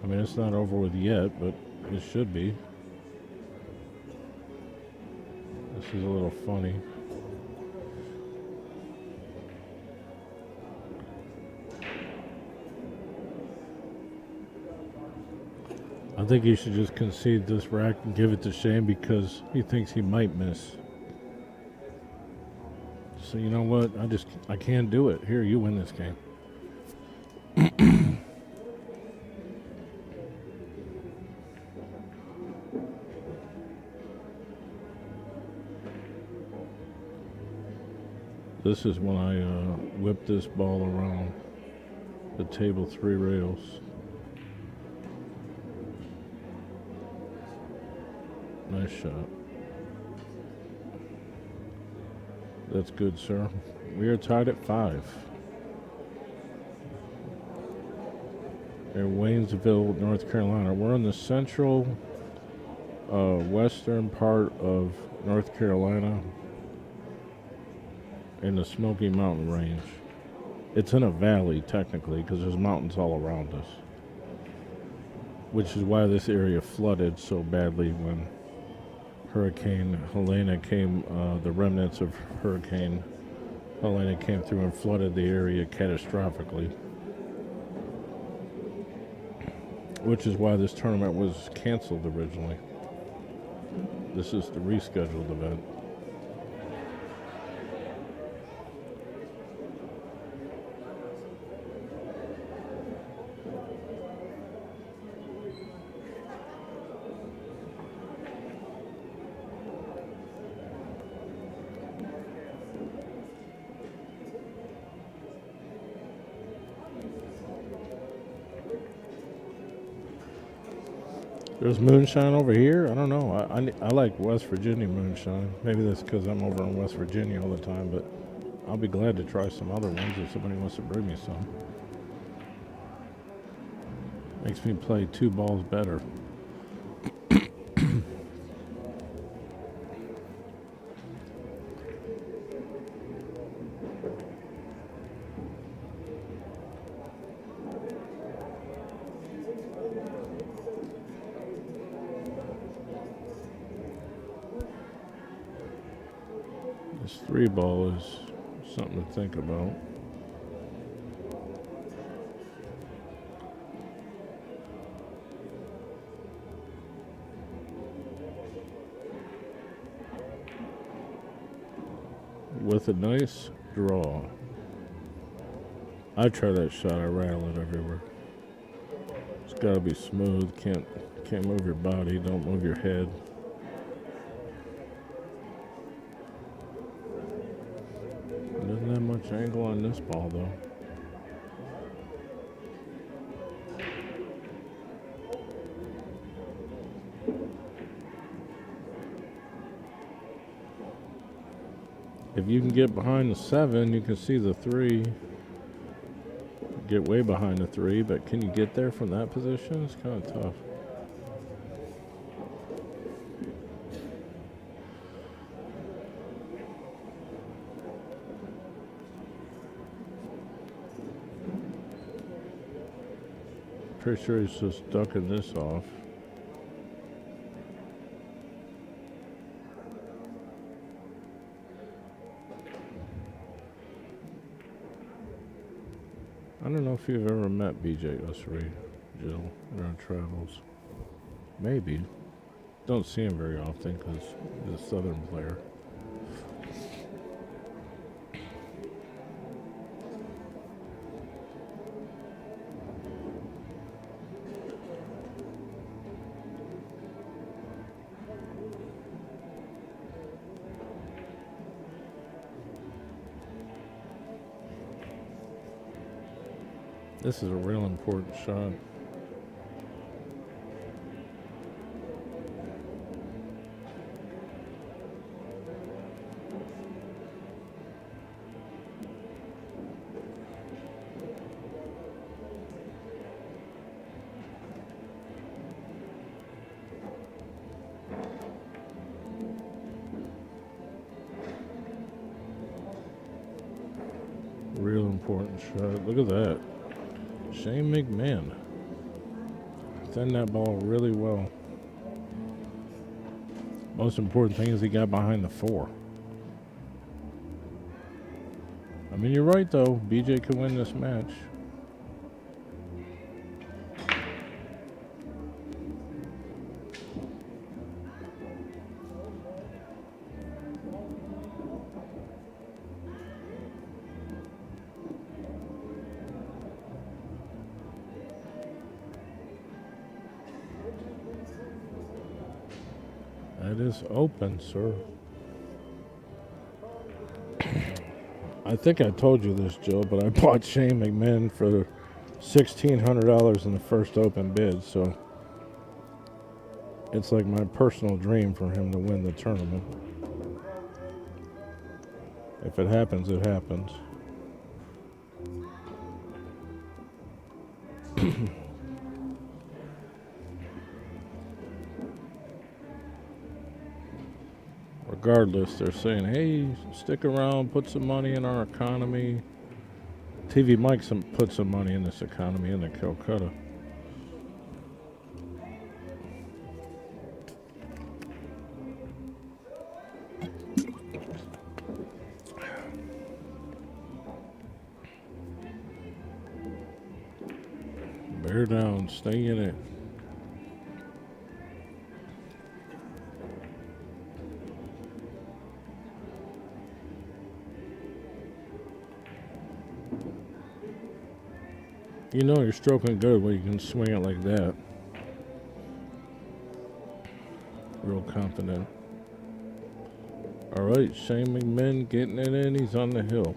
Speaker 3: I mean, it's not over with yet, but it should be. This is a little funny. I think he should just concede this rack and give it to Shane because he thinks he might miss. So you know what? I can't do it. Here, you win this game. This is when I whip this ball around the table 3 rails. Nice shot. That's good, sir. We are tied at 5. In Waynesville, North Carolina. We're in the central western part of North Carolina. in the Smoky Mountain Range. It's in a valley, technically, because there's mountains all around us. Which is why this area flooded so badly when Hurricane Helena came, the remnants of Hurricane Helena came through and flooded the area catastrophically. Which is why this tournament was canceled originally. This is the rescheduled event. There's moonshine over here? I don't know. I like West Virginia moonshine. Maybe that's because I'm over in West Virginia all the time, but I'll be glad to try some other ones if somebody wants to bring me some. Makes me play 2 balls better. This 3-ball is something to think about. With a nice draw. I try that shot, I rattle it everywhere. It's gotta be smooth, can't move your body, don't move your head. Doesn't have much angle on this ball though. If you can get behind the 7, you can see the 3. Get way behind the 3, but can you get there from that position? It's kind of tough. Pretty sure he's just ducking this off. I don't know if you've ever met BJ Ussery, Jill, in our travels. Maybe. Don't see him very often because he's a Southern player. This is a real important shot. Real important shot. Look at that. Shane McMinn. Send that ball really well. Most important thing is he got behind the 4. I mean, you're right though. BJ could win this match. That is open, sir. I think I told you this, Jill, but I bought Shane McMinn for $1,600 in the first open bid, so it's like my personal dream for him to win the tournament. If it happens, it happens. We're regardless, they're saying, hey, stick around, put some money in our economy. TvMike put some money in this economy in the Calcutta. Bear down, stay in it. You know you're stroking good when you can swing it like that. Real confident. Alright, Shane McMinn getting it in. He's on the hill.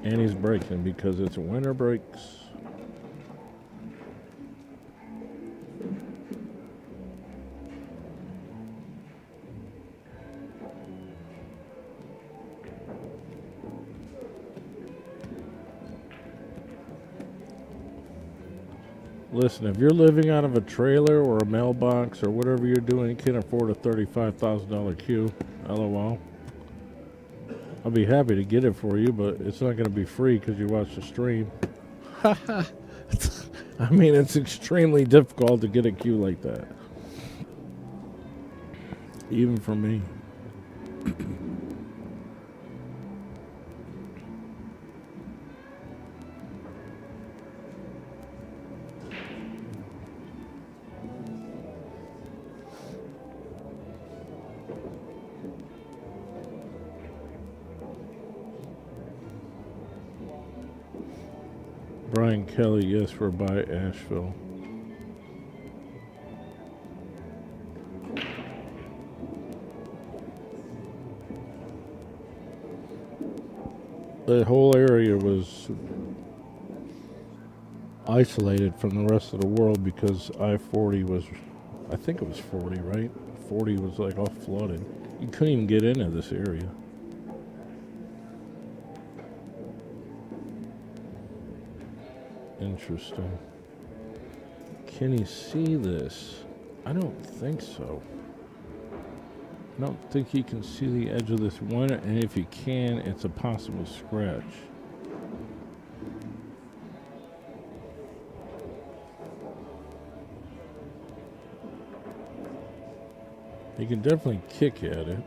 Speaker 3: And he's breaking because it's winter breaks. Listen, if you're living out of a trailer or a mailbox or whatever you're doing, you can't afford a $35,000 cue, LOL. I'll be happy to get it for you, but it's not going to be free because you watch the stream. I mean, it's extremely difficult to get a cue like that. Even for me. Brian Kelly, yes, we're by Asheville. The whole area was isolated from the rest of the world because I-40 was, I think it was 40, right? 40 was like all flooded. You couldn't even get into this area. Interesting. Can he see this? I don't think so. I don't think he can see the edge of this one, and if he can, it's a possible scratch. He can definitely kick at it.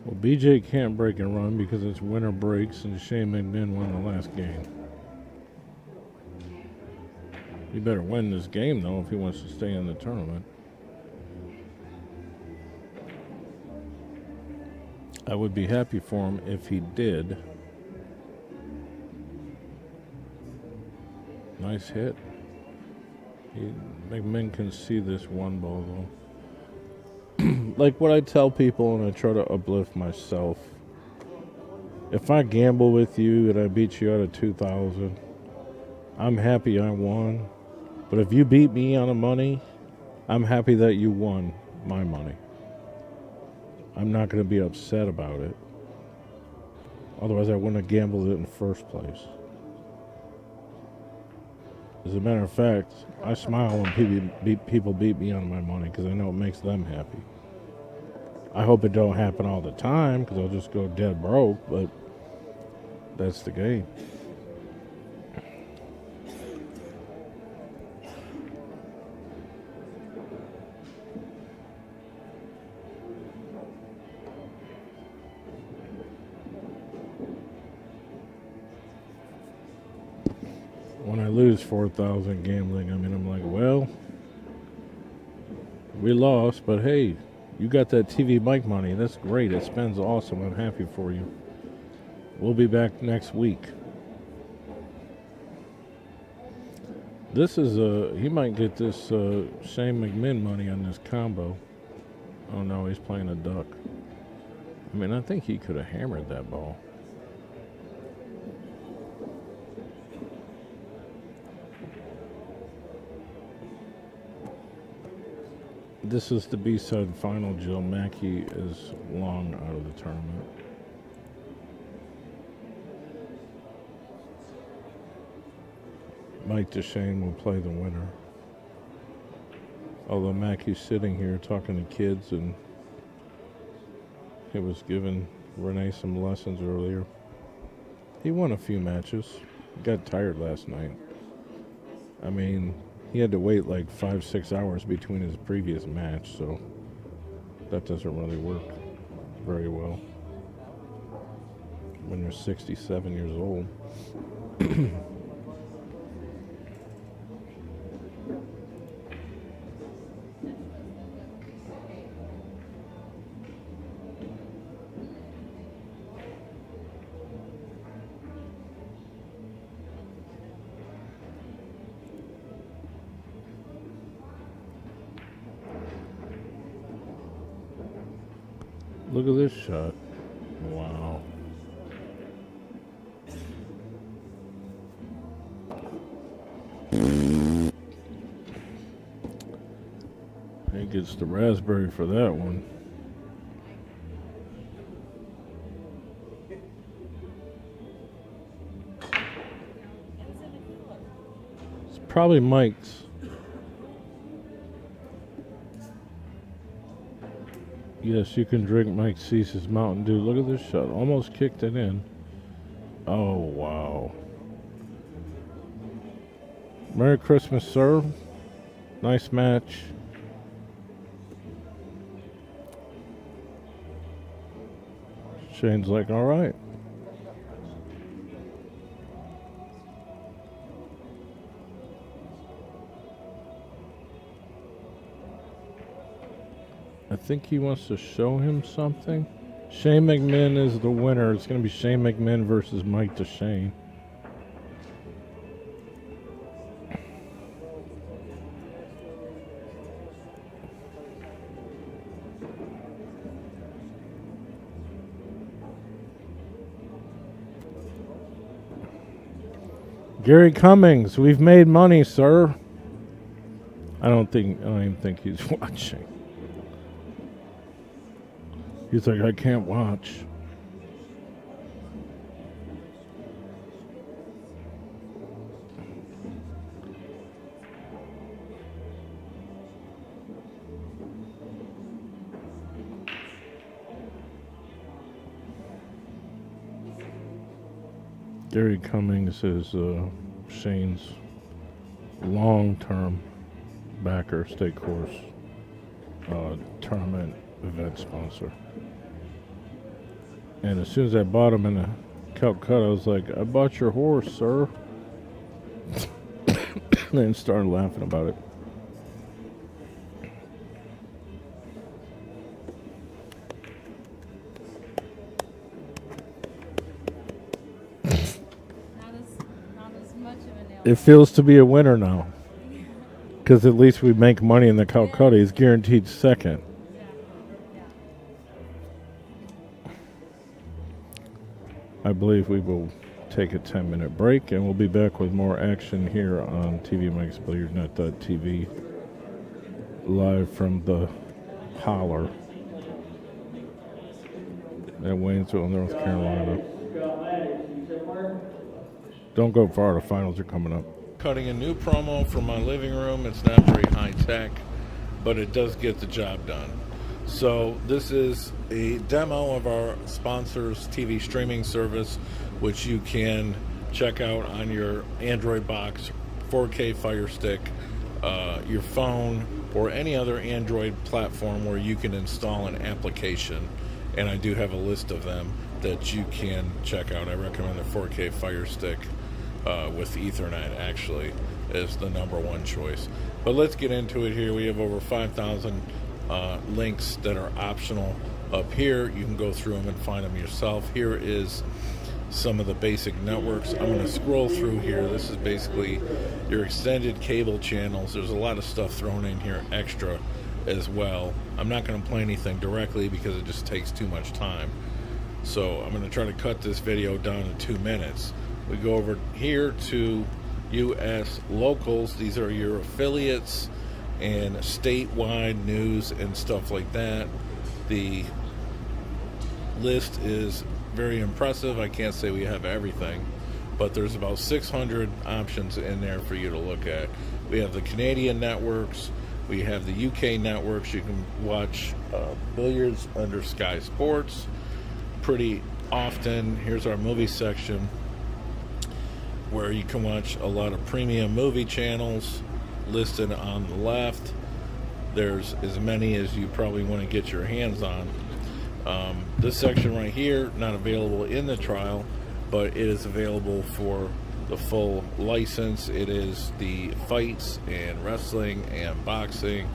Speaker 3: Well, BJ can't break and run because it's winter breaks and Shane McMinn won the last game. He better win this game, though, if he wants to stay in the tournament. I would be happy for him if he did. Nice hit. McMinn can see this one ball, though. Like what I tell people, and I try to uplift myself. If I gamble with you and I beat you out of 2,000, I'm happy I won. But if you beat me on the money, I'm happy that you won my money. I'm not going to be upset about it. Otherwise, I wouldn't have gambled it in the first place. As a matter of fact, I smile when people beat me on my money because I know it makes them happy. I hope it don't happen all the time because I'll just go dead broke, but that's the game. When I lose 4,000 gambling, I mean, I'm like, well, we lost, but hey, you got that TvMike money. That's great. It spends awesome. I'm happy for you. We'll be back next week. This is he might get this Shane McMinn money on this combo. Oh no, he's playing a duck. I mean, I think he could have hammered that ball. This is the B-side final. Joe Mackey is long out of the tournament. Mike Dechaine will play the winner. Although Mackey's sitting here talking to kids, and he was giving Renee some lessons earlier. He won a few matches. Got tired last night. I mean, he had to wait like 5-6 hours between his previous match, so that doesn't really work very well when you're 67 years old. Look at this shot. Wow. He gets the raspberry for that one. It's probably Mike's. Yes, you can drink Mike Cease's Mountain Dew. Look at this shot. Almost kicked it in. Oh, wow. Merry Christmas, sir. Nice match. Shane's like, all right. I think he wants to show him something. Shane McMinn is the winner. It's going to be Shane McMinn versus Mike Dechaine. Gary Cummings, we've made money, sir. I don't even think he's watching. He's like, I can't watch. Gary Cummings is Shane's long-term backer, state course tournament event sponsor. And as soon as I bought him in a Calcutta, I was like, I bought your horse, sir. And then started laughing about it.
Speaker 8: Not as much of a nail.
Speaker 3: It feels to be a winner now. Because at least we make money in the Calcutta. He's guaranteed second. I believe we will take a 10-minute break, and we'll be back with more action here on TvMike's Billiardnet.tv, live from the Holler at Waynesville, North Carolina. Don't go far, the finals are coming up. Cutting a new promo from my living room. It's not very high tech, but it does get the job done. So this is a demo of our sponsor's TV streaming service, which you can check out on your Android box, 4K Fire Stick, your phone, or any other Android platform where you can install an application. And I do have a list of them that you can check out. I recommend the 4K Fire Stick with Ethernet, actually, is the #1 choice. But let's get into it here. We have over 5,000 links that are optional up here. You can go through them and find them yourself. Here is some of the basic networks. I'm going to scroll through here. This is basically your extended cable channels. There's a lot of stuff thrown in here extra as well. I'm not going to play anything directly because it just takes too much time. So I'm going to try to cut this video down to 2 minutes. We go over here to U.S. locals. These are your affiliates and statewide news and stuff like that. The list is very impressive. I can't say we have everything, but there's about 600 options in there for you to look at. We have the Canadian networks. We have the UK networks. You can watch billiards under Sky Sports pretty often. Here's our movie section where you can watch a lot of premium movie channels listed on the left. There's as many as you probably want to get your hands on. This section right here, not available in the trial, but it is available for the full license. It is the fights and wrestling and boxing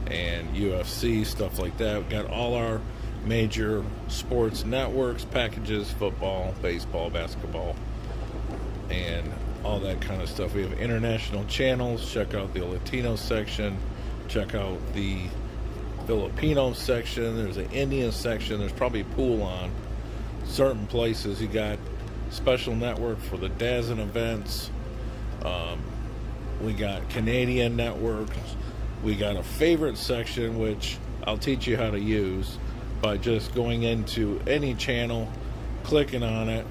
Speaker 3: and UFC, stuff like that. We've got all our major sports networks, packages, football, baseball, basketball, and all that kind of stuff. We have international channels. Check out the Latino section. Check out the Filipino section. There's an Indian section. There's probably pool on certain places. You got special network for the DAZN events. We got Canadian networks. We got a favorite section, which I'll teach you how to use by just going into any channel, clicking on it,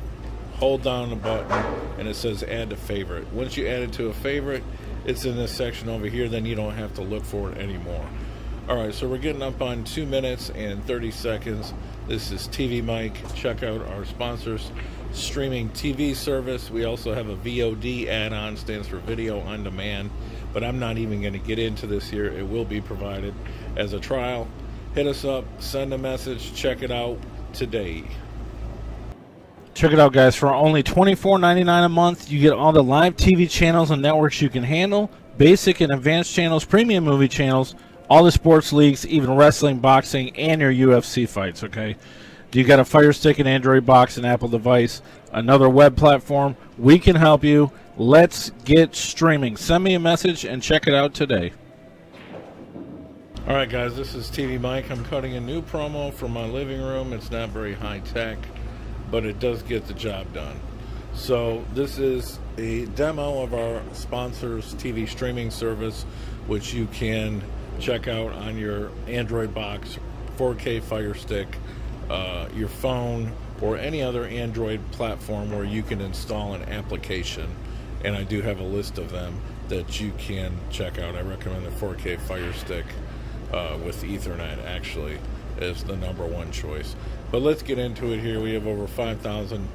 Speaker 3: hold down the button, and it says add to favorite. Once you add it to a favorite, it's in this section over here. Then you don't have to look for it anymore. All right, so we're getting up on 2 minutes and 30 seconds. This is TvMike. Check out our sponsors streaming TV service. We also have a VOD add-on, stands for video on demand, but I'm not even going to get into this here. It will be provided as a trial. Hit us up, send a message, check it out today.
Speaker 5: Check it out, guys. For only $24.99 a month, you get all the live TV channels and networks you can handle, basic and advanced channels, premium movie channels, all the sports leagues, even wrestling, boxing, and your UFC fights, okay? You got a Fire Stick, an Android box, an Apple device, another web platform. We can help you. Let's get streaming. Send me a message and check it out today.
Speaker 3: All right, guys, this is TvMike. I'm cutting a new promo from my living room. It's not very high-tech, but it does get the job done. So this is a demo of our sponsor's TV streaming service, which you can check out on your Android box, 4K Fire Stick, your phone, or any other Android platform where you can install an application. And I do have a list of them that you can check out. I recommend the 4K Fire Stick with Ethernet, actually, is the #1 choice. But let's get into it here. We have over 5,000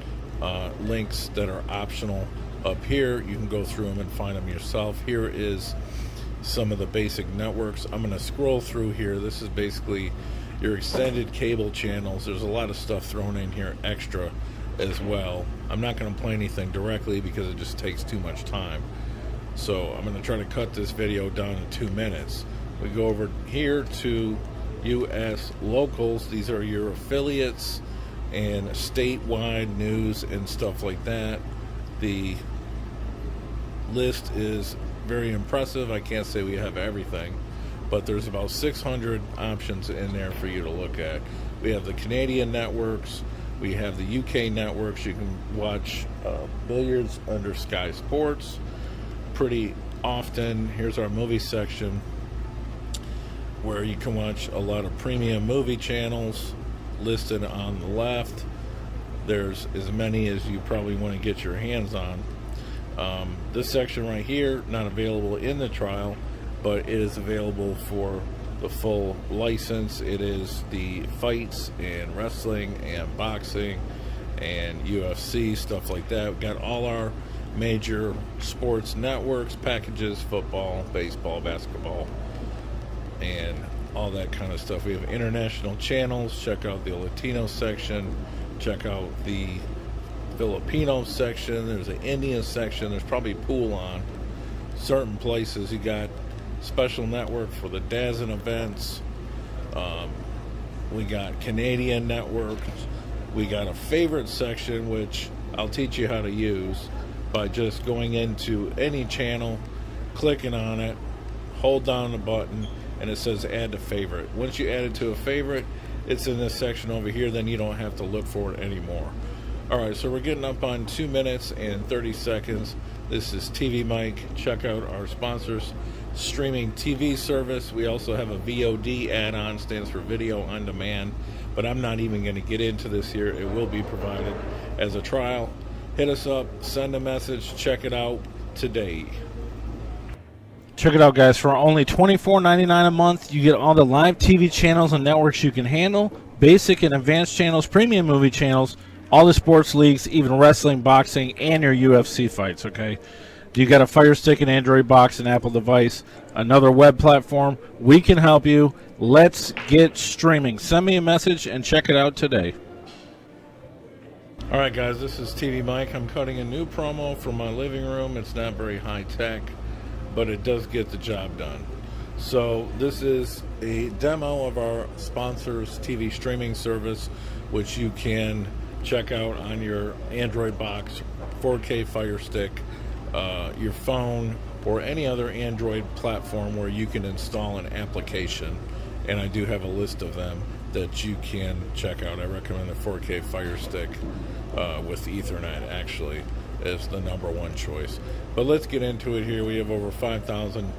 Speaker 3: links that are optional up here. You can go through them and find them yourself. Here is some of the basic networks. I'm going to scroll through here. This is basically your extended cable channels. There's a lot of stuff thrown in here extra as well. I'm not going to play anything directly because it just takes too much time. So I'm going to try to cut this video down to 2 minutes. We go over here to U.S. locals. These are your affiliates and statewide news and stuff like that. The list is very impressive. I can't say we have everything, but there's about 600 options in there for you to look at. We have the Canadian networks. We have the UK networks. You can watch billiards under Sky Sports pretty often. Here's our movie section where you can watch a lot of premium movie channels listed on the left. There's as many as you probably want to get your hands on. This section right here, not available in the trial, but it is available for the full license. It is the fights and wrestling and boxing and UFC, stuff like that. We've got all our major sports networks, packages, football, baseball, basketball, and all that kind of stuff. We have international channels. Check out the Latino section. Check out the Filipino section. There's an Indian section. There's probably pool on certain places. You got special network for the DAZN events. We got Canadian networks. We got a favorite section, which I'll teach you how to use by just going into any channel, clicking on it, hold down the button, and it says add to favorite. Once you add it to a favorite, it's in this section over here, then you don't have to look for it anymore. Alright, so we're getting up on 2 minutes and 30 seconds. This is TvMike. Check out our sponsors streaming TV service. We also have a VOD add-on, stands for video on demand, but I'm not even going to get into this here. It will be provided as a trial. Hit us up, send a message, check it out today.
Speaker 5: Check it out, guys. For only $24.99 a month, you get all the live TV channels and networks you can handle, basic and advanced channels, premium movie channels, all the sports leagues, even wrestling, boxing, and your UFC fights, okay? Do you got a Fire Stick, an Android box, an Apple device, another web platform? We can help you. Let's get streaming. Send me a message and check it out today.
Speaker 3: All right, guys, this is TvMike. I'm cutting a new promo from my living room. It's not very high tech, but it does get the job done. So this is a demo of our sponsor's TV streaming service, which you can check out on your Android box, 4K Fire Stick, your phone, or any other Android platform where you can install an application. And I do have a list of them that you can check out. I recommend the 4K Fire Stick with Ethernet, actually, is the #1 choice. But let's get into it here. We have over 5,000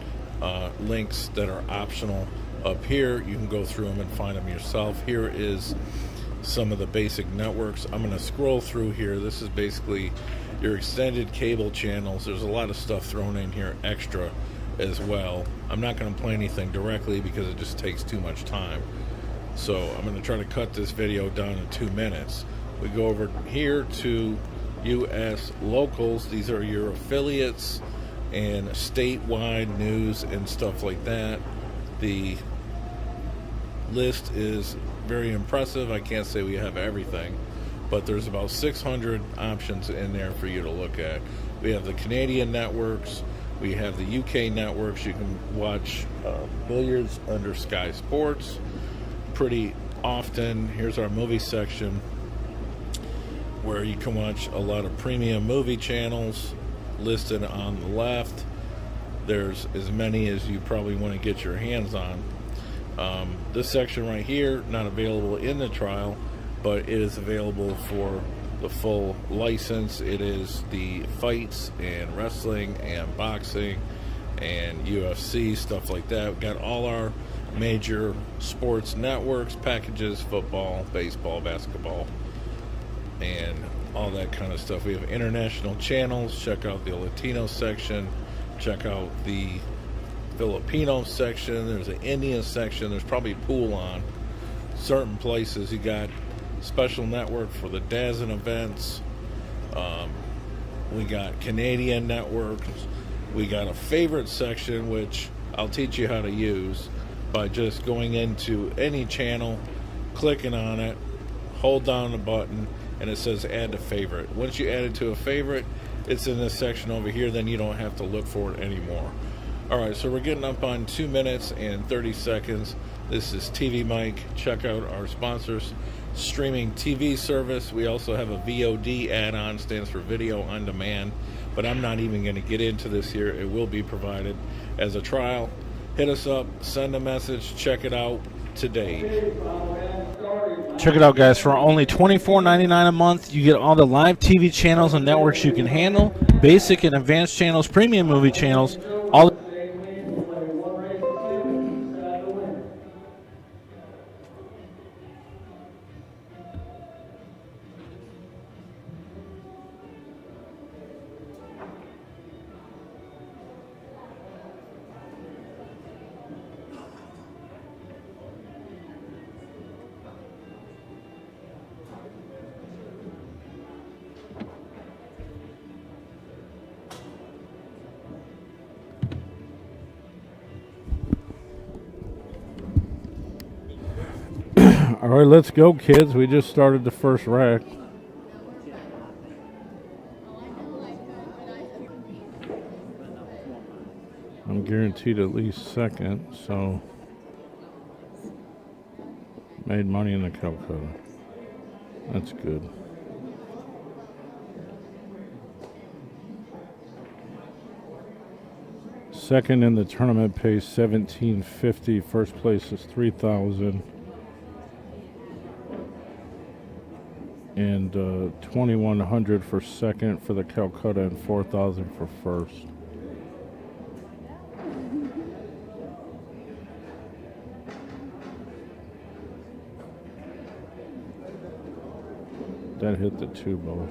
Speaker 3: links that are optional up here. You can go through them and find them yourself. Here is some of the basic networks. I'm going to scroll through here. This is basically your extended cable channels. There's a lot of stuff thrown in here extra as well. I'm not going to play anything directly because it just takes too much time. So I'm going to try to cut this video down to 2 minutes. We go over here to U.S. locals. These are your affiliates and statewide news and stuff like that. The list is very impressive. I can't say we have everything, but there's about 600 options in there for you to look at. We have the Canadian networks. We have the UK networks. You can watch billiards under Sky Sports pretty often. Here's our movie section where you can watch a lot of premium movie channels listed on the left. There's as many as you probably want to get your hands on. This section right here, not available in the trial, but it is available for the full license. It is the fights and wrestling and boxing and UFC, stuff like that. We've got all our major sports networks, packages, football, baseball, basketball, and all that kind of stuff. We have international channels. Check out the Latino section. Check out the Filipino section. There's an Indian section. There's probably pool on certain places. You got special network for the DAZN events. We got Canadian networks. We got a favorite section, which I'll teach you how to use by just going into any channel, clicking on it, hold down the button, and it says add to favorite. Once you add it to a favorite, it's in this section over here, then you don't have to look for it anymore. Alright, so we're getting up on 2 minutes and 30 seconds. This is TvMike. Check out our sponsors streaming TV service. We also have a VOD add-on, stands for video on demand, but I'm not even going to get into this here. It will be provided as a trial. Hit us up, send a message, check it out today.
Speaker 5: Check it out, guys. For only $24.99 a month, you get all the live TV channels and networks you can handle, basic and advanced channels, premium movie channels, all the
Speaker 3: All right, let's go, kids. We just started the first rack. I'm guaranteed at least second, so made money in the Calcutta. That's good. Second in the tournament pays $1,750. First place is $3,000. And $2,100 for second for the Calcutta and $4,000 for first. That hit the 2-ball.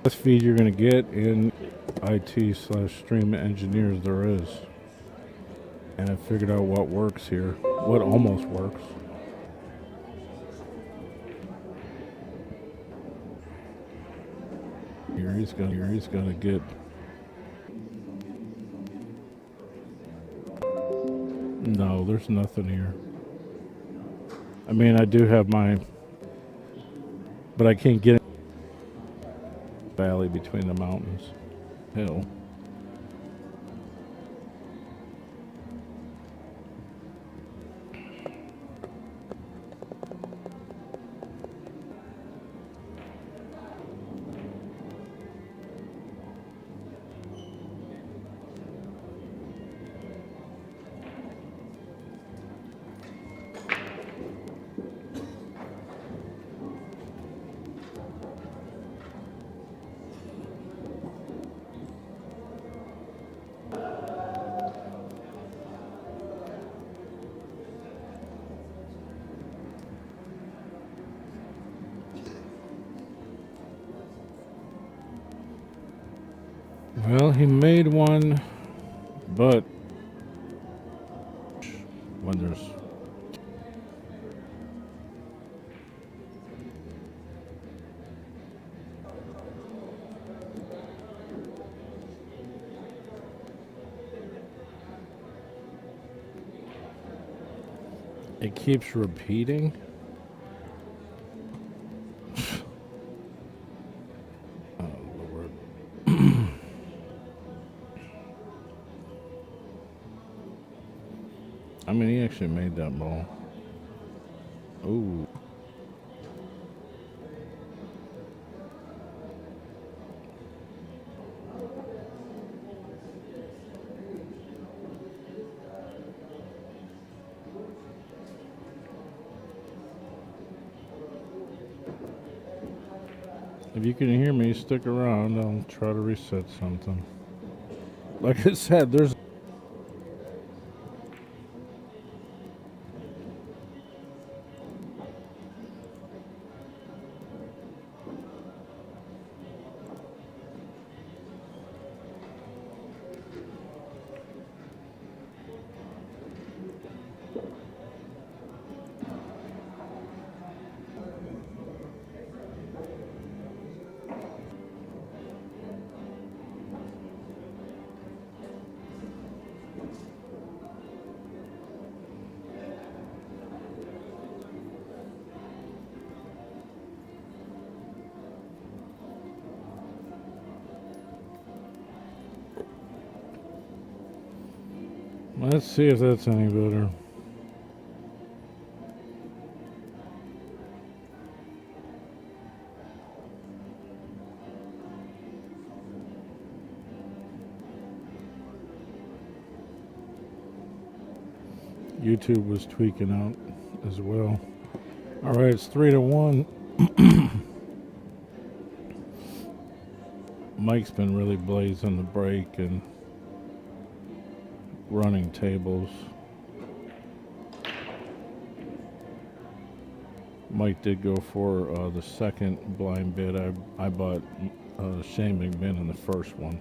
Speaker 3: Best feed you're going to get in IT/stream engineers there is. And I figured out what works here. What almost works. Here he's gonna get. No, there's nothing here. I mean, I do have my, but I can't get valley between the mountains. Hill. Well, he made one, but when there's it keeps repeating. I mean, he actually made that ball. Ooh. If you can hear me, stick around. I'll try to reset something. Like I said, there's let's see if that's any better. YouTube was tweaking out as well. All right, it's 3-1. Mike's been really blazing the break and running tables. Mike did go for the second blind bid. I bought Shane McMinn in the first one.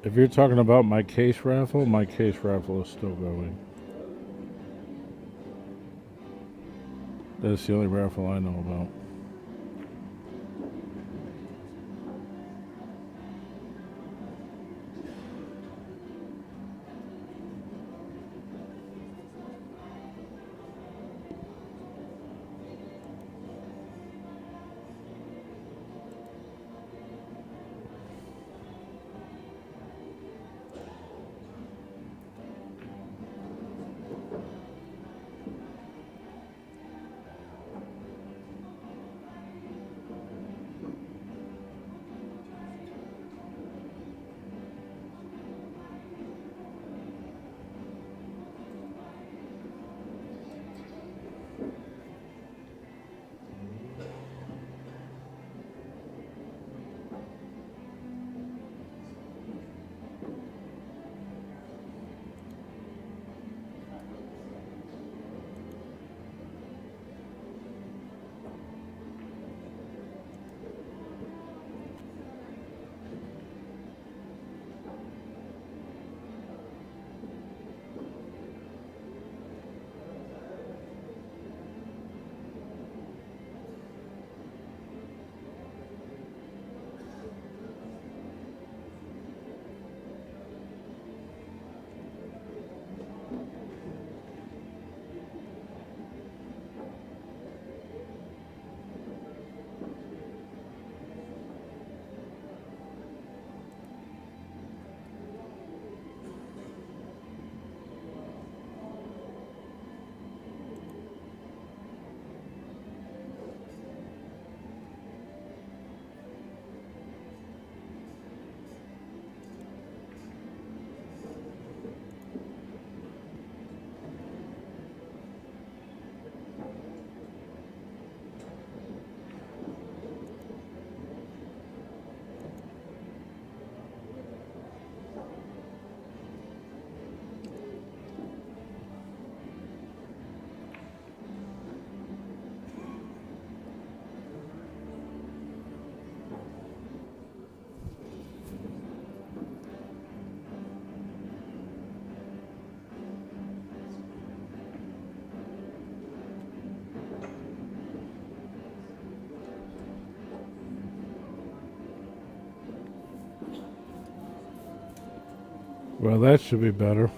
Speaker 3: If you're talking about my case raffle is still going. That's the only raffle I know about. Well, that should be better.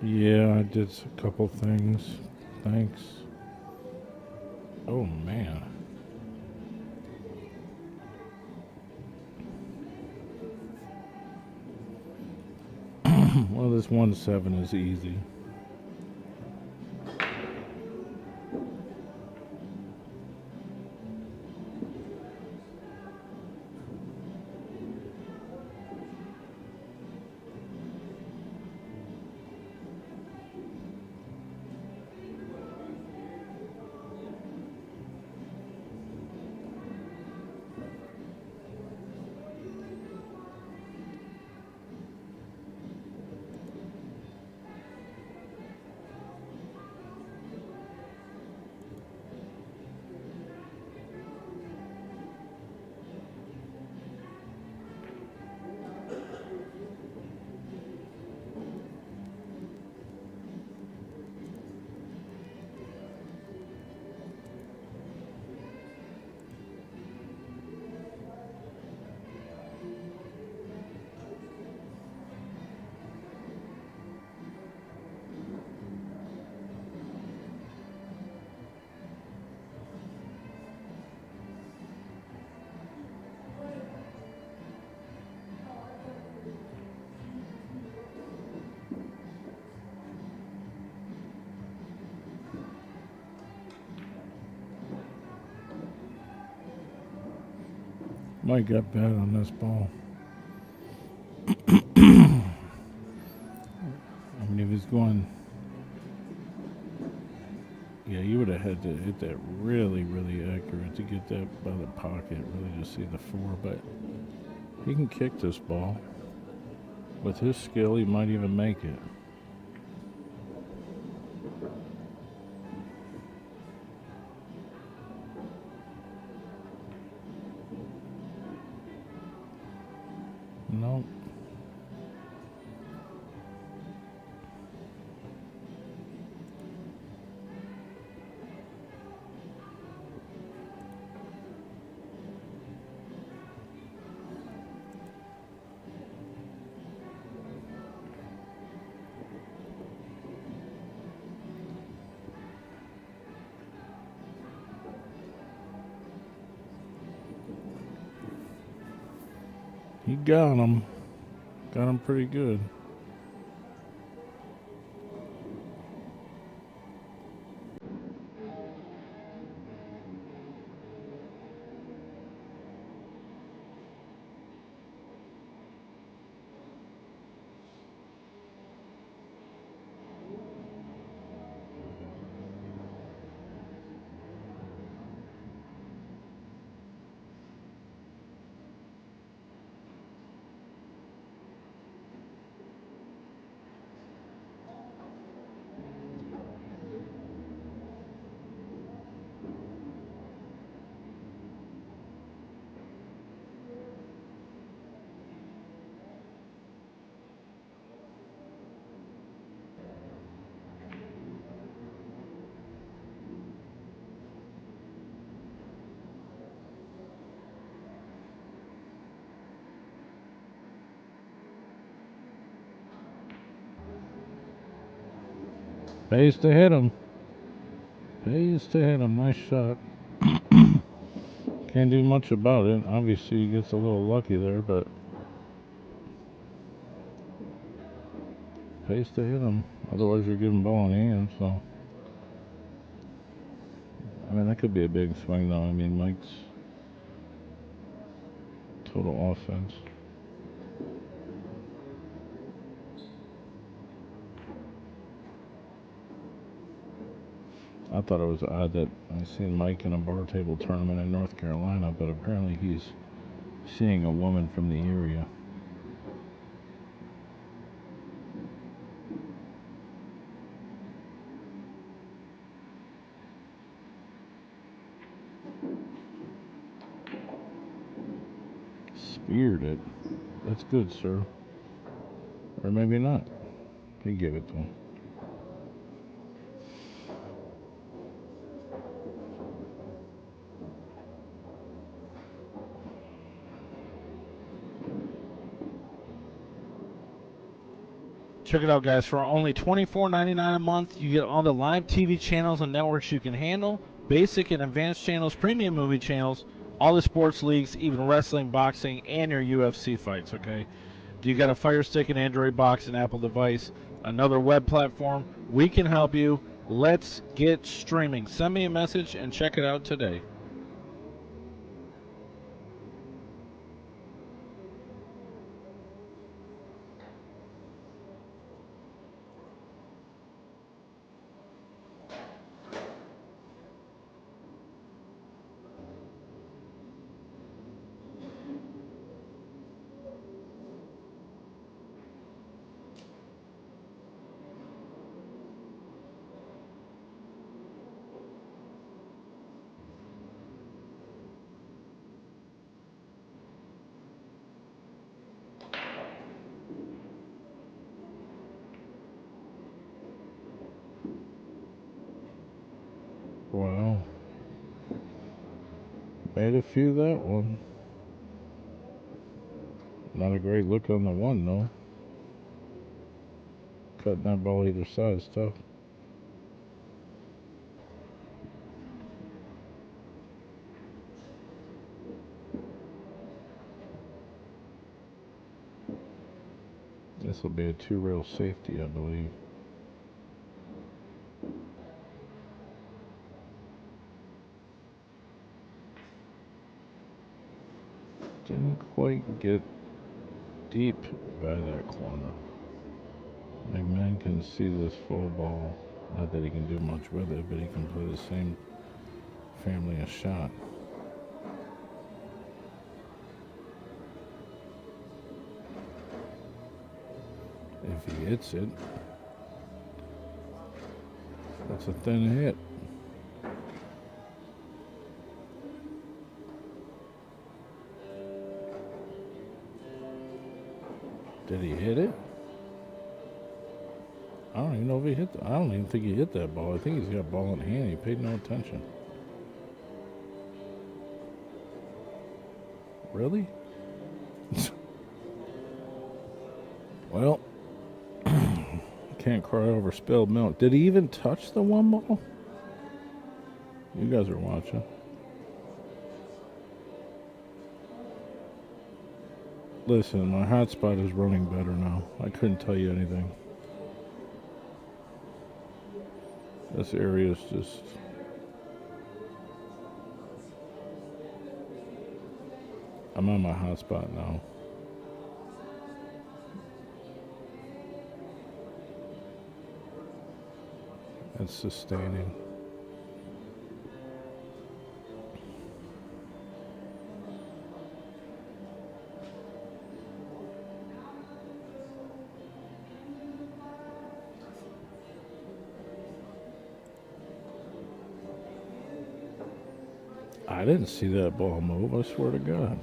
Speaker 3: Yeah, I did a couple things. Thanks. Oh, man. Well, this 1-7 is easy. Mike got bad on this ball. I mean, if he's going, yeah, you would have had to hit that really, really accurate to get that by the pocket, really just see the 4. But he can kick this ball. With his skill, he might even make it. Nope. He got him. Got him pretty good. Pays to hit him. Pays to hit him. Nice shot. Can't do much about it. Obviously, he gets a little lucky there, but pays to hit him. Otherwise, you're giving ball in hand. So, I mean, that could be a big swing, though. I mean, Mike's total offense. I thought it was odd that I seen Mike in a bar table tournament in North Carolina, but apparently he's seeing a woman from the area. Speared it. That's good, sir. Or maybe not. He gave it to him.
Speaker 5: Check it out, guys. For only $24.99 a month, you get all the live TV channels and networks you can handle, basic and advanced channels, premium movie channels, all the sports leagues, even wrestling, boxing, and your UFC fights, okay? You got a Fire Stick, an Android box, an Apple device, another web platform? We can help you. Let's get streaming. Send me a message and check it out today.
Speaker 3: Wow. Made a few that one. Not a great look on the one, though. Cutting that ball either side is tough. This will be a 2-rail safety, I believe. Didn't quite get deep by that corner. McMinn can see this full ball. Not that he can do much with it, but he can play the same family of shot. If he hits it, that's a thin hit. Did he hit it? I don't even know if he hit. I don't even think he hit that ball. I think he's got a ball in hand. He paid no attention. Really? Well, can't cry over spilled milk. Did he even touch the one ball? You guys are watching. Listen, my hotspot is running better now. I couldn't tell you anything. This area is just... I'm on my hotspot now. It's sustaining. I didn't see that ball move, I swear to God.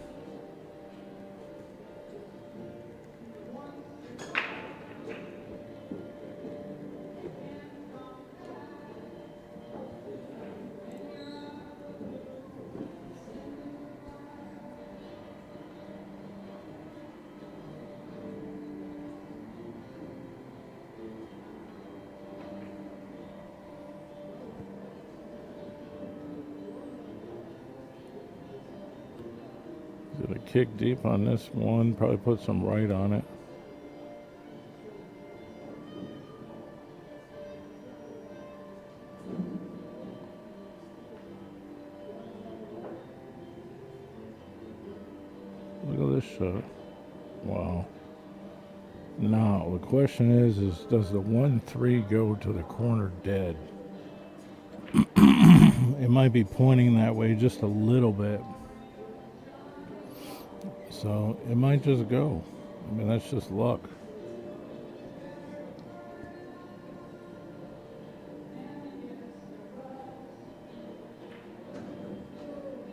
Speaker 3: Gonna kick deep on this one, probably put some right on it. Look at this shot. Wow. Now, the question is does the 1-3 go to the corner dead? It might be pointing that way just a little bit. So it might just go. I mean, that's just luck.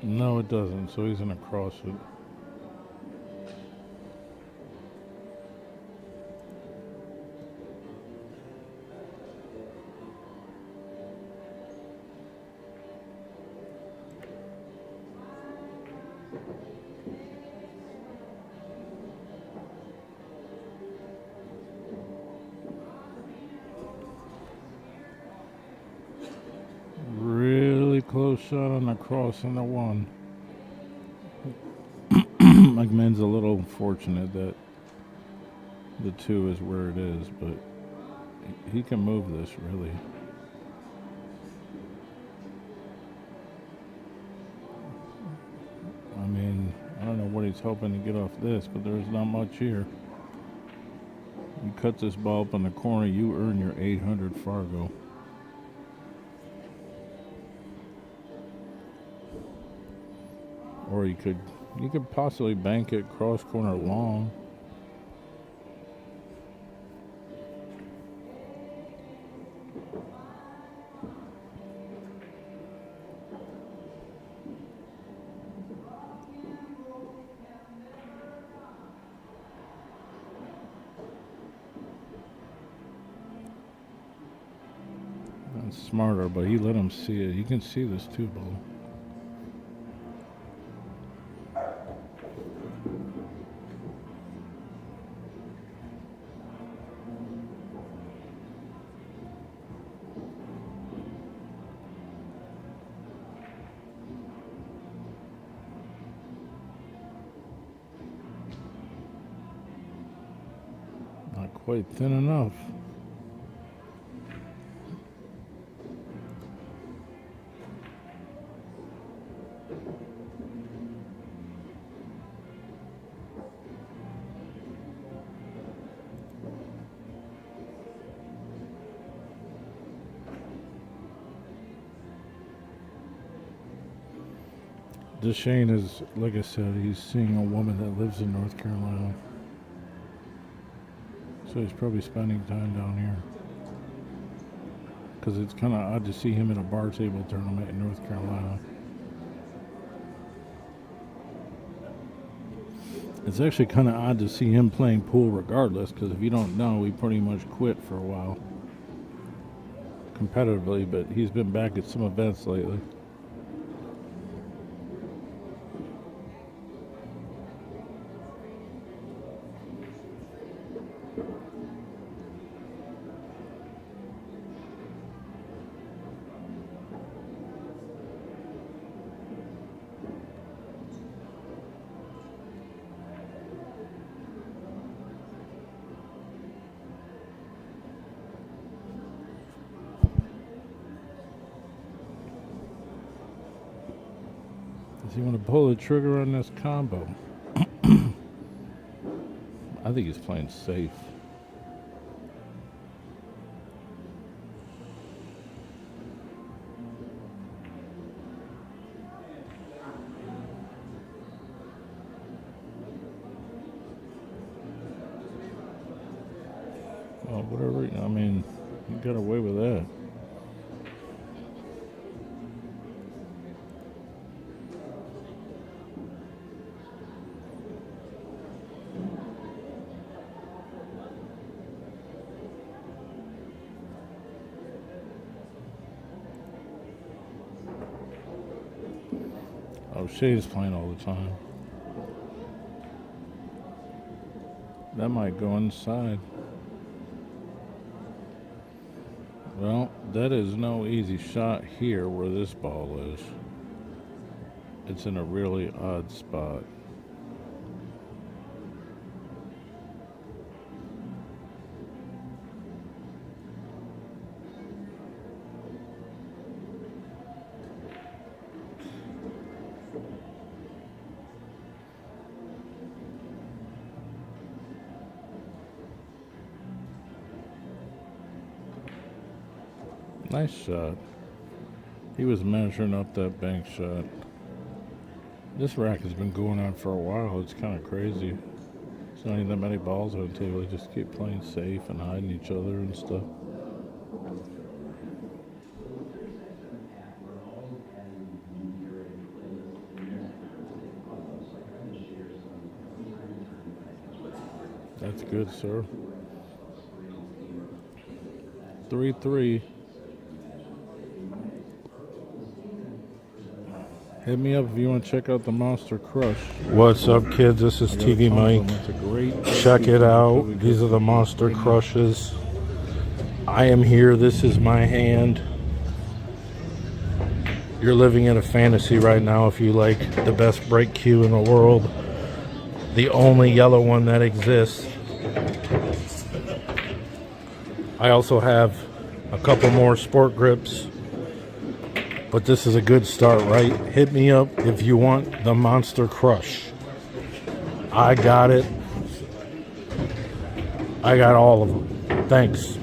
Speaker 3: No, it doesn't. So he's gonna cross it. Close shot on the cross and the one. McMinn's a little fortunate that the 2 is where it is, but he can move this really. I mean, I don't know what he's hoping to get off this, but there's not much here. You cut this ball up in the corner, you earn your 800 Fargo. Or you could possibly bank it cross corner long. That's smarter, but he let him see it. He can see this 2 ball. Quite thin enough. Dechaine is, like I said, he's seeing a woman that lives in North Carolina. So he's probably spending time down here. Because it's kind of odd to see him in a bar table tournament in North Carolina. It's actually kind of odd to see him playing pool regardless, because if you don't know, he pretty much quit for a while. Competitively, but he's been back at some events lately. Does he want to pull the trigger on this combo? I think he's playing safe. Well, whatever, I mean, he got away with that. Oh, Shay's playing all the time. That might go inside. Well, that is no easy shot here where this ball is. It's in a really odd spot. Nice shot. He was measuring up that bank shot. This rack has been going on for a while. It's kind of crazy. There's not even that many balls on the table. They just keep playing safe and hiding each other and stuff. That's good, sir. 3-3. Hit me up if you want to check out the Monster Crush. What's up, kids? This is TvMike. It's a great. Check it out. These are the Monster Crushes. I am here. This is my hand. You're living in a fantasy right now if you like the best break cue in the world. The only yellow one that exists. I also have a couple more sport grips. But this is a good start, right? Hit me up if you want the Monster Crush. I got it. I got all of them. Thanks.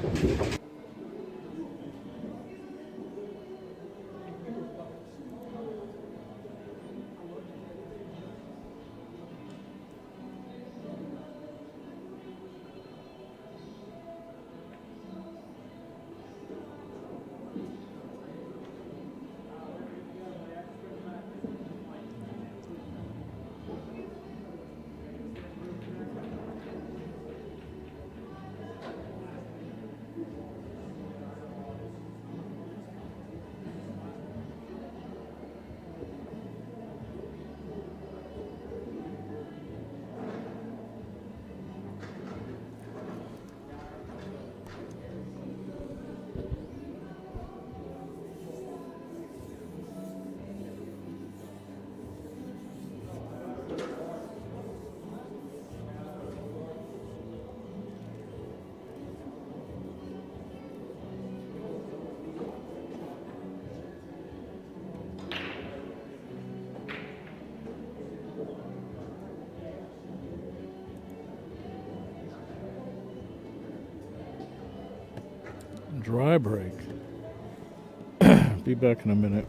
Speaker 3: Dry break. Be back in a minute.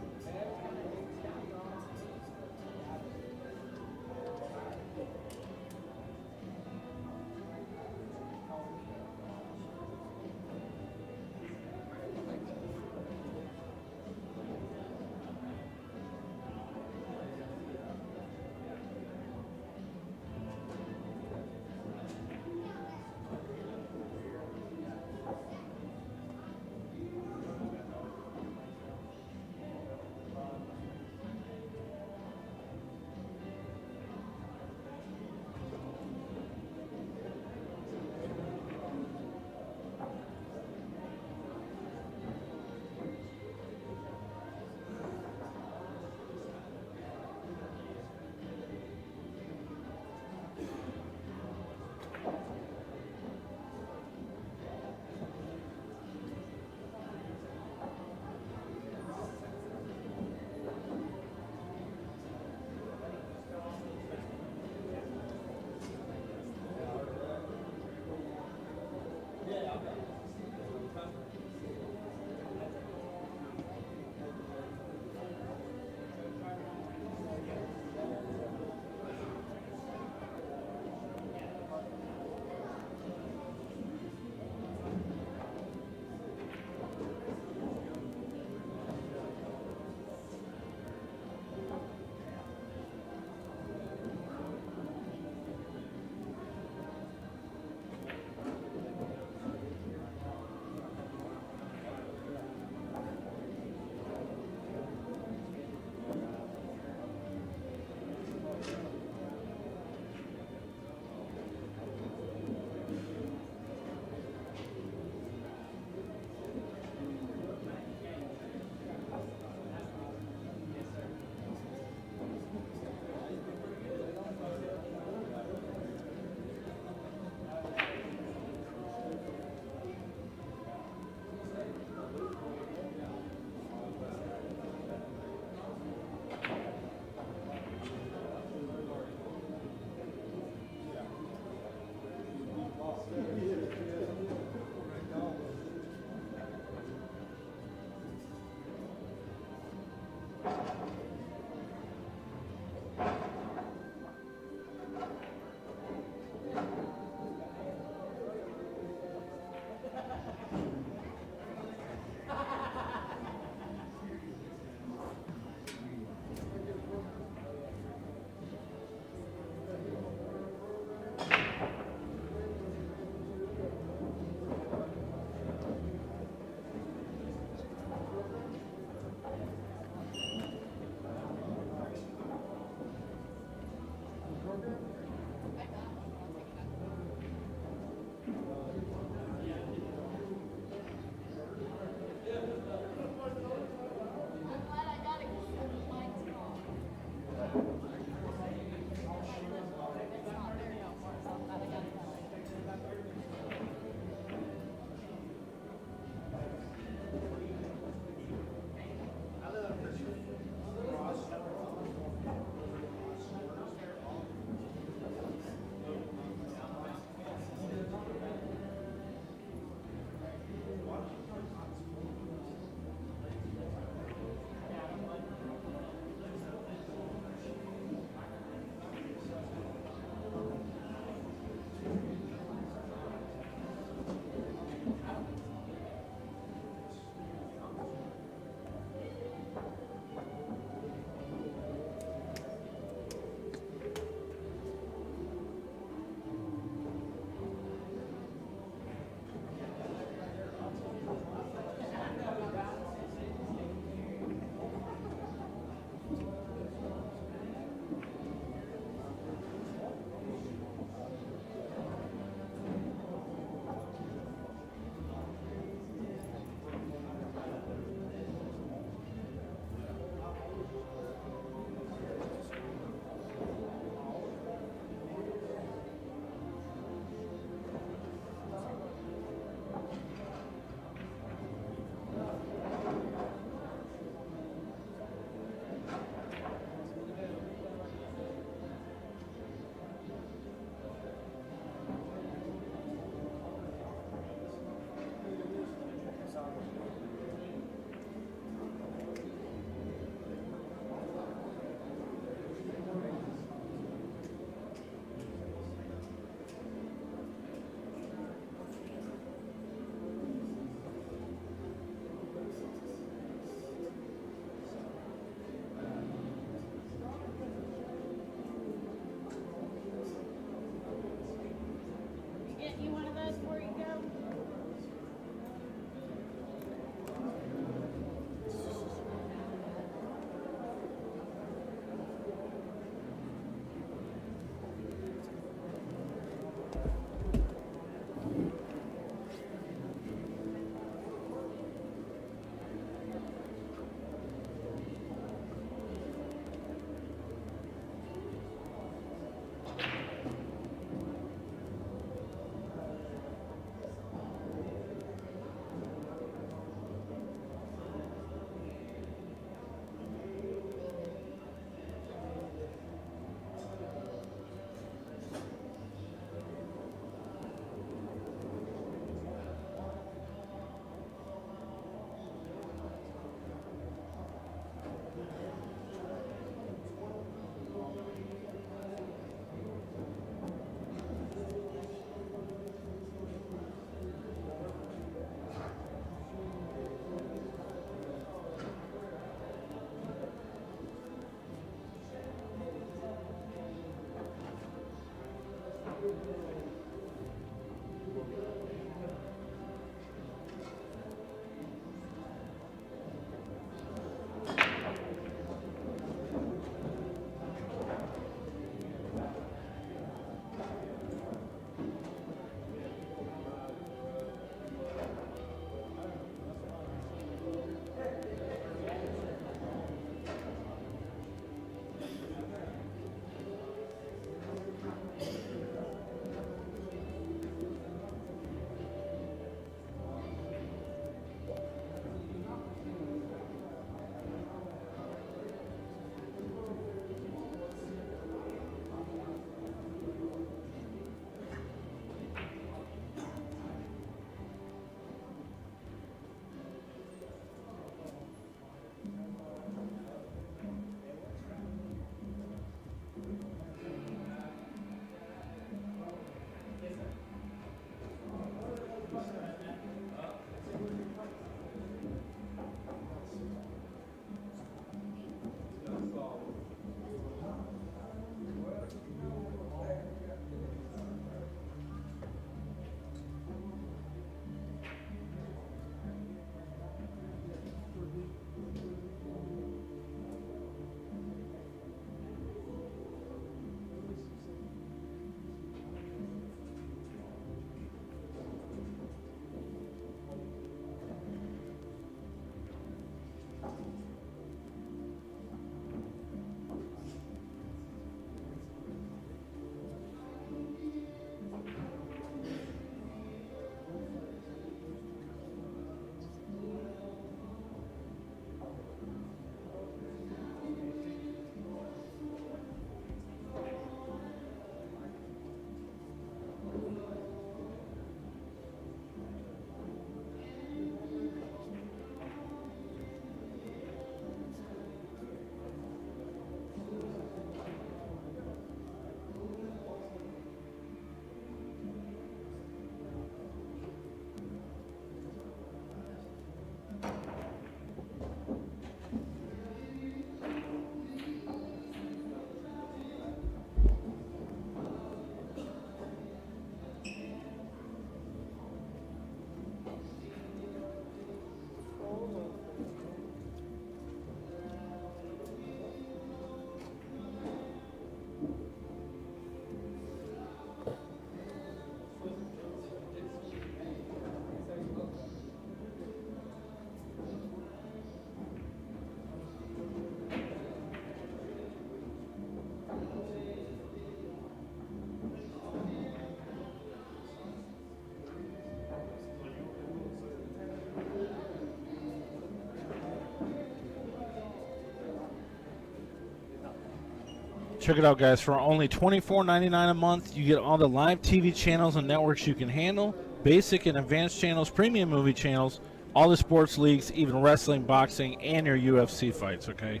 Speaker 5: Check it out, guys. For only $24.99 a month, you get all the live TV channels and networks you can handle, basic and advanced channels, premium movie channels, all the sports leagues, even wrestling, boxing, and your UFC fights, okay?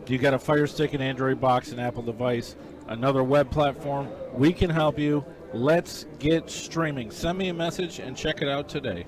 Speaker 5: You got a Fire Stick, an Android box, an Apple device, another web platform. We can help you. Let's get streaming. Send me a message and check it out today.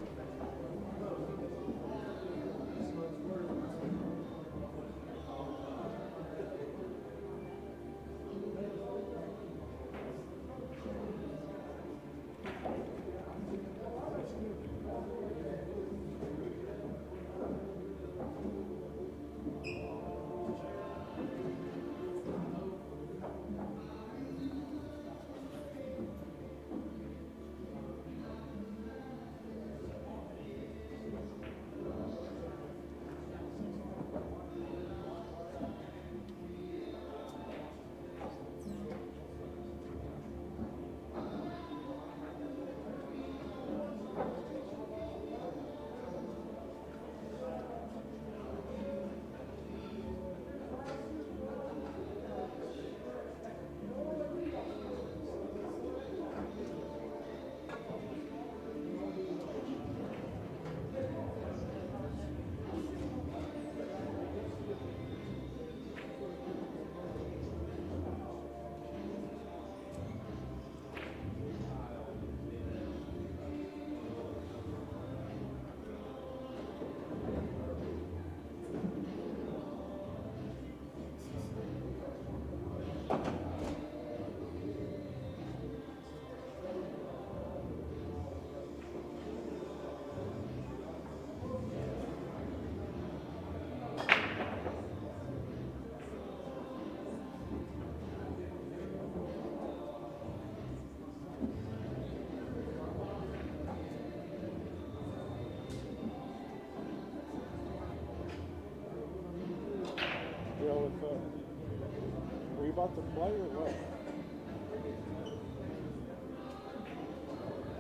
Speaker 3: Were you about to play or what?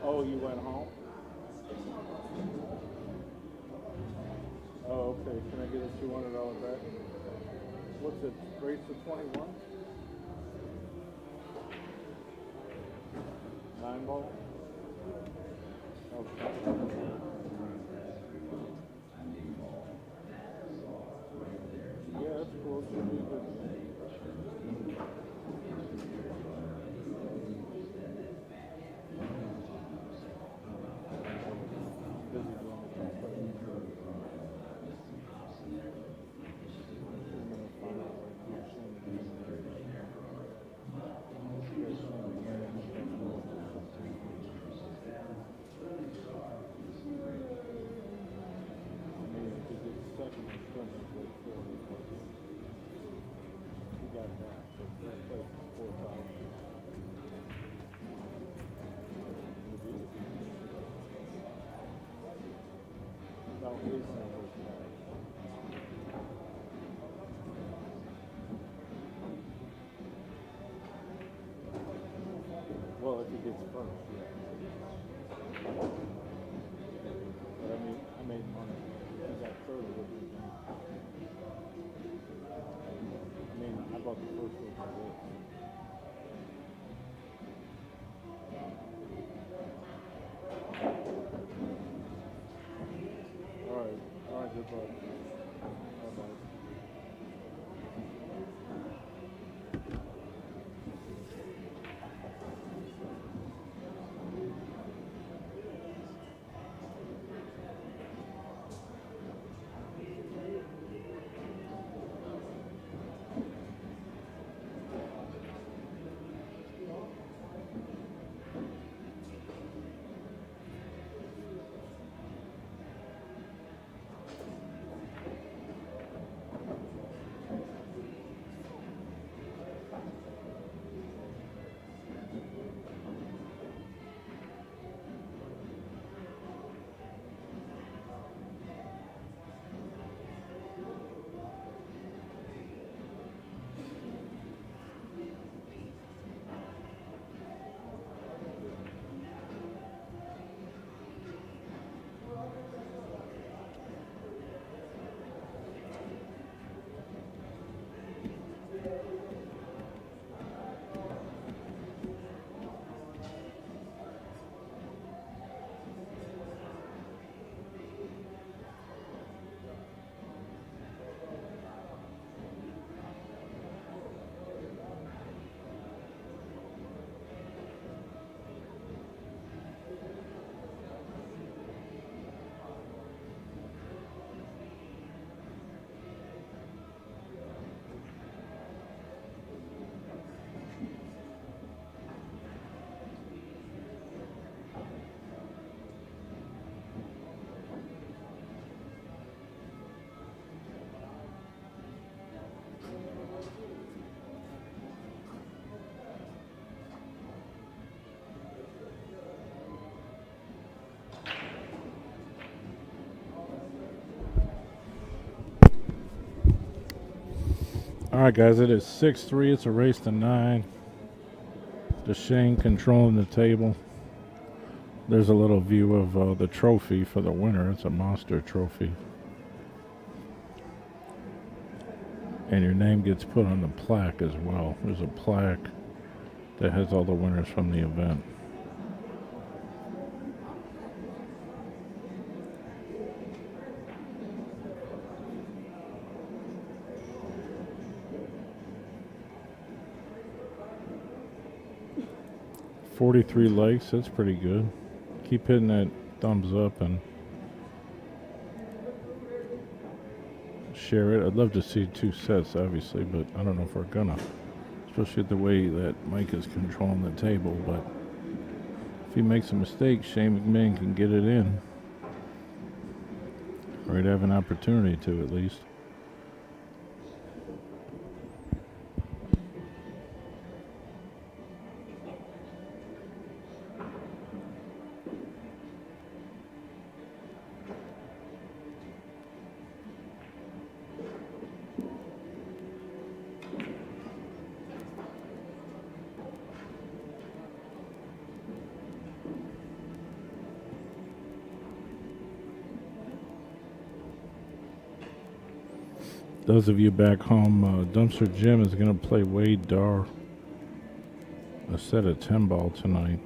Speaker 3: Oh, you went home? Oh, okay. Can I get a $200 back? What's it? Race to 21? 9 ball? Okay. Yeah, that's cool. It should be good. Well, if he gets first, yeah. But I mean, I made money. I got third with me. I mean, I bought the first one for this. All right, good luck. Bye-bye. All right, guys, it is 6-3. It's a race to 9. Dechaine controlling the table. There's a little view of the trophy for the winner. It's a monster trophy. And your name gets put on the plaque as well. There's a plaque that has all the winners from the event. $43 likes, that's pretty good. Keep hitting that thumbs up and share it. I'd love to see 2 sets, obviously, but I don't know if we're gonna. Especially the way that Mike is controlling the table, but if he makes a mistake, Shane McMinn can get it in. Or he'd have an opportunity to, at least. Those of you back home, Dumpster Jim is going to play Wade Dar a set of 10 ball tonight.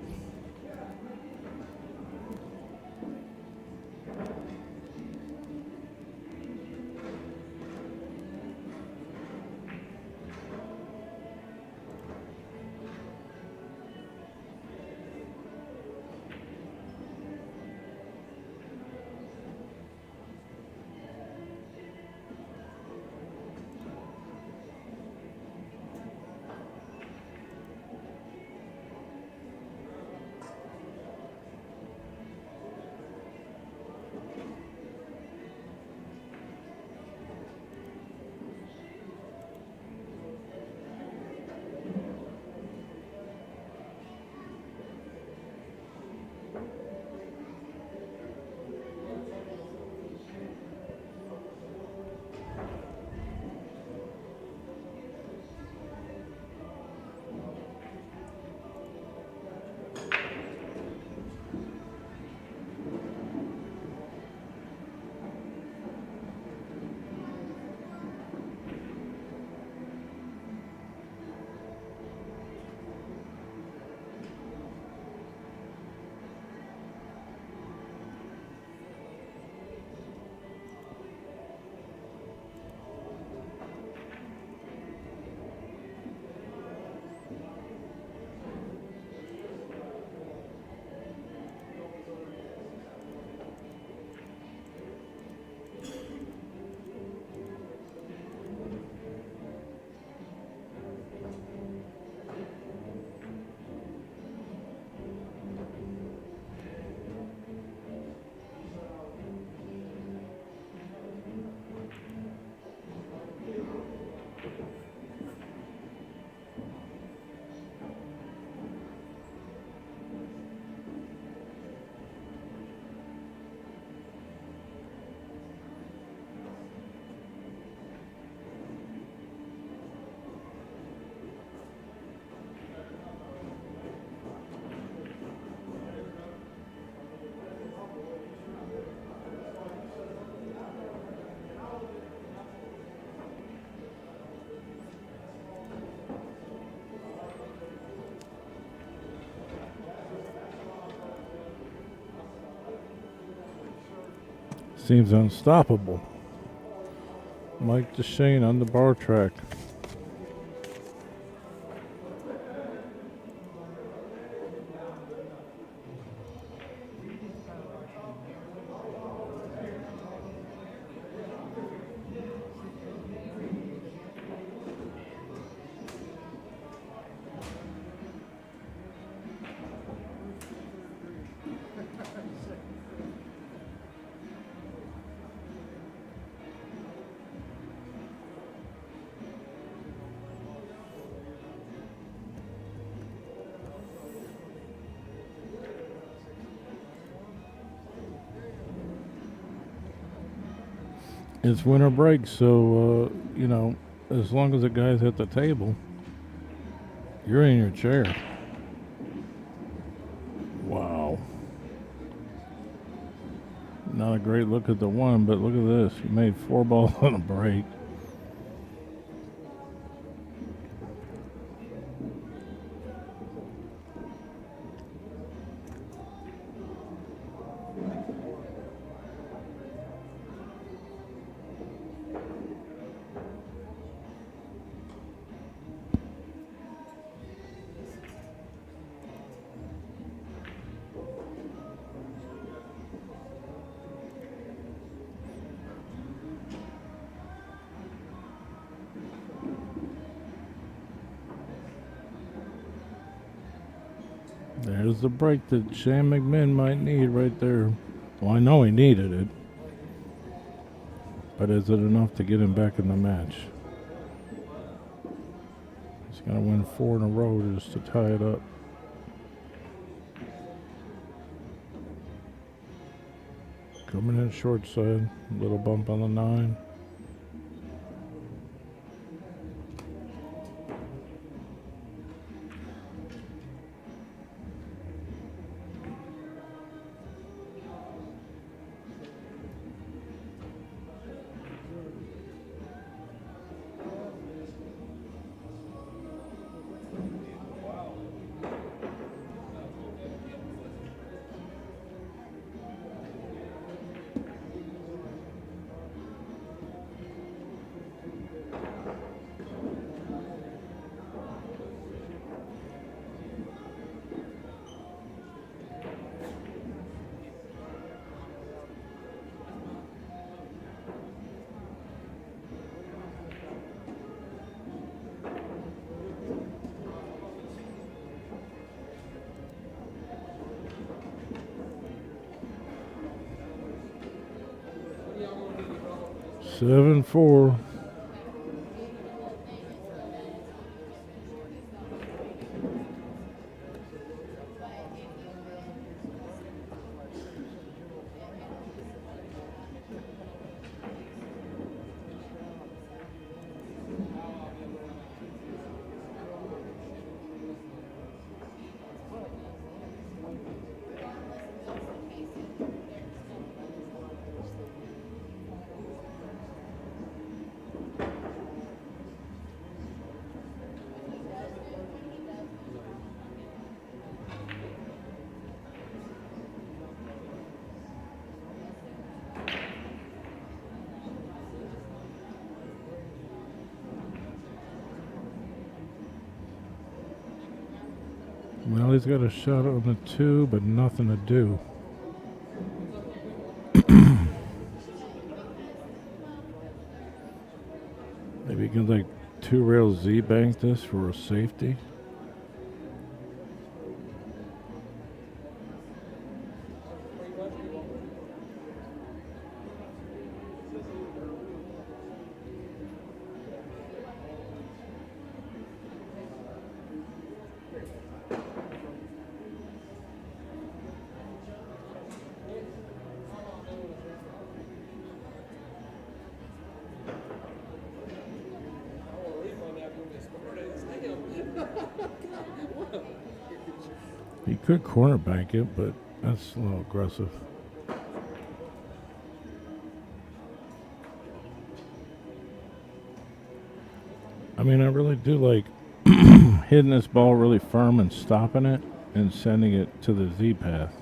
Speaker 3: Seems unstoppable. Mike Dechaine on the bar track. It's winter break, so, you know, as long as the guy's at the table, you're in your chair. Wow. Not a great look at the one, but look at this. He made 4 balls on a break. There's the break that Shane McMinn might need right there. Well, I know he needed it. But is it enough to get him back in the match? He's got to win 4 in a row just to tie it up. Coming in short side. Little bump on the 9. Seven, 4. Well, he's got a shot on the 2, but nothing to do. Maybe you can like 2 rail Z bank this for a safety. He could corner bank it, but that's a little aggressive. I mean, I really do like hitting this ball really firm and stopping it and sending it to the Z path.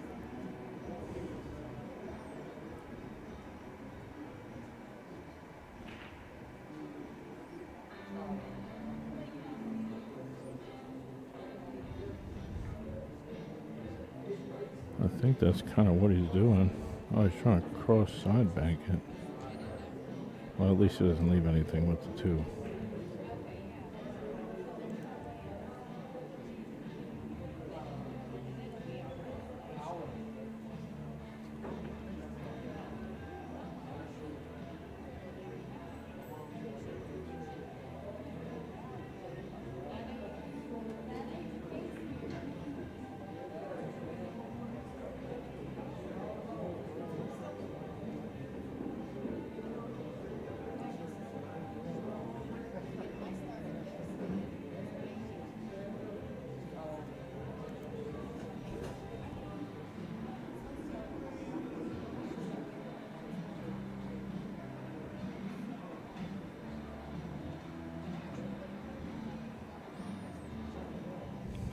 Speaker 3: I think that's kind of what he's doing. Oh, he's trying to cross side bank it. Well, at least he doesn't leave anything with the 2.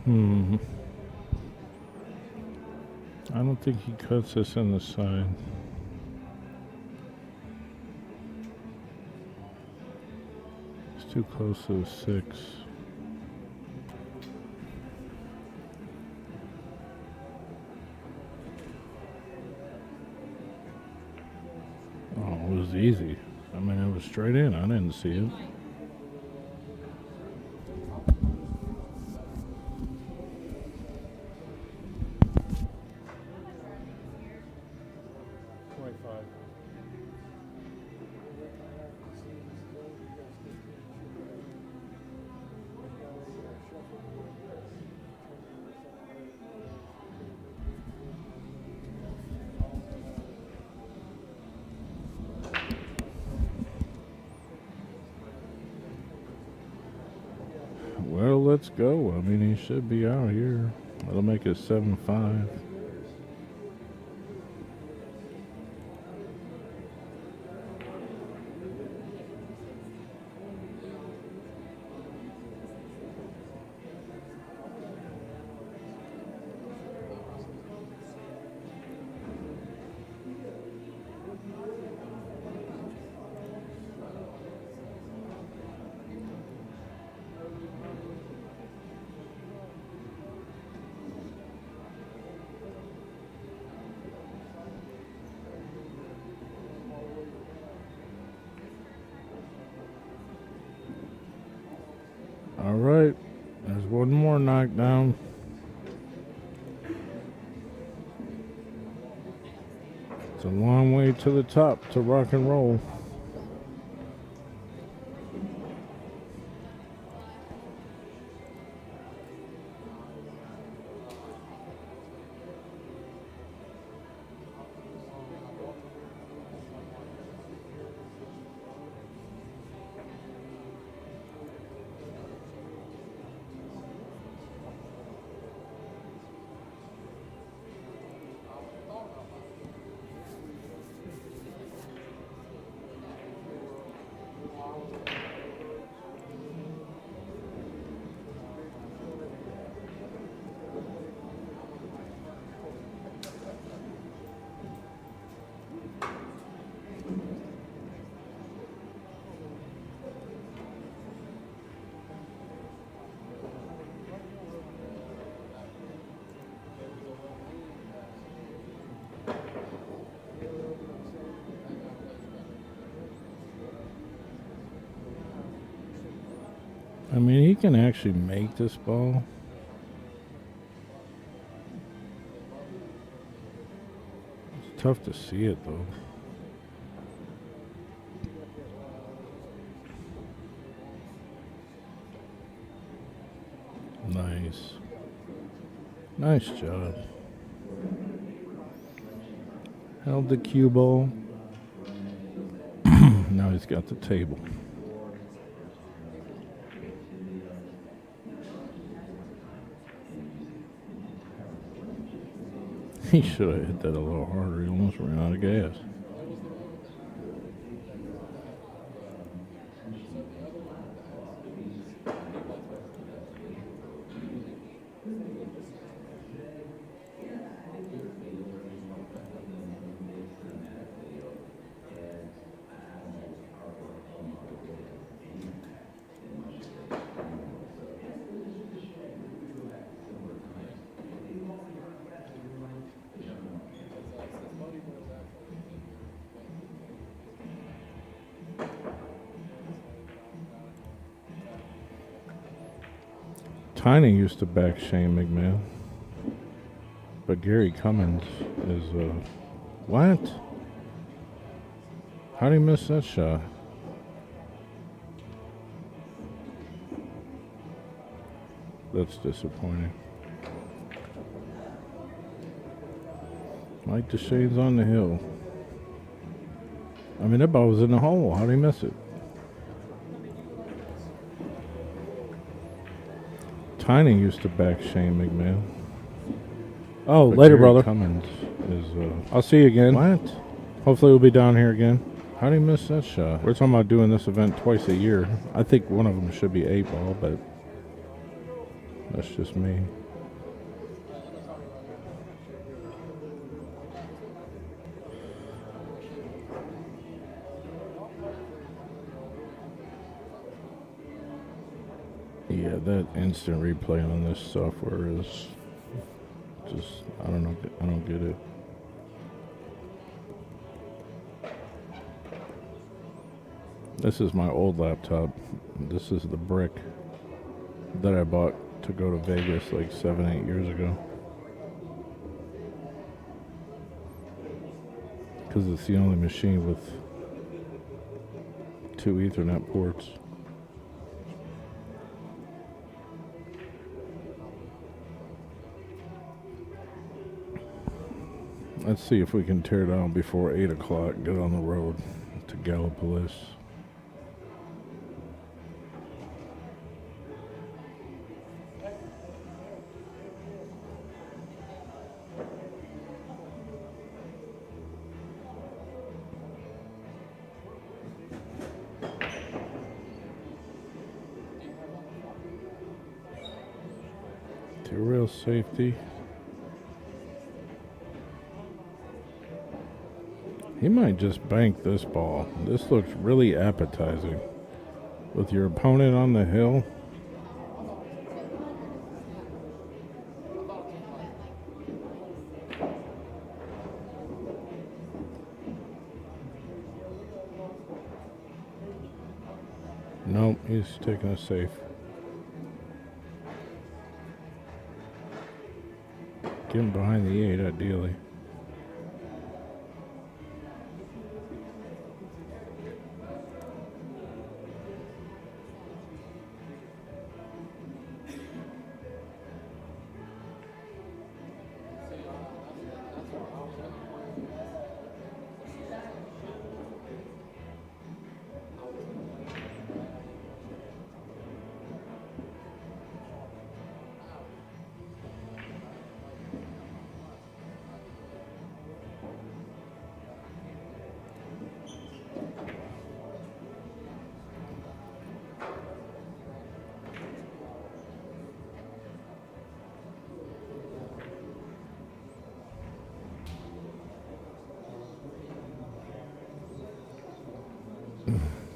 Speaker 3: I don't think he cuts this in the side. It's too close to the 6. Oh, it was easy. I mean, it was straight in. I didn't see it. Well, let's go. I mean, he should be out here. That'll make it 7-5. All right, there's one more knockdown. It's a long way to the top to rock and roll. I mean, he can actually make this ball. It's tough to see it, though. Nice. Nice job. Held the cue ball. Now he's got the table. He should have hit that a little harder. He almost ran out of gas. Tiny used to back Shane McMinn, but Gary Cummins is, what? How did he miss that shot? That's disappointing. Mike Dechaine's on the hill. I mean, that ball was in the hole. How did he miss it? Tiny used to back Shane McMinn. Oh, but later, Gary brother. Cummins is, I'll see you again. What? Hopefully we'll be down here again. How did he miss that shot? We're talking about doing this event twice a year. I think one of them should be 8 ball, but That's just me. Yeah, that instant replay on this software is just, I don't get it. This is my old laptop. This is the brick that I bought to go to Vegas like 7-8 years ago. Because it's the only machine with 2 Ethernet ports. Let's see if we can tear down before 8 o'clock, get on the road to Gallipolis. To real safety. He might just bank this ball. This looks really appetizing. With your opponent on the hill. Nope, he's taking a safe. Get him behind the 8, ideally.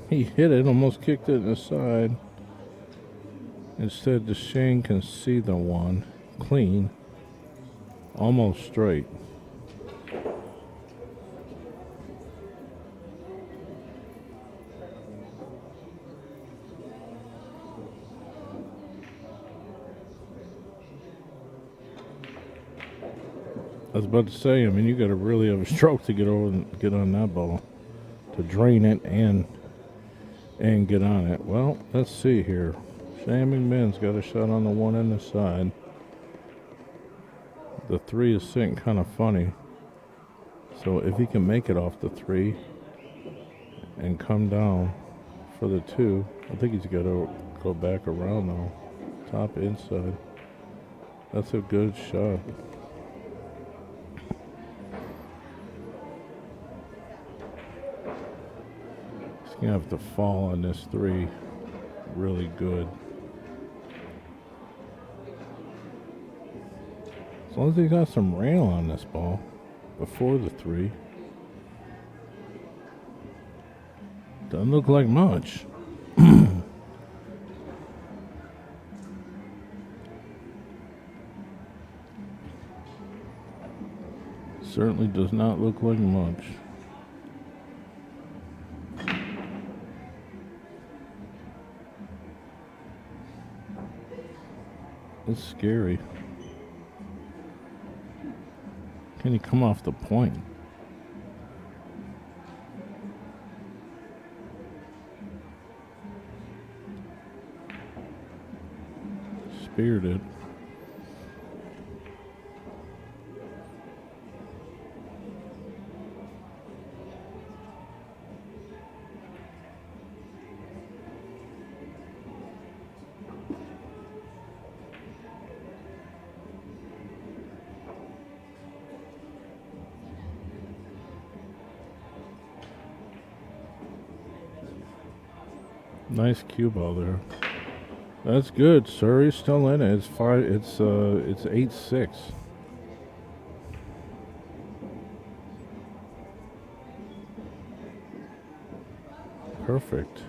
Speaker 3: He hit it, almost kicked it in the side. Instead, Dechaine can see the one clean, almost straight. I was about to say, I mean, you got to really have a stroke to get over and get on that ball, to drain it and get on it. Well, let's see here. Shane McMinn's got a shot on the one in the side. The 3 is sitting kind of funny. So if he can make it off the 3 and come down for the 2, I think he's got to go back around though. Top inside. That's a good shot. He's going to have to fall on this 3 really good. As long as he got some rail on this ball before the 3. Doesn't look like much. Certainly does not look like much. It's scary. Can he come off the point? Speared it. Nice cue ball there. That's good. Surrey's still in it. It's 5. It's 8-6. Perfect.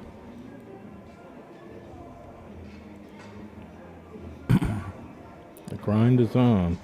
Speaker 3: The grind is on.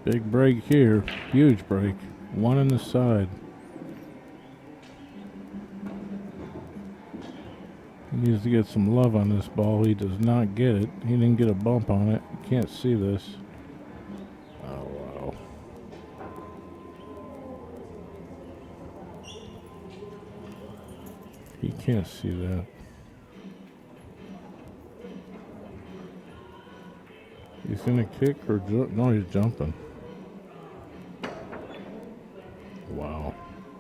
Speaker 3: Big break here. Huge break. One on the side. He needs to get some love on this ball. He does not get it. He didn't get a bump on it. You can't see this. Oh, wow. He can't see that. He's gonna kick or jump? No, he's jumping. Wow,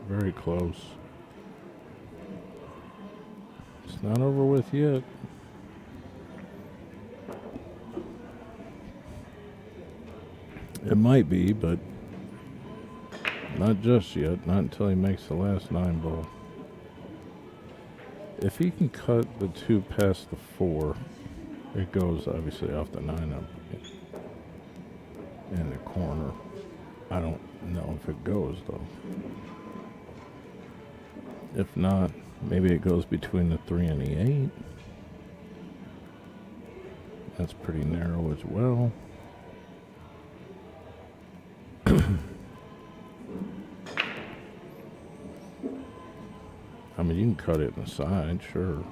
Speaker 3: very close. It's not over with yet. It might be, but not just yet. Not until he makes the last 9 ball. If he can cut the 2 past the 4, it goes obviously off the 9 up in the corner. I don't know if it goes though. If not, maybe it goes between the 3 and the 8. That's pretty narrow as well. I mean, you can cut it in the side, sure.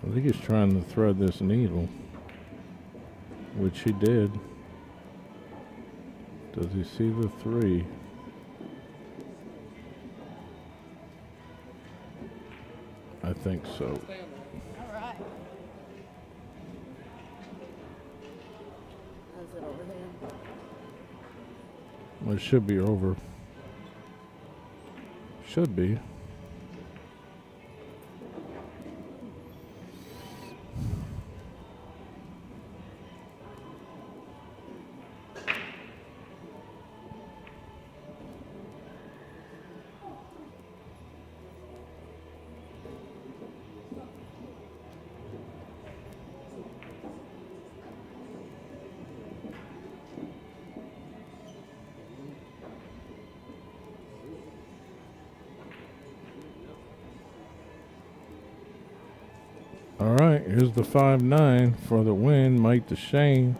Speaker 3: I think he's trying to thread this needle, which he did. Does he see the 3? I think so.
Speaker 8: All right. How's it over there?
Speaker 3: Well, it should be over. Should be. All right, here's the 5-9 for the win. Mike Dechaine,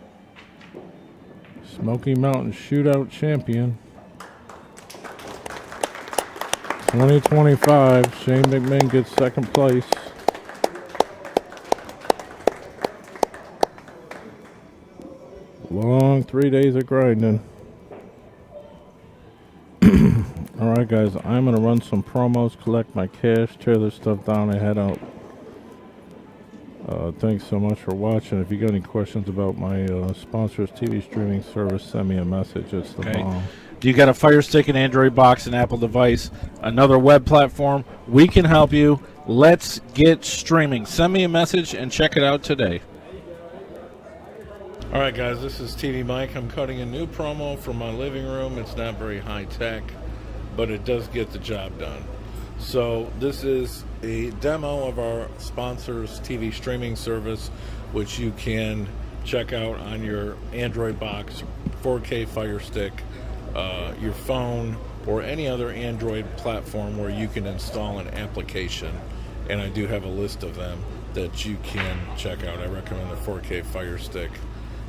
Speaker 3: Smoky Mountain Shootout champion. 2025, Shane McMinn gets second place. Long 3 days of grinding. All right, guys, I'm going to run some promos, collect my cash, tear this stuff down, and head out. Thanks so much for watching. If you got any questions about my sponsors TV streaming service, send me a message. It's the bomb.
Speaker 5: Do you got a Fire Stick, an Android box, an Apple device, another web platform? We can help you. Let's get streaming. Send me a message and check it out today.
Speaker 3: All right, guys, this is TvMike. I'm cutting a new promo from my living room. It's not very high tech, but it does get the job done. So this is a demo of our sponsor's TV streaming service, which you can check out on your Android box, 4K Fire Stick, your phone, or any other Android platform where you can install an application. And I do have a list of them that you can check out. I recommend the 4K Fire Stick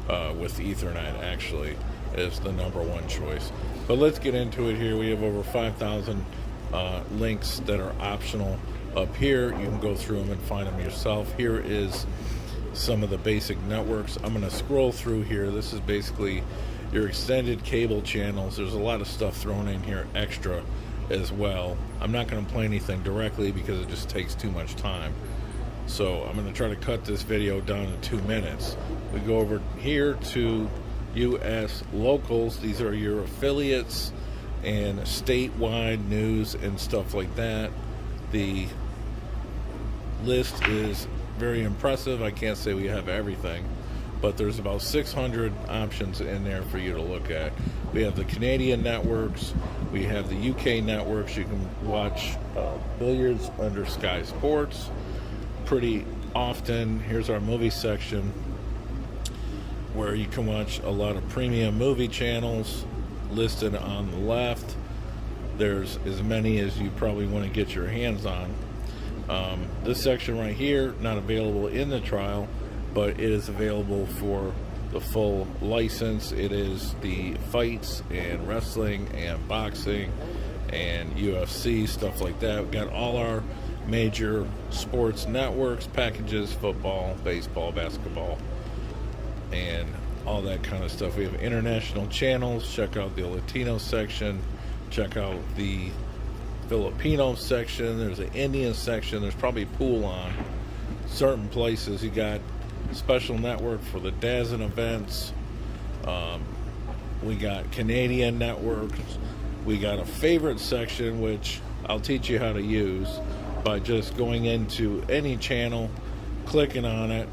Speaker 3: with Ethernet, actually, is the #1 choice. But let's get into it here. We have over 5,000 links that are optional up here. You can go through them and find them yourself. Here is some of the basic networks. I'm going to scroll through here. This is basically your extended cable channels. There's a lot of stuff thrown in here extra as well. I'm not going to play anything directly because it just takes too much time. So I'm going to try to cut this video down to 2 minutes. We go over here to US locals. These are your affiliates and statewide news and stuff like that. The list is very impressive. I can't say we have everything, but there's about 600 options in there for you to look at. We have the Canadian networks, we have the UK networks. You can watch billiards under Sky Sports pretty often. Here's our movie section where you can watch a lot of premium movie channels listed on the left. There's as many as you probably want to get your hands on. This section right here, not available in the trial, but it is available for the full license. It is the fights and wrestling and boxing and UFC, stuff like that. We've got all our major sports networks, packages, football, baseball, basketball, and all that kind of stuff. We have international channels. Check out the Latino section. Check out the Filipino section. There's an Indian section. There's probably pool on certain places. You got special network for the DAZN events. We got Canadian networks. We got a favorite section, which I'll teach you how to use by just going into any channel, clicking on it,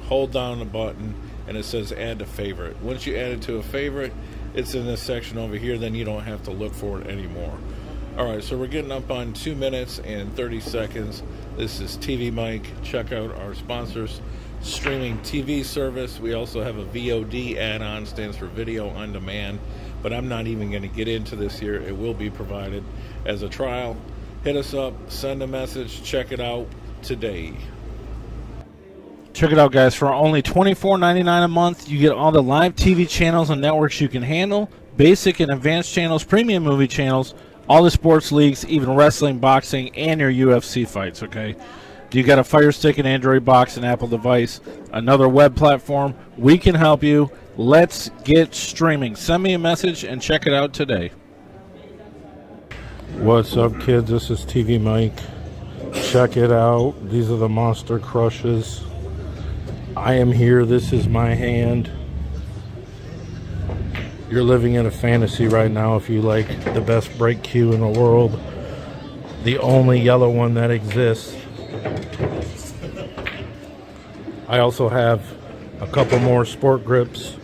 Speaker 3: hold down the button, and it says add to favorite. Once you add it to a favorite, it's in this section over here. Then you don't have to look for it anymore. All right, so we're getting up on 2 minutes and 30 seconds. This is TvMike. Check out our sponsors. Streaming TV service. We also have a VOD add-on, stands for video on demand, but I'm not even going to get into this here. It will be provided as a trial. Hit us up, send a message, check it out today.
Speaker 5: Check it out, guys. For only $24.99 a month, you get all the live TV channels and networks you can handle, basic and advanced channels, premium movie channels, all the sports leagues, even wrestling, boxing, and your UFC fights, okay? You got a Fire Stick, an Android box, an Apple device, another web platform. We can help you. Let's get streaming. Send me a message and check it out today.
Speaker 3: What's up, kids? This is TvMike. Check it out. These are the Monster Crushes. I am here. This is my hand. You're living in a fantasy right now if you like the best break cue in the world. The only yellow one that exists. I also have a couple more sport grips,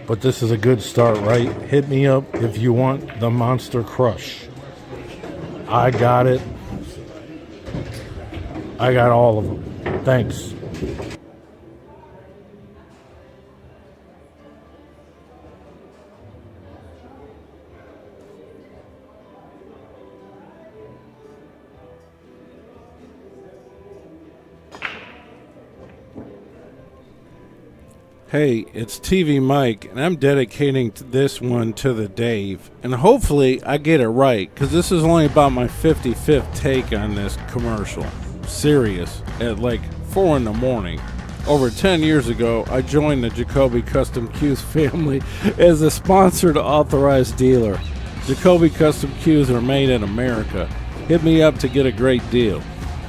Speaker 3: but this is a good start, right? Hit me up if you want the Monster Crush. I got it. I got all of them. Thanks.
Speaker 5: Hey, it's TvMike, and I'm dedicating this one to the Dave. And hopefully I get it right, because this is only about my 55th take on this commercial. Serious, at like 4 in the morning. Over 10 years ago, I joined the Jacoby Custom Cues family as a sponsored authorized dealer. Jacoby Custom Cues are made in America. Hit me up to get a great deal.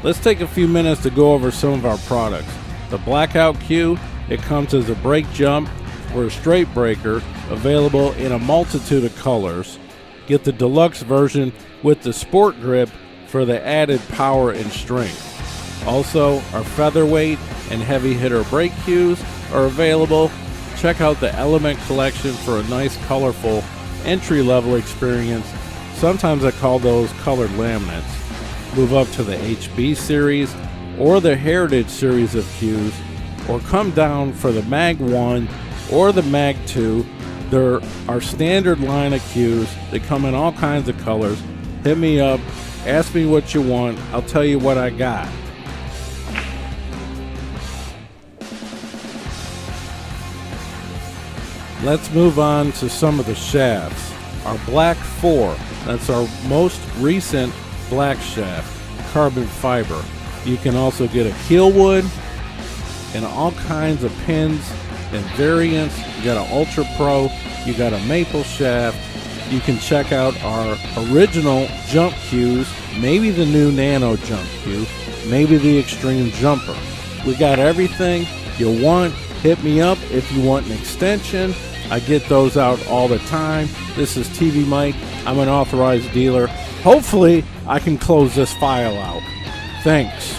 Speaker 5: Let's take a few minutes to go over some of our products. The Blackout Cue. It comes as a break jump or a straight breaker, available in a multitude of colors. Get the deluxe version with the sport grip for the added power and strength. Also, our featherweight and heavy hitter break cues are available. Check out the Element collection for a nice, colorful, entry-level experience. Sometimes I call those colored laminates. Move up to the HB series or the Heritage series of cues, or come down for the Mag 1 or the Mag 2 There are standard line of cues. They come in all kinds of colors. Hit me up. Ask me what you want. I'll tell you what I got. Let's move on to some of the shafts. Our Black 4, that's our most recent black shaft, carbon fiber. You can also get a keel wood and all kinds of pins and variants. You got an Ultra Pro, you got a maple shaft. You can check out our original jump cues, maybe the new Nano jump cue, maybe the Extreme Jumper. We got everything you want. Hit me up if you want an extension. I get those out all the time. This is TvMike. I'm an authorized dealer. Hopefully, I can close this file out. Thanks.